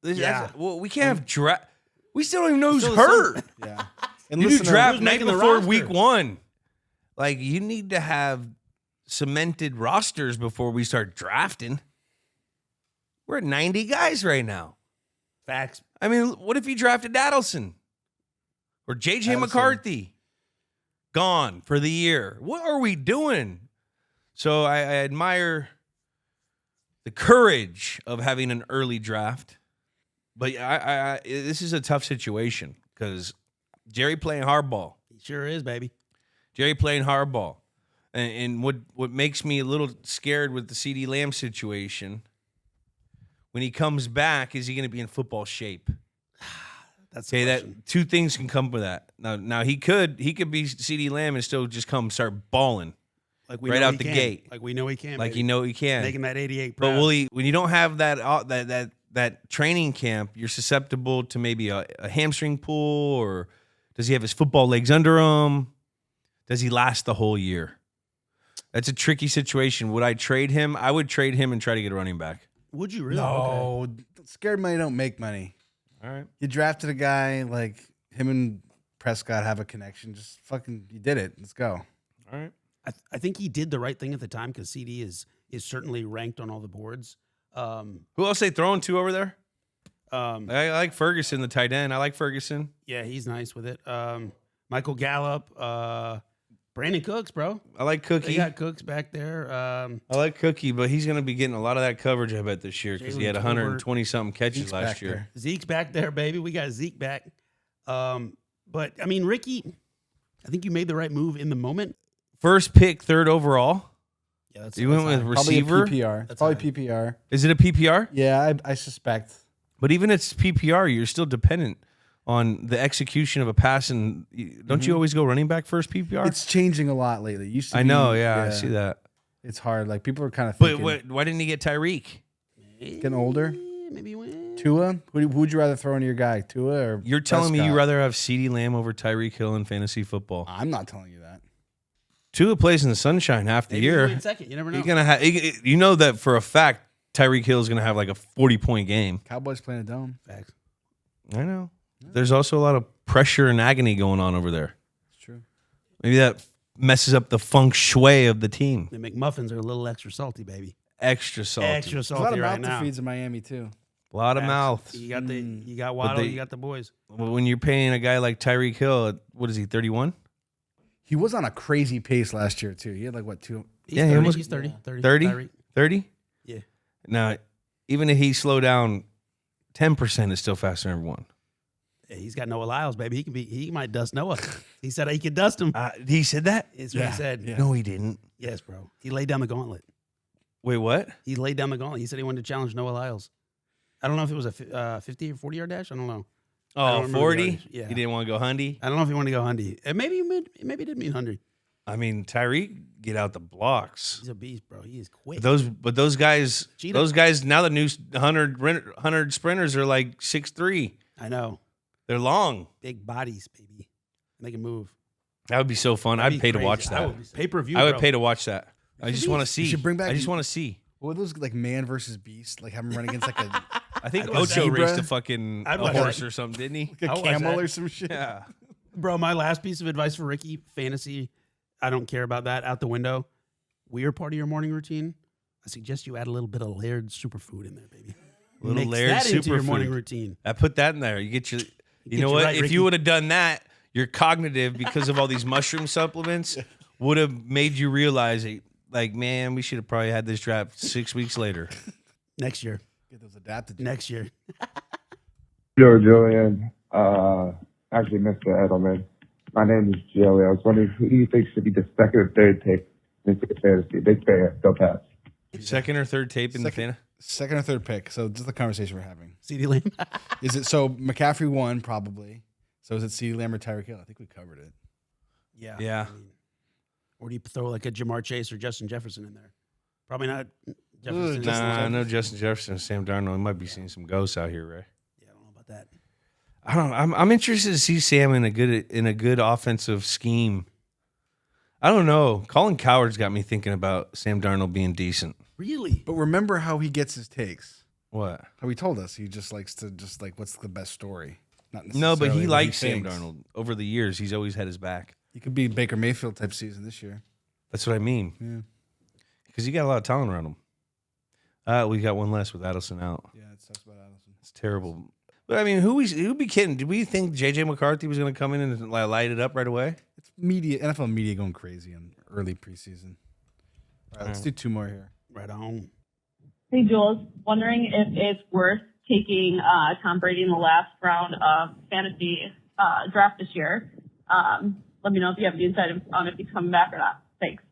Yeah. Well, we can't have draft. We still don't even know who's Still hurt. Yeah. And You do listener, draft who's night making the before roster? week 1. Like, you need to have cemented rosters before we start drafting. We're at 90 guys right now. Facts. I mean, what if you drafted Adelson or J.J. Adelson. McCarthy? Gone for the year. What are we doing? So I admire the courage of having an early draft. But this is a tough situation because Jerry playing hardball. He sure is, baby. Jerry playing hardball. And what makes me a little scared with the CeeDee Lamb situation, when he comes back, is he going to be in football shape? That's the Okay, question. that two things can come with that. Now he could be CeeDee Lamb and still just start balling Like we right know out he the can. gate. Like we know he can. like baby. you know he can. Making that 88 But proud. will he? When you don't have that training camp, you're susceptible to maybe a hamstring pull, or does he have his football legs under him? Does he last the whole year? That's a tricky situation. Would I trade him? I would trade him and try to get a running back. Would you really? Okay. No, scared money don't make money. All right. You drafted a guy like him and Prescott have a connection. Just fucking, you did it. Let's go. All right. I think he did the right thing at the time because CD is certainly ranked on all the boards. Who else they throwing to over there? Um, I like Ferguson, the tight end. I like Ferguson. yeah, he's nice with it. Michael Gallup, Brandon Cooks, bro. I like Cookie. They got Cooks back there. I like Cookie, but he's going to be getting a lot of that coverage, I bet, this year because he Jalen had 120 something catches Zeke's last back year. there. Zeke's back there, baby. We got Zeke back. But I mean, Ricky, I think you made the right move in the moment. First pick, 3rd overall. Yeah, that's You went with Probably a receiver. PPR. It's That's probably high. PPR. Is it a PPR? Yeah, I suspect. But even if it's PPR, you're still dependent on the execution of a pass. And don't you always go running back first PPR? It's changing a lot lately. It used to I be- know, yeah, I see that. It's hard. Like people are kind of But thinking, why didn't he get Tyreek? getting older. Maybe win. Tua? Who would you rather throw into your guy? Tua or You're telling me Prescott? you'd rather have CeeDee Lamb over Tyreek Hill in fantasy football? I'm not telling you that. Tua plays in the sunshine half the Maybe year. win second. You never know. You're gonna have. You know that for a fact. Tyreek Hill is gonna have like a 40-point game. Cowboys playing a dome. Facts. I know. There's also a lot of pressure and agony going on over there. It's true. Maybe that messes up the feng shui of the team. The McMuffins are a little extra salty, baby. Extra salty. Extra There's a lot salty of right mouth now. defeats in Miami too. A lot of Facts. mouths. You got you got Waddle. they- You got the boys. When you're paying a guy like Tyreek Hill, what is he, 31? He was on a crazy pace last year too. He had like what two? He's Yeah, he 30. almost- He's 30. 30. 30? Tyreek. 30? Yeah. Now, even if he slow down 10%, is still faster than everyone. Yeah, he's got Noah Lyles, baby. He might dust Noah. He said he could dust him. He said that? Is what he said. yeah. No, he didn't. Yes, bro. He laid down the gauntlet. Wait, what? He laid down the gauntlet. He said he wanted to challenge Noah Lyles. I don't know if it was a 50 or 40 yard dash. I don't know. I don't Oh, remember 40? the yardage. Yeah. He didn't want to go Hundy? I don't know if he wanted to go Hundy. Maybe it did mean Hundy. I mean, Tyreek get out the blocks. He's a beast, bro. He is quick. But those guys, Cheetah. now the new 100 sprinters are like 6'3". I know. They're long. Big bodies, baby. They can move. That would be so fun. That'd I'd be pay to crazy. watch that. Pay per view. I would pay to watch that. I just want to see. should bring back- I just want to see. What were those like man versus beast? Like have him run against like a, I think Like a Ocho zebra? raced a fucking I'd a watch horse that. or something, didn't he? like a I'll watch camel that. or some shit. Yeah. Bro, my last piece of advice for Ricky, fantasy, I don't care about that, out the window. Weird part of your morning routine, I suggest you add a little bit of Laird Superfood in there, baby. Little Mix Laird that into your Superfood. morning routine. I put that in there. You get your. You Get know you what? right, If Ricky. you would have done that, your cognitive, because of all these mushroom supplements, would have made you realize, like, man, we should have probably had this draft 6 weeks later. Next year. Get those adapted. Next year. Yo, Julian. Actually, Mr. Edelman. My name is Joey. I was wondering who do you think should be the second or third pick in fantasy? Big fan. Go Pats. Second or third tape in the Second- fan. Second or third pick. So this is the conversation we're having. CeeDee Lamb. Is it so McCaffrey won probably? So is it CeeDee Lamb or Tyreek Hill? I think we covered it. Yeah. Yeah. I mean, or do you throw like a Jamar Chase or Justin Jefferson in there? Probably not. Jefferson. Nah, I know Justin Jefferson and Sam Darnold. We might be seeing some ghosts out here, Ray. Yeah, I don't know about that. I don't know. I'm interested to see Sam in a good offensive scheme. I don't know. Colin Cowherd's got me thinking about Sam Darnold being decent. Really? But remember how he gets his takes. What? How he told us he just likes to what's the best story. Not No, but he necessarily what likes Sam thinks. Darnold. Over the years, he's always had his back. He could be Baker Mayfield type season this year. That's what I mean. Yeah. Because he got a lot of talent around him. We got one less with Addison out. Yeah, it sucks about Addison. It's terrible. But I mean, who'd be kidding? Did we think J.J. McCarthy was going to come in and light it up right away? It's NFL media going crazy in early preseason. All right, let's do two more here. Right on. Hey, Jules. Wondering if it's worth taking Tom Brady in the last round of fantasy draft this year. Let me know if you have any insight on if he's coming back or not. Thanks.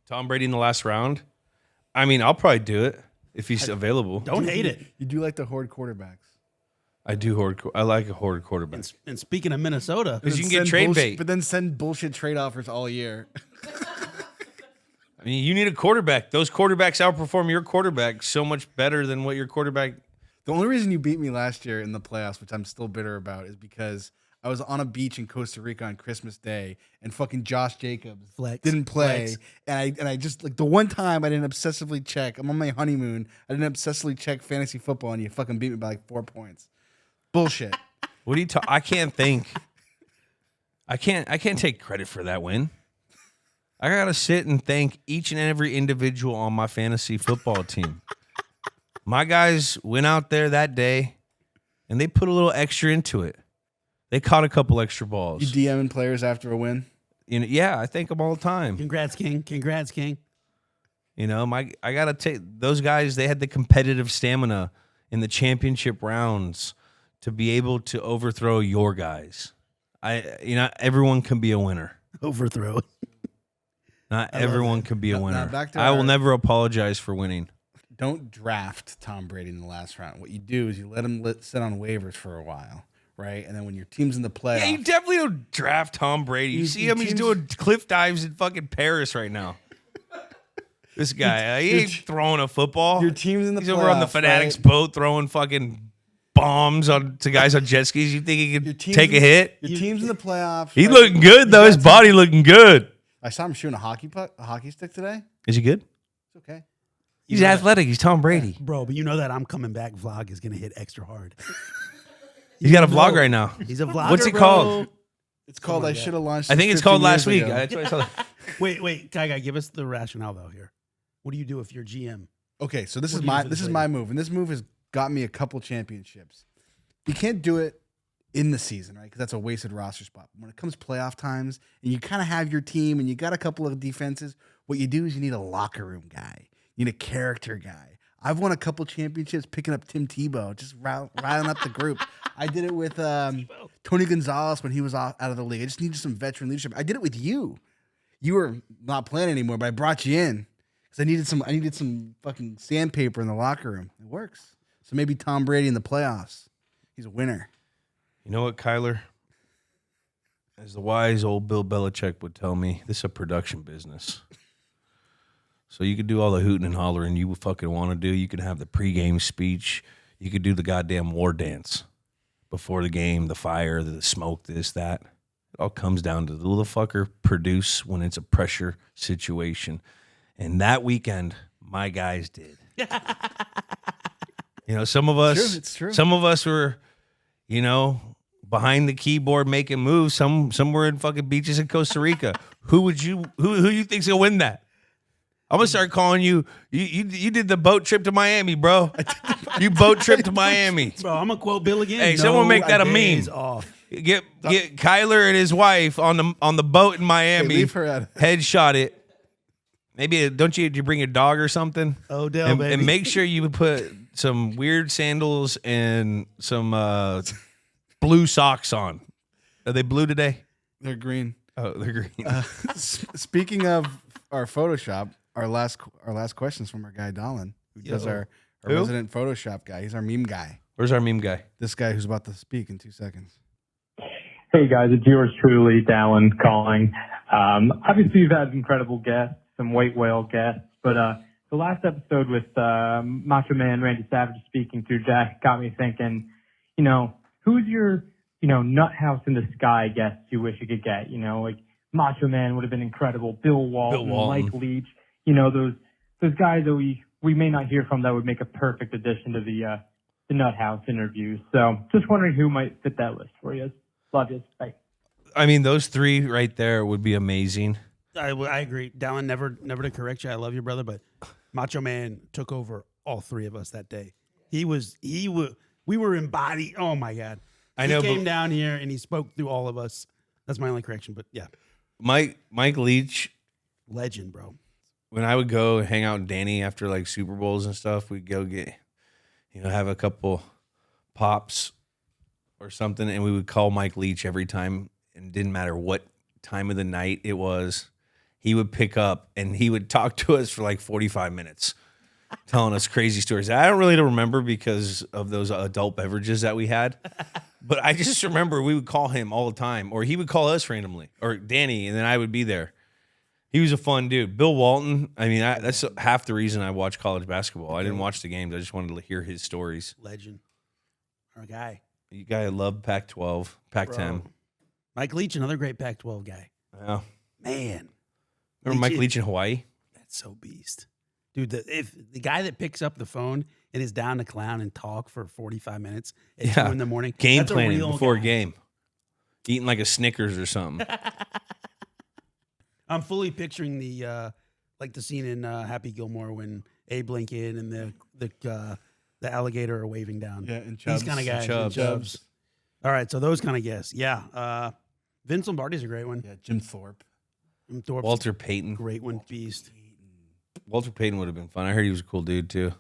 Tom Brady in the last round? I mean, I'll probably do it if he's available. Don't hate it. You do like to hoard quarterbacks. I do I like a hoard quarterback. And speaking of Minnesota, Because you can get Send trade bullshit- bait. But then send bullshit trade offers all year. I mean, you need a quarterback. Those quarterbacks outperform your quarterback so much better than what your quarterback. The only reason you beat me last year in the playoffs, which I'm still bitter about, is because I was on a beach in Costa Rica on Christmas Day, and fucking Josh Jacobs Flex. didn't play, Flex. and I just like the one time I didn't obsessively check. I'm on my honeymoon. I didn't obsessively check fantasy football, and you fucking beat me by like 4 points. Bullshit. What do you I can't think. I can't take credit for that win. I gotta sit and thank each and every individual on my fantasy football team. My guys went out there that day, and they put a little extra into it. They caught a couple extra balls. You DMing players after a win? You know, yeah, I thank them all the time. congrats, King. Congrats, King. You know, I gotta take those guys. They had the competitive stamina in the championship rounds to be able to overthrow your guys. Everyone can be a winner. Overthrow. Not everyone can be a Now winner. back to I will our- never apologize for winning. Don't draft Tom Brady in the last round. What you do is you let him sit on waivers for a while, right? And then when your team's in the playoffs, Yeah, you definitely don't draft Tom Brady. You see him; he's doing cliff dives in fucking Paris right now. This guy, he ain't throwing a football. your team's in the He's over on the playoffs, Fanatics right? boat throwing fucking bombs to guys on jet skis. You think he Your could team's take a in- hit? Your team's in the playoffs. He right? looking good though. His body looking good. I saw him shooting a hockey stick today. Is he good? It's okay. He's athletic. He's Tom Brady. Bro, but you know that I'm coming back vlog is going to hit extra hard. He's got a vlog right now. He's a vlogger, What's it bro. called? It's called I Should Have Launched. I think This it's called 15 last years week. ago. That's what I saw. Wait, Guy, give us the rationale though here. What do you do if you're GM? Okay, so this What is do you do my for this this is my move, and this move has got me a couple championships. You can't do it in the season, right? Because that's a wasted roster spot. When it comes playoff times, and you kind of have your team, and you got a couple of defenses, what you do is you need a locker room guy. You need a character guy. I've won a couple championships picking up Tim Tebow, just riling up the group. I did it with Tony Gonzalez when he was out of the league. I just needed some veteran leadership. I did it with you. You were not playing anymore, but I brought you in because I needed some fucking sandpaper in the locker room. It works. So maybe Tom Brady in the playoffs. He's a winner. You know what, Kyler? As the wise old Bill Belichick would tell me, this is a production business. So you could do all the hooting and hollering you fucking want to do. You could have the pregame speech. You could do the goddamn war dance before the game, the fire, the smoke, this, that. It all comes down to the little fucker produce when it's a pressure situation. And that weekend, my guys did. You know, some of us, It's true. some of us were, you know, behind the keyboard making moves. Some were in fucking beaches in Costa Rica. Who you think's gonna win that? I'm gonna start calling you. You did the boat trip to Miami, bro. You boat trip to Miami. Bro, I'm gonna quote Bill again. Hey, someone make that a days meme. Off. Get Kyler and his wife on the boat in Miami. Hey, leave her out of it. Headshot it. Maybe don't you bring a dog or something? Odell, and, baby. and make sure you put some weird sandals and some blue socks on. Are they blue today? They're green. Oh, they're green. Speaking of our Photoshop, our last questions from our guy Dolan, who does our Our Who? resident Photoshop guy. He's our meme guy. Where's our meme guy? This guy who's about to speak in 2 seconds. Hey guys, it's yours truly, Dallin, calling. Obviously you've had incredible guests, some white whale guests, but the last episode with Macho Man Randy Savage speaking to Jack got me thinking, who's your, nut house in the sky guest you wish you could get? Like Macho Man would have been incredible, Bill Walton, Mike Leach, those guys that we may not hear from that would make a perfect addition to the Nut House interviews. So just wondering who might fit that list for you. Love you. Bye. I mean, those three right there would be amazing. I agree. Dallin, never to correct you. I love you, brother, but Macho Man took over all three of us that day. We were embodied. Oh my God. I know. He came down here and he spoke through all of us. That's my only correction, but yeah. Mike Leach, Legend, bro. when I would go hang out with Danny after like Super Bowls and stuff, we'd go get, have a couple pops or something, and we would call Mike Leach every time, and it didn't matter what time of the night it was. He would pick up and he would talk to us for like 45 minutes, telling us crazy stories. I don't really remember because of those adult beverages that we had, but I just remember we would call him all the time, or he would call us randomly, or Danny, and then I would be there. He was a fun dude. Bill Walton, that's half the reason I watch college basketball. I didn't watch the games. I just wanted to hear his stories. Legend. Our guy. You guy loved Pac-12, Pac-10. Mike Leach, another great Pac-12 guy. Yeah. Man. Remember Mike Leach in Hawaii? That's so beast. Dude, if the guy that picks up the phone and is down to clown and talk for 45 minutes at 2 in the morning. Game that's planning a real before guy. a game. Eating like a Snickers or something. I'm fully picturing the scene in Happy Gilmore when Abe Lincoln and the alligator are waving down. Yeah, and These kind of guys. and Chubbs. All right, so those kind of guests. Yeah. Vince Lombardi's a great one. Yeah, Jim Thorpe. Walter Payton. Great one, beast. Walter Payton would have been fun. I heard he was a cool dude too.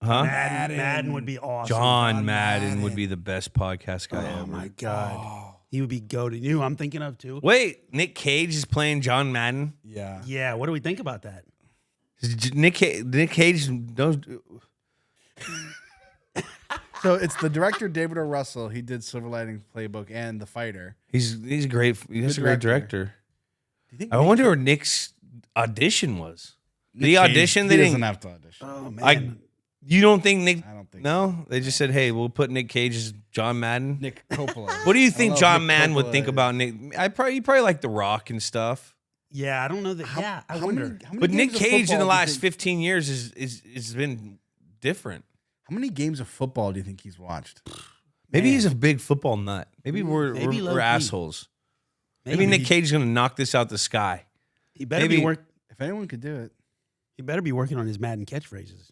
Huh? Madden would be awesome. John Madden would be the best podcast guy ever. Oh, my God. He would be goated. You know who I'm thinking of, too? Wait, Nick Cage is playing John Madden? Yeah. Yeah, what do we think about that? Nick Cage knows. So it's the director, David O. Russell. He did Silver Linings Playbook and The Fighter. He's great. He's a great director. Do you think I wonder where Nick's audition was. Did he Cage, audition? They He doesn't didn't. have to audition. Oh, man. You don't think Nick? I don't think No, they just said, "Hey, we'll put Nick Cage as John Madden." Nick Coppola. What do you I think love John Nick Madden would Coppola. think about Nick? He probably like The Rock and stuff. Yeah, I don't know that. I wonder. How many But Nick games of Cage in football the do you last think- 15 years has been different. How many games of football do you think he's watched? Maybe he's a big football nut. Maybe we're low-key. assholes. Maybe Nick Cage is going to knock this out the sky. He better maybe- be work. If anyone could do it. He better be working on his Madden catchphrases.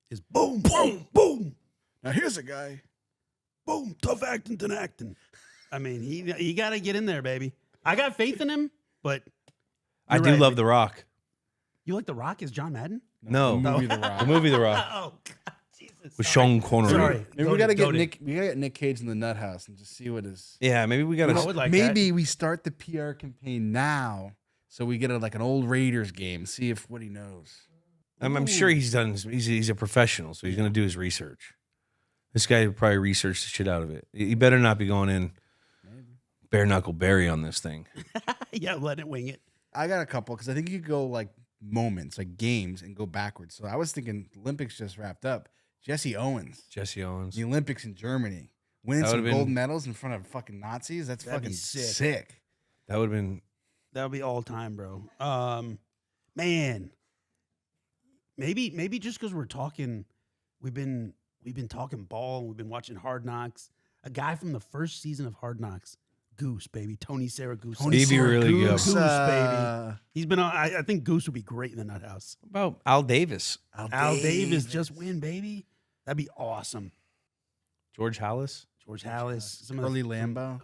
His boom, boom, boom, Now here's a guy. boom, tough acting to acting. I mean, he got to get in there, baby. I got faith in him, but I you're do right. love The Rock. You like The Rock as John Madden? No, The movie The Rock. the movie The Rock Oh, God, Jesus. with Sean Connery. Sorry. Maybe we gotta get Goated. Nick. We gotta get Nick Cage in the Nut House and just see what his. Yeah, maybe we got I to. would like Maybe we start the PR campaign now, so we get like an old Raiders game. See if what he knows. I'm sure he's done. He's a professional, so he's going to do his research. This guy would probably research the shit out of it. He better not be going in bare knuckle Barry on this thing. Yeah, let it wing it. I got a couple because I think you could go like moments, like games, and go backwards. So I was thinking Olympics just wrapped up. Jesse Owens, Jesse Owens. the Olympics in Germany, winning That some would've been- gold medals in front of fucking Nazis. That's That'd be fucking sick. sick. That would have been. That would be all time, bro. Man, maybe just because we're talking, we've been talking ball. We've been watching Hard Knocks. A guy from the first season of Hard Knocks, Goose, baby, Tony Saragusa. He'd be really good. Goose, baby. He's been on. I think Goose would be great in the Nut House. What about Al Davis? Al Davis just win, baby. That'd be awesome. George Hallis? George Hallis, some of Curly the- Lambeau.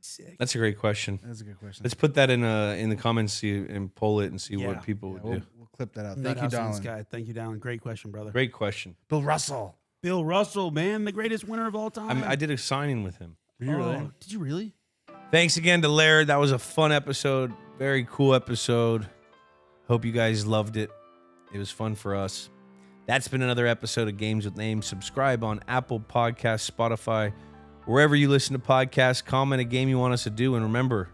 Sick. That's a great question. That's a good question. Let's put that in the comments and poll it and see Yeah. what people would we'll, do. we'll clip that out. Nut Thank you, House in the Donald. Sky. Thank you, Dallin. Great question, brother. Great question. Bill Russell. Bill Russell, man, the greatest winner of all time. I did a signing with him. Were you really? Oh, did you really? Thanks again to Laird. That was a fun episode. Very cool episode. Hope you guys loved it. It was fun for us. That's been another episode of Games with Names. Subscribe on Apple Podcasts, Spotify, wherever you listen to podcasts. Comment a game you want us to do. And remember,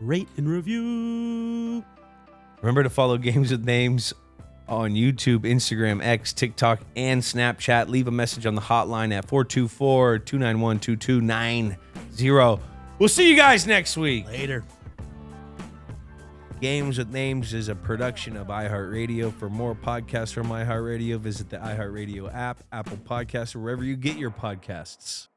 Rate and review. remember to follow Games with Names on YouTube, Instagram, X, TikTok, and Snapchat. Leave a message on the hotline at 424-291-2290. We'll see you guys next week. Later. Games with Names is a production of iHeartRadio. For more podcasts from iHeartRadio, visit the iHeartRadio app, Apple Podcasts, or wherever you get your podcasts.